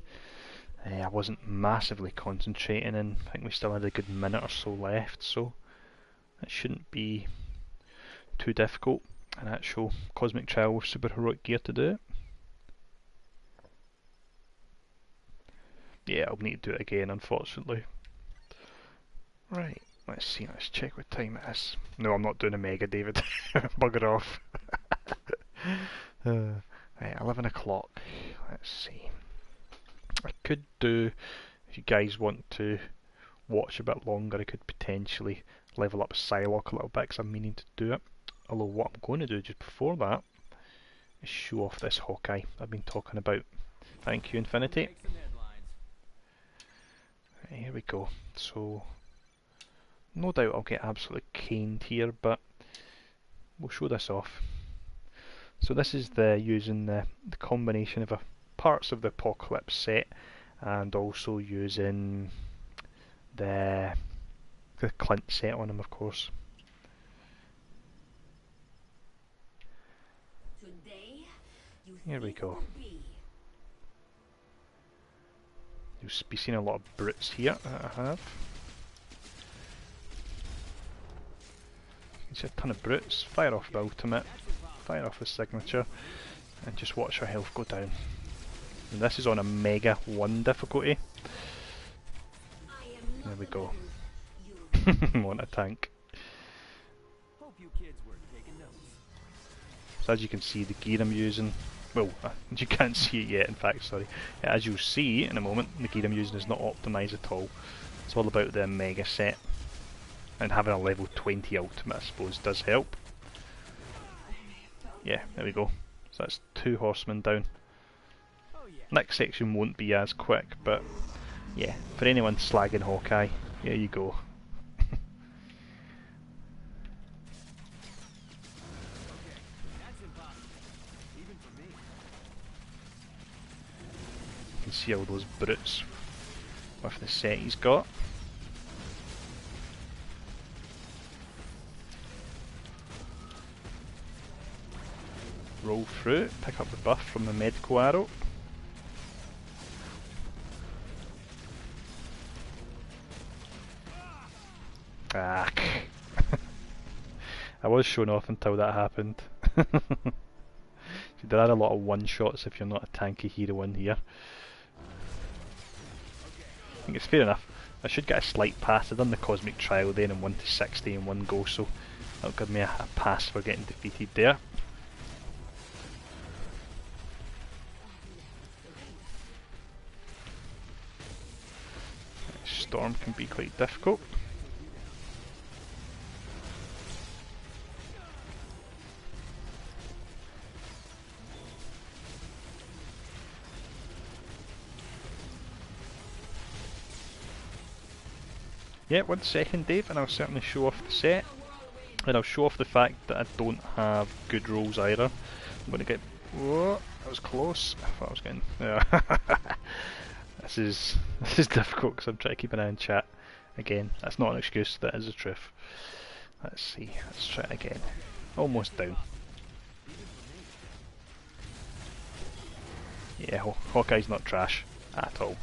I wasn't massively concentrating, and I think we still had a good minute or so left, so it shouldn't be too difficult an actual cosmic trial with super heroic gear to do it. Yeah, I'll need to do it again, unfortunately. Right, let's see, let's check what time it is. No, I'm not doing a mega, David. Bugger off. Right, 11 o'clock. Let's see. I could do, if you guys want to watch a bit longer, I could potentially level up Psylocke a little bit because I'm meaning to do it. Although what I'm going to do just before that is show off this Hawkeye I've been talking about. Thank you, Infinity. Right, here we go. So, no doubt I'll get absolutely caned here, but we'll show this off. So this is using the combination of parts of the Apocalypse set, and also using the Clint set on him, of course. Here we go. You'll be seeing a lot of brutes here that I have. You see a ton of brutes. Fire off the ultimate, fire off the signature, and just watch our health go down. And this is on a Mega 1 difficulty. There we go. Want a tank. So as you can see, the gear I'm using, well, you can't see it yet, in fact, sorry. As you'll see in a moment, the gear I'm using is not optimised at all. It's all about the Mega set. And having a level 20 ultimate, I suppose, does help. Yeah, there we go. So that's 2 horsemen down. Next section won't be as quick, but Yeah, for anyone slagging Hawkeye, there you go. That's impossible. Even for me. You can see all those brutes with the set he's got. Roll through, pick up the buff from the medical arrow. Ah, I was shown off until that happened. There are a lot of one-shots if you're not a tanky hero in here. I think it's fair enough. I should get a slight pass. I've done the Cosmic Trial then in 1 to 60 in one go, so that'll give me a pass for getting defeated there. Storm can be quite difficult. Yeah, 1 second Dave, and I'll certainly show off the set. And I'll show off the fact that I don't have good rolls either. I'm going to get... Whoa, that was close. I thought I was getting... Yeah. This is difficult because I'm trying to keep an eye on chat. Again, that's not an excuse, that is the truth. Let's see, let's try it again. Almost down. Yeah, Hawkeye's not trash at all.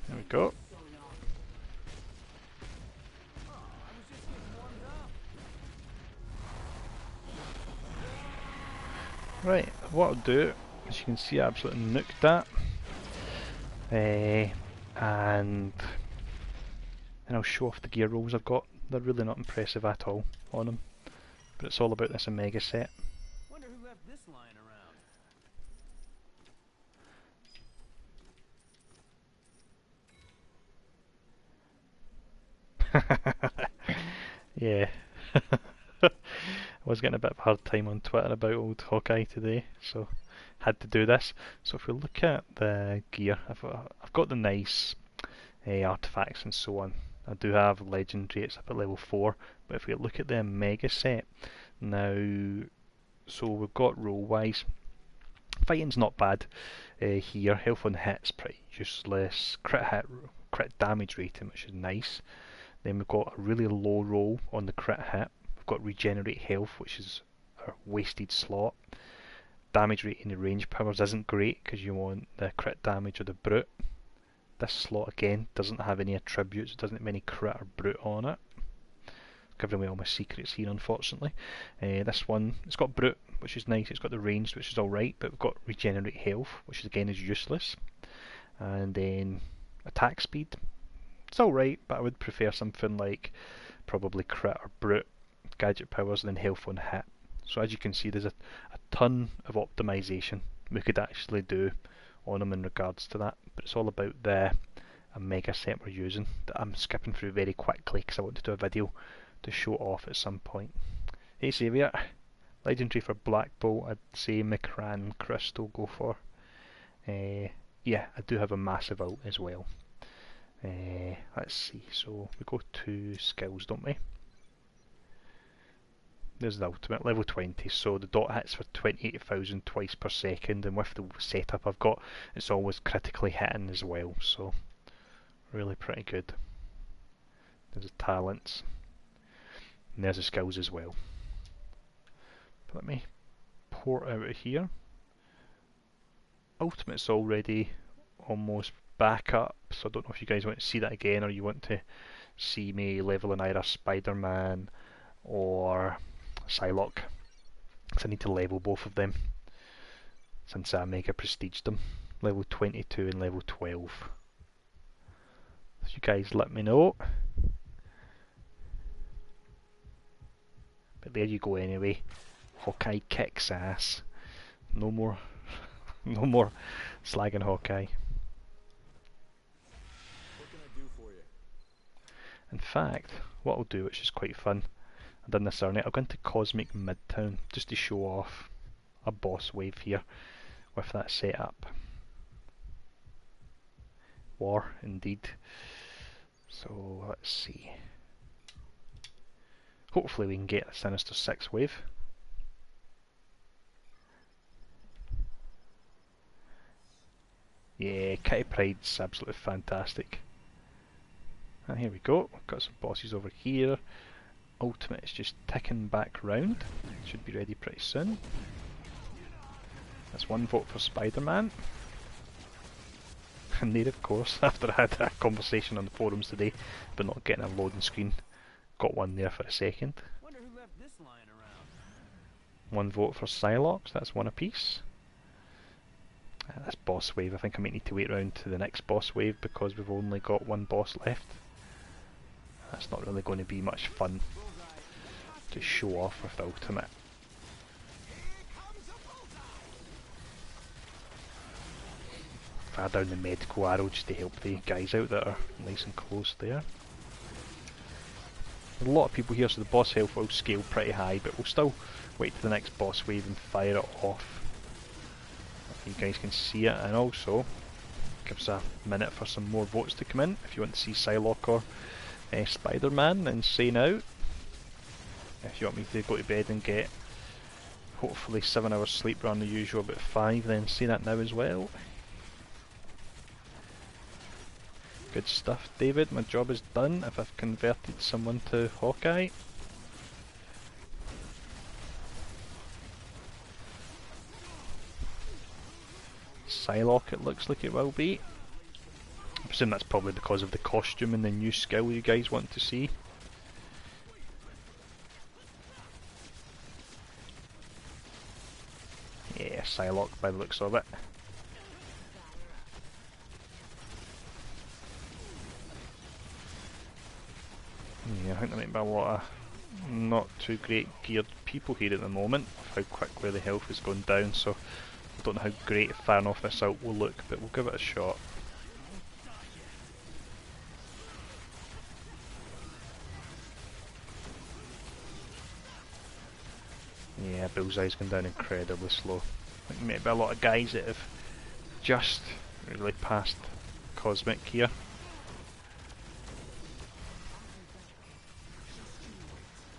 There we go. Right, what I'll do, as you can see, I absolutely nuked that. And then I'll show off the gear rolls I've got. They're really not impressive at all on them. But it's all about this Omega set. Wonder who left this lying around. Yeah. I was getting a bit of a hard time on Twitter about old Hawkeye today, so had to do this. So if we look at the gear, I've got the nice artifacts and so on. I do have legendary, it's up at level 4, but if we look at the Omega set now, so we've got roll wise, fighting's not bad here, health on hit's pretty useless, crit damage rating, which is nice. Then we've got a really low roll on the crit hit. We've got regenerate health, which is our wasted slot. Damage rating in the range powers isn't great because you want the crit damage or the brute. This slot again doesn't have any attributes, it doesn't have any crit or brute on it. Giving away all my secrets here, unfortunately. This one, it's got brute, which is nice. It's got the ranged, which is alright, but we've got regenerate health, which again is useless. And then attack speed. It's alright, but I would prefer something like probably crit or brute, gadget powers, and then health on hit. So as you can see, there's a ton of optimization we could actually do on them in regards to that, but it's all about the Omega set we're using that I'm skipping through very quickly because I want to do a video to show off at some point. Hey Xavier, legendary for Black Bolt, I'd say Macran Crystal go for. Yeah, I do have a massive ult as well. Let's see, so we go to skills, don't we? There's the ultimate, level 20, so the dot hits for 28,000 twice per second, and with the setup I've got, it's always critically hitting as well, so really pretty good. There's the talents, and there's the skills as well. But let me port out of here. Ultimate's already almost back up, so I don't know if you guys want to see that again, or you want to see me leveling either Spider-Man or Psylocke, because I need to level both of them since I mega prestiged them, level 22 and level 12. So you guys let me know. But there you go anyway. Hawkeye kicks ass. No more no more slagging Hawkeye. What can I do for you? In fact, what I'll do, which is quite fun, I've done this earlier. I'll go into Cosmic Midtown just to show off a boss wave here with that setup. War, indeed. So let's see. Hopefully we can get a Sinister 6 wave. Yeah, Kitty Pride's absolutely fantastic. And here we go, we've got some bosses over here. Ultimate is just ticking back round. Should be ready pretty soon. That's one vote for Spider-Man. And there, of course, after I had a conversation on the forums today but not getting a loading screen, got one there for a second. Wonder who left this lying around. One vote for Psylocke, that's one apiece. This boss wave, I think I might need to wait around to the next boss wave because we've only got one boss left. That's not really going to be much fun to show off with the ultimate. Fire down the medical arrow just to help the guys out that are nice and close there. A lot of people here, so the boss health will scale pretty high, but we'll still wait to the next boss wave and fire it off. You guys can see it, and also gives a minute for some more votes to come in. If you want to see Psylocke or Spider-Man, then say now. If you want me to go to bed and get hopefully 7 hours sleep rather than the usual about 5, then say that now as well. Good stuff, David. My job is done if I've converted someone to Hawkeye. Psylocke, it looks like it will be. I presume that's probably because of the costume and the new skill you guys want to see. Yeah, Psylocke by the looks of it. Yeah, I think there might be a lot of not too great geared people here at the moment, with how quickly the health has gone down, so I don't know how great firing off this out will look, but we'll give it a shot. Yeah, Bullseye's gone down incredibly slow. I think maybe a lot of guys that have just really passed Cosmic here.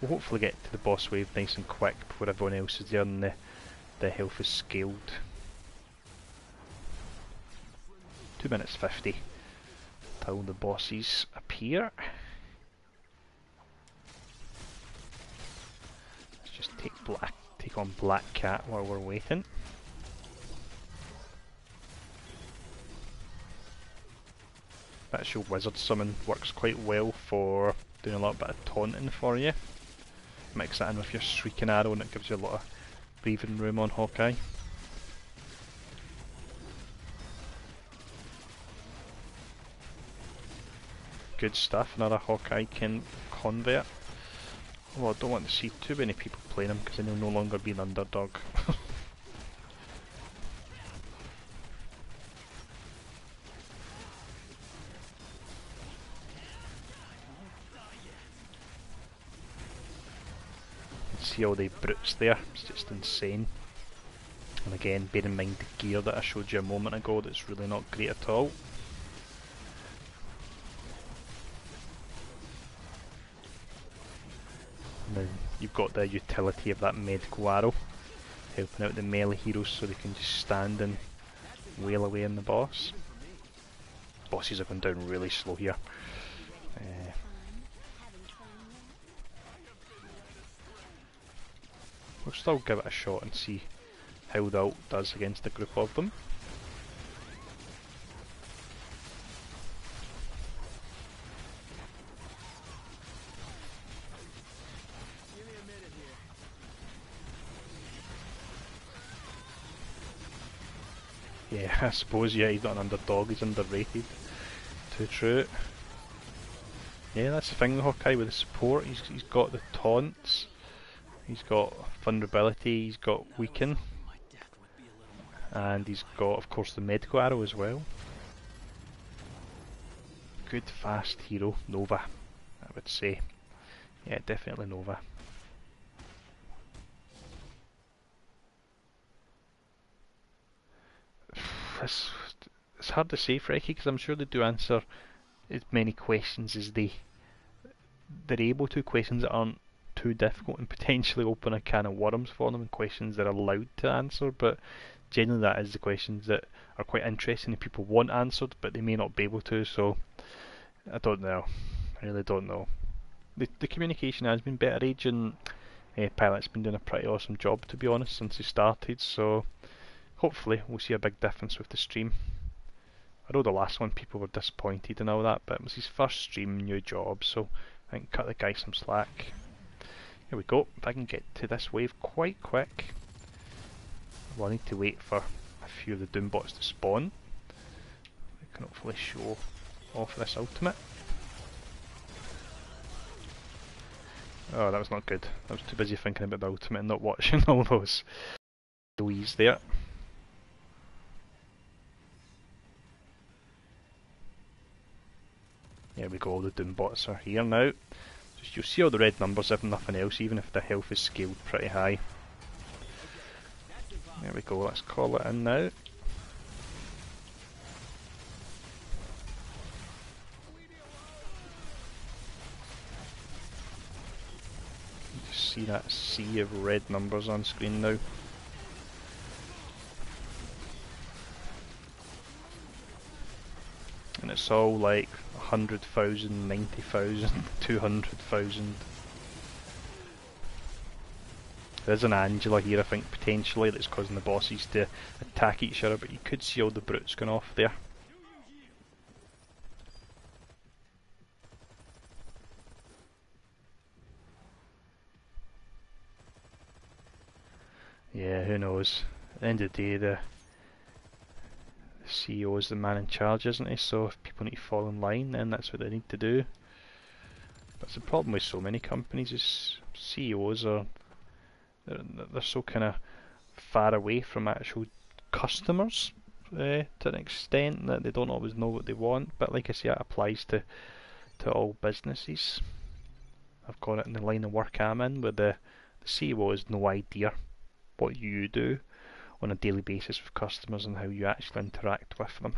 We'll hopefully get to the boss wave nice and quick before everyone else is there and the health is scaled. 2 minutes 50 till the bosses appear. Let's just take on Black Cat while we're waiting. That actual wizard summon works quite well for doing a little bit of taunting for you. Mix that in with your shrieking arrow and it gives you a lot of breathing room on Hawkeye. Good stuff, another Hawkeye can convert. Although I don't want to see too many people playing him because then he'll no longer be an underdog. See all the brutes there, it's just insane. And again, bear in mind the gear that I showed you a moment ago, that's really not great at all. Now you've got the utility of that medical arrow, helping out the melee heroes so they can just stand and wail away on the boss. Bosses are going down really slow here. We'll still give it a shot and see how the ult does against a group of them. Yeah, I suppose, yeah, he's not an underdog, he's underrated. Too true. Yeah, that's the thing with Hawkeye with the support, he's got the taunts, he's got vulnerability, he's got weaken, and he's got, of course, the medical arrow as well. Good fast hero, Nova, I would say. Yeah, definitely Nova. it's hard to say, Frecky, because I'm sure they do answer as many questions as they're able to, questions that aren't too difficult and potentially open a can of worms for them, and questions they're allowed to answer, but generally that is the questions that are quite interesting and people want answered but they may not be able to, so I don't know. I really don't know. The communication has been better. Agent Pilot's been doing a pretty awesome job, to be honest, since he started, so hopefully we'll see a big difference with the stream. I know the last one people were disappointed and all that, but it was his first stream, new job, so I think cut the guy some slack. Here we go. If I can get to this wave quite quick. Well, I need to wait for a few of the Doombots to spawn. I can hopefully show off this ultimate. Oh, that was not good. I was too busy thinking about the ultimate and not watching all those AoEs there. There we go, the Doombots are here now. Just you'll see all the red numbers if nothing else, even if the health is scaled pretty high. There we go, let's call it in now. You just see that sea of red numbers on screen now. And it's all like 100,000, 90,000, 200,000. There's an Angela here, I think, potentially, that's causing the bosses to attack each other, but you could see all the brutes going off there. Yeah, who knows? At the end of the day, the CEO is the man in charge, isn't he? So if people need to fall in line, then that's what they need to do. That's the problem with so many companies, is CEOs are they're so kind of far away from actual customers to an extent that they don't always know what they want. But like I say, that applies to all businesses. I've got it in the line of work I'm in, where the CEO has no idea what you do on a daily basis with customers and how you actually interact with them.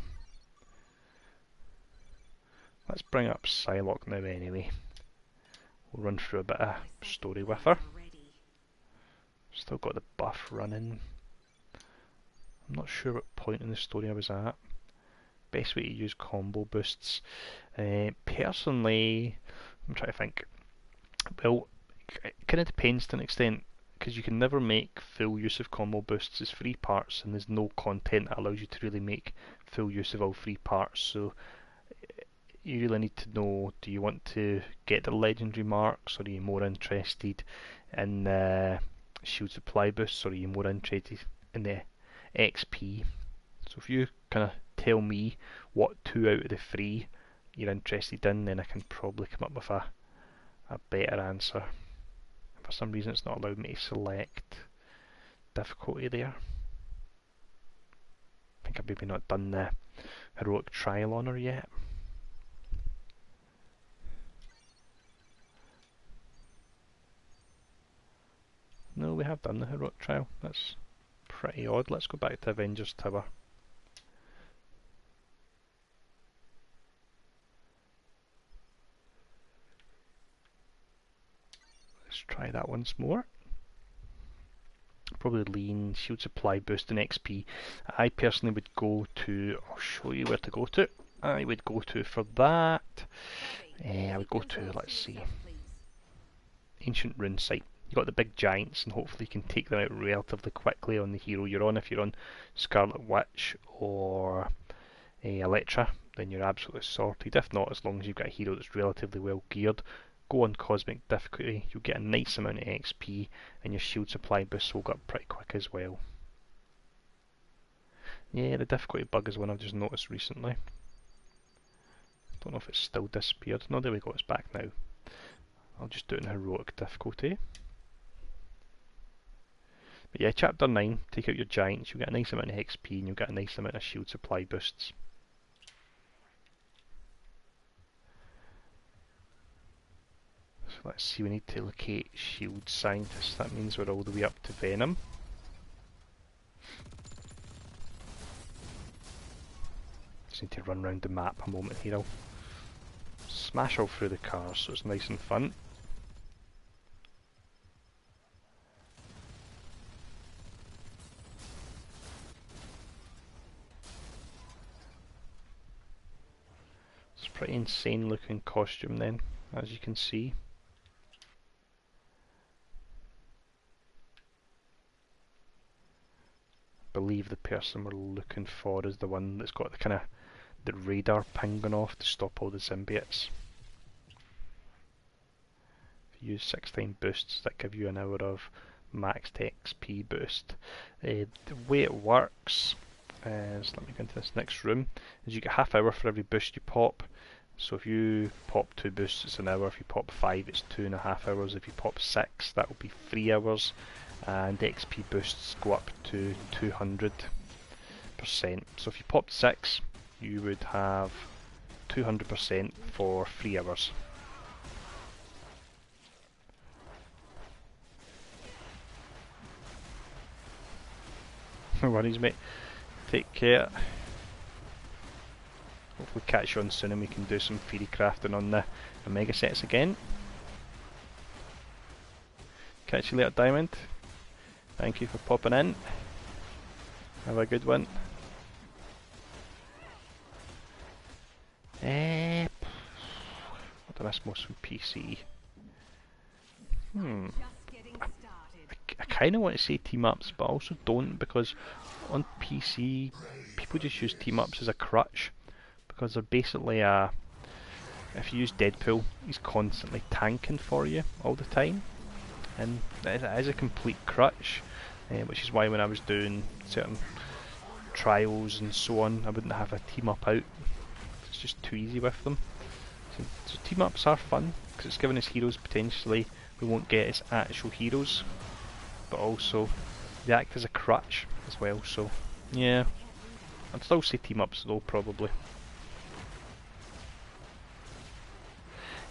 Let's bring up Psylocke now anyway. We'll run through a bit of story with her. Still got the buff running. I'm not sure what point in the story I was at. Best way to use combo boosts. Personally, I'm trying to think. Well, it kind of depends to an extent, because you can never make full use of combo boosts as free parts, and there's no content that allows you to really make full use of all free parts. So you really need to know, do you want to get the legendary marks, or are you more interested in shield supply boosts, or are you more interested in the XP? So if you kind of tell me what 2 out of the 3 you're interested in, then I can probably come up with a better answer. For some reason it's not allowed me to select difficulty there. I think I've maybe not done the heroic trial on her yet. No, we have done the heroic trial. That's pretty odd. Let's go back to Avengers Tower. Let's try that once more. Probably lean, shield supply boost and XP. I personally would go to, I'll show you where to go to. I would go to for that. I would go to, let's see, Ancient Rune Site. You've got the big giants, and hopefully you can take them out relatively quickly on the hero you're on. If you're on Scarlet Witch or Elektra, then you're absolutely sorted. If not, as long as you've got a hero that's relatively well geared, go on Cosmic Difficulty. You'll get a nice amount of XP, and your shield supply boosts will go up pretty quick as well. Yeah, the difficulty bug is one I've just noticed recently. Don't know if it's still disappeared. No, there we go, it's back now. I'll just do it in heroic difficulty. But yeah, chapter 9, take out your giants, you'll get a nice amount of XP and you'll get a nice amount of shield supply boosts. So let's see, we need to locate shield scientists. That means we're all the way up to Venom. just need to run around the map a moment here. I'll smash all through the cars so it's nice and fun. It's a pretty insane looking costume then, as you can see. I believe the person we're looking for is the one that's got the kind of the radar pinging off to stop all the symbiotes. If you use 16 boosts, that give you an hour of maxed XP boost. The way it works is, let me go into this next room, is you get half hour for every boost you pop. So if you pop 2 boosts, it's an hour. If you pop 5, it's 2.5 hours. If you pop 6, that will be 3 hours. And the XP boosts go up to 200%. So if you popped 6, you would have 200% for 3 hours. No worries, mate. Take care. Hopefully catch you on soon and we can do some theory crafting on the Omega sets again. Catch you later, Diamond. Thank you for popping in. Have a good one. What do I miss most from PC? I kind of want to say team-ups, but I also don't, because on PC people just use team-ups as a crutch, because they're basically if you use Deadpool, he's constantly tanking for you all the time, and it is a complete crutch, which is why when I was doing certain trials and so on, I wouldn't have a team-up out. It's just too easy with them. So team-ups are fun, because it's giving us heroes potentially we won't get as actual heroes, but also they act as a crutch as well, so yeah, I'd still say team-ups though, probably.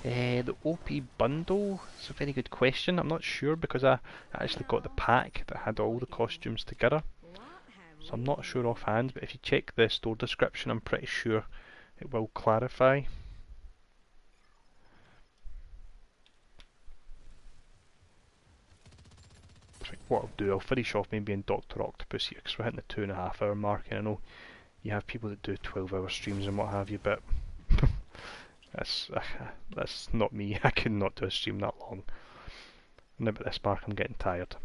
The OP bundle is a very good question. I'm not sure, because I actually got the pack that had all the costumes together, so I'm not sure offhand, but if you check the store description I'm pretty sure it will clarify. What I'll do, I'll finish off maybe in Dr. Octopus here, because we're hitting the 2.5 hour mark, and I know you have people that do 12-hour streams and what have you, but that's not me. I could not do a stream that long. And about this mark I'm getting tired.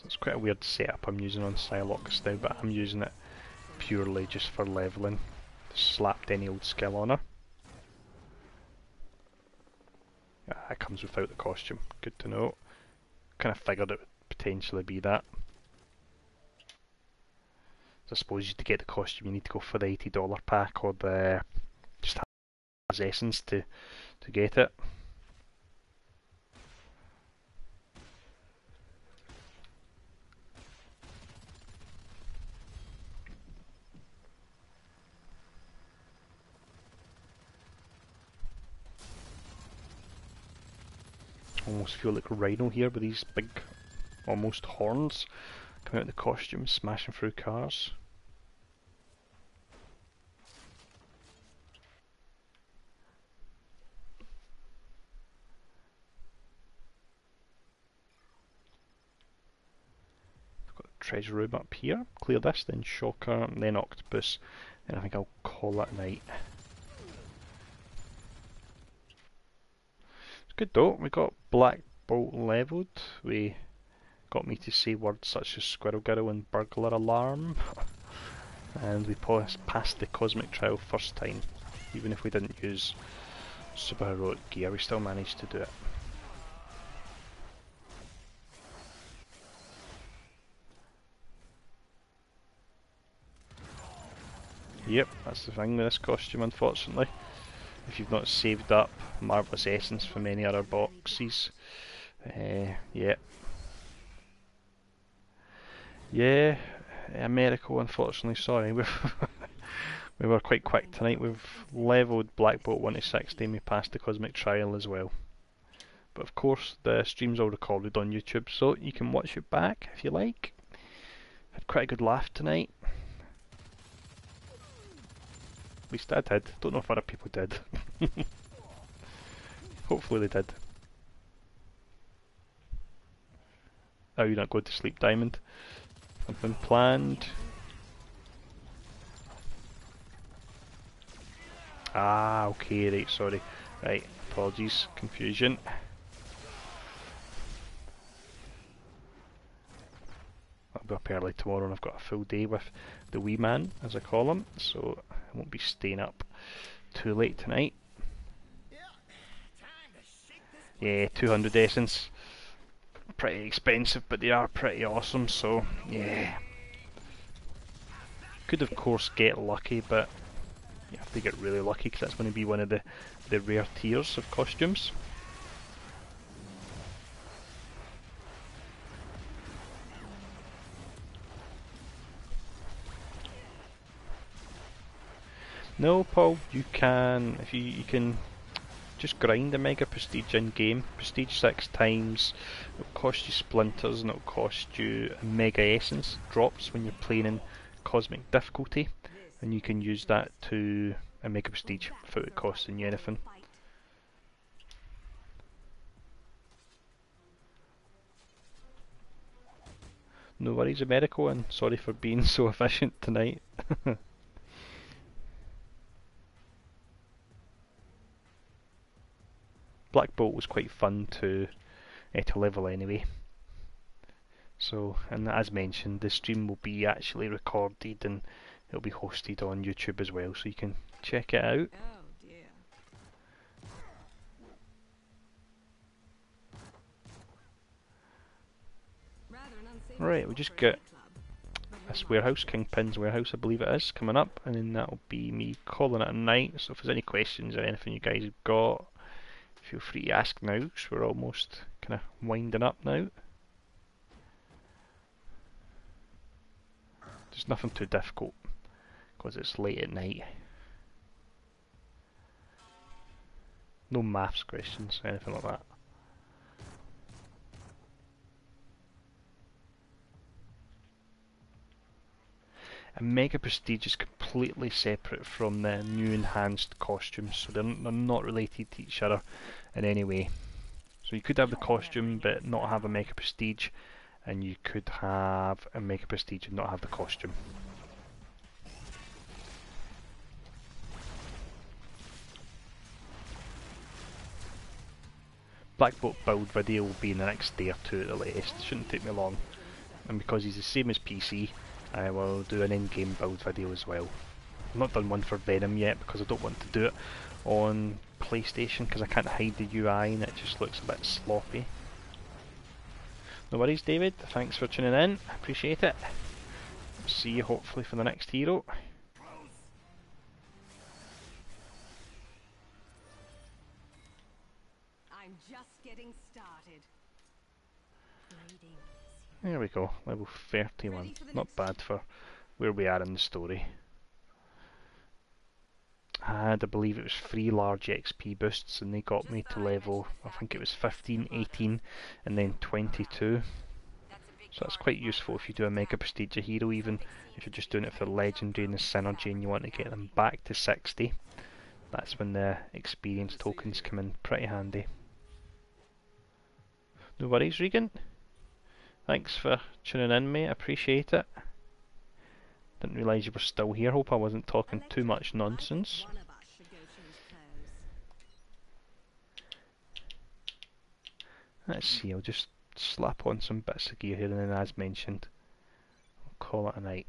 It's quite a weird setup I'm using on Psylocke now, but I'm using it purely just for leveling. Just slapped any old skill on her. It comes without the costume. Good to know. Kind of figured it would potentially be that. So I suppose to get the costume you need to go for the $80 pack, or the just have essence to get it. Almost feel like Rhino here with these big, almost horns coming out of the costume, smashing through cars. I've got a treasure room up here. Clear this, then Shocker, and then Octopus, and I think I'll call it a night. Good though, we got Black Bolt leveled, we got me to say words such as Squirrel Girl and Burglar Alarm, and we passed the Cosmic Trial first time. Even if we didn't use super heroic gear, we still managed to do it. Yep, that's the thing with this costume, unfortunately. If you've not saved up Marvellous Essence from any other boxes, yeah. Yeah, America, unfortunately, sorry, we've We were quite quick tonight. We've levelled Black Bolt 1 to 60 and we passed the Cosmic Trial as well. But of course the stream's all recorded on YouTube, so you can watch it back if you like. Had quite a good laugh tonight. At least I did. Don't know if other people did. Hopefully they did. Oh, you're not going to sleep, Diamond? Something planned? Ah, okay, right, sorry. Right, apologies, confusion. I'll be up early tomorrow and I've got a full day with the wee man, as I call him, so I won't be staying up too late tonight. Yeah, 200 essence. Pretty expensive, but they are pretty awesome, so yeah. Could of course get lucky, but you have to get really lucky because that's going to be one of the rare tiers of costumes. No, Paul, you can, if you can just grind a Mega Prestige in game, Prestige 6 times, it'll cost you splinters and it'll cost you a Mega Essence drops when you're playing in Cosmic difficulty, and you can use that to a Mega Prestige without it costing you anything. No worries, Americo, and sorry for being so efficient tonight. Black Bolt was quite fun to level anyway. So, and as mentioned, the stream will be actually recorded and it'll be hosted on YouTube as well, so you can check it out. Oh dear. Right, we just get this warehouse, Kingpin's warehouse I believe it is, coming up, and then that'll be me calling it a night. So if there's any questions or anything you guys have got, feel free to ask now, because we're almost kind of winding up now. There's nothing too difficult, because it's late at night. No maths questions, anything like that. A Mega Prestige is completely separate from the new enhanced costumes, so they're not related to each other in any way. So you could have the costume but not have a Mega Prestige, and you could have a Mega Prestige and not have the costume. Black Bolt build video will be in the next day or two at the latest. It shouldn't take me long. And because he's the same as PC, I will do an in-game build video as well. I've not done one for Venom yet because I don't want to do it on PlayStation because I can't hide the UI and it just looks a bit sloppy. No worries, David. Thanks for tuning in. I appreciate it. See you hopefully for the next hero. I'm just getting started. There we go, level 31. Not bad for where we are in the story. And I believe it was 3 large XP boosts and they got me to level, I think it was 15, 18 and then 22. So that's quite useful if you do a Mega Prestige a hero, even if you're just doing it for the Legendary and the Synergy and you want to get them back to 60. That's when the experience tokens come in pretty handy. No worries, Regan. Thanks for tuning in, mate. I appreciate it. Didn't realise you were still here. Hope I wasn't talking too much nonsense. Let's see, I'll just slap on some bits of gear here and then, as mentioned, I'll call it a night.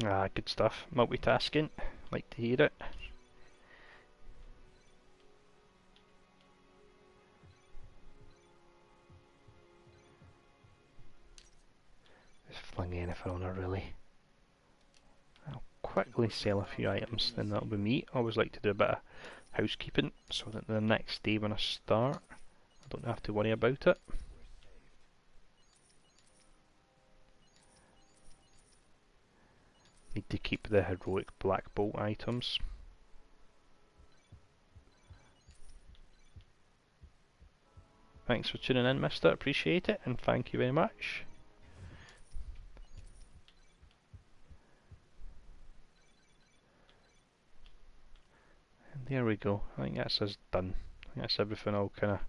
Ah, good stuff. Multitasking. Like to hear it. fling anything on her really. I'll quickly sell a few items, then that'll be me. I always like to do a bit of housekeeping so that the next day when I start I don't have to worry about it. Need to keep the heroic black bolt items. Thanks for tuning in, mister, appreciate it, and thank you very much. And there we go, I think that's us done. I think that's everything all kind of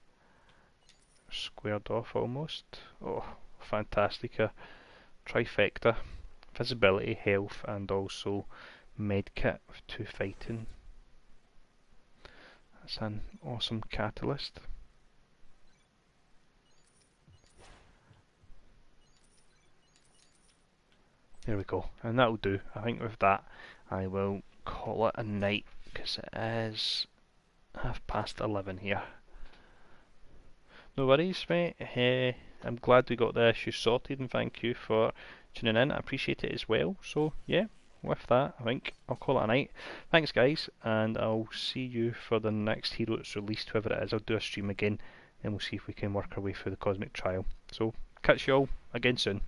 squared off almost. Oh, fantastica. Trifecta. Visibility, health, and also medkit with 2 fighting. That's an awesome catalyst. There we go, and that'll do. I think with that I will call it a night because it is 11:30 here. No worries, mate. I'm glad we got the issue sorted, and thank you for tuning in. I appreciate it as well. So yeah, with that, I think I'll call it a night. Thanks, guys, and I'll see you for the next hero that's released, whoever it is. I'll do a stream again, and we'll see if we can work our way through the Cosmic Trial. So catch you all again soon.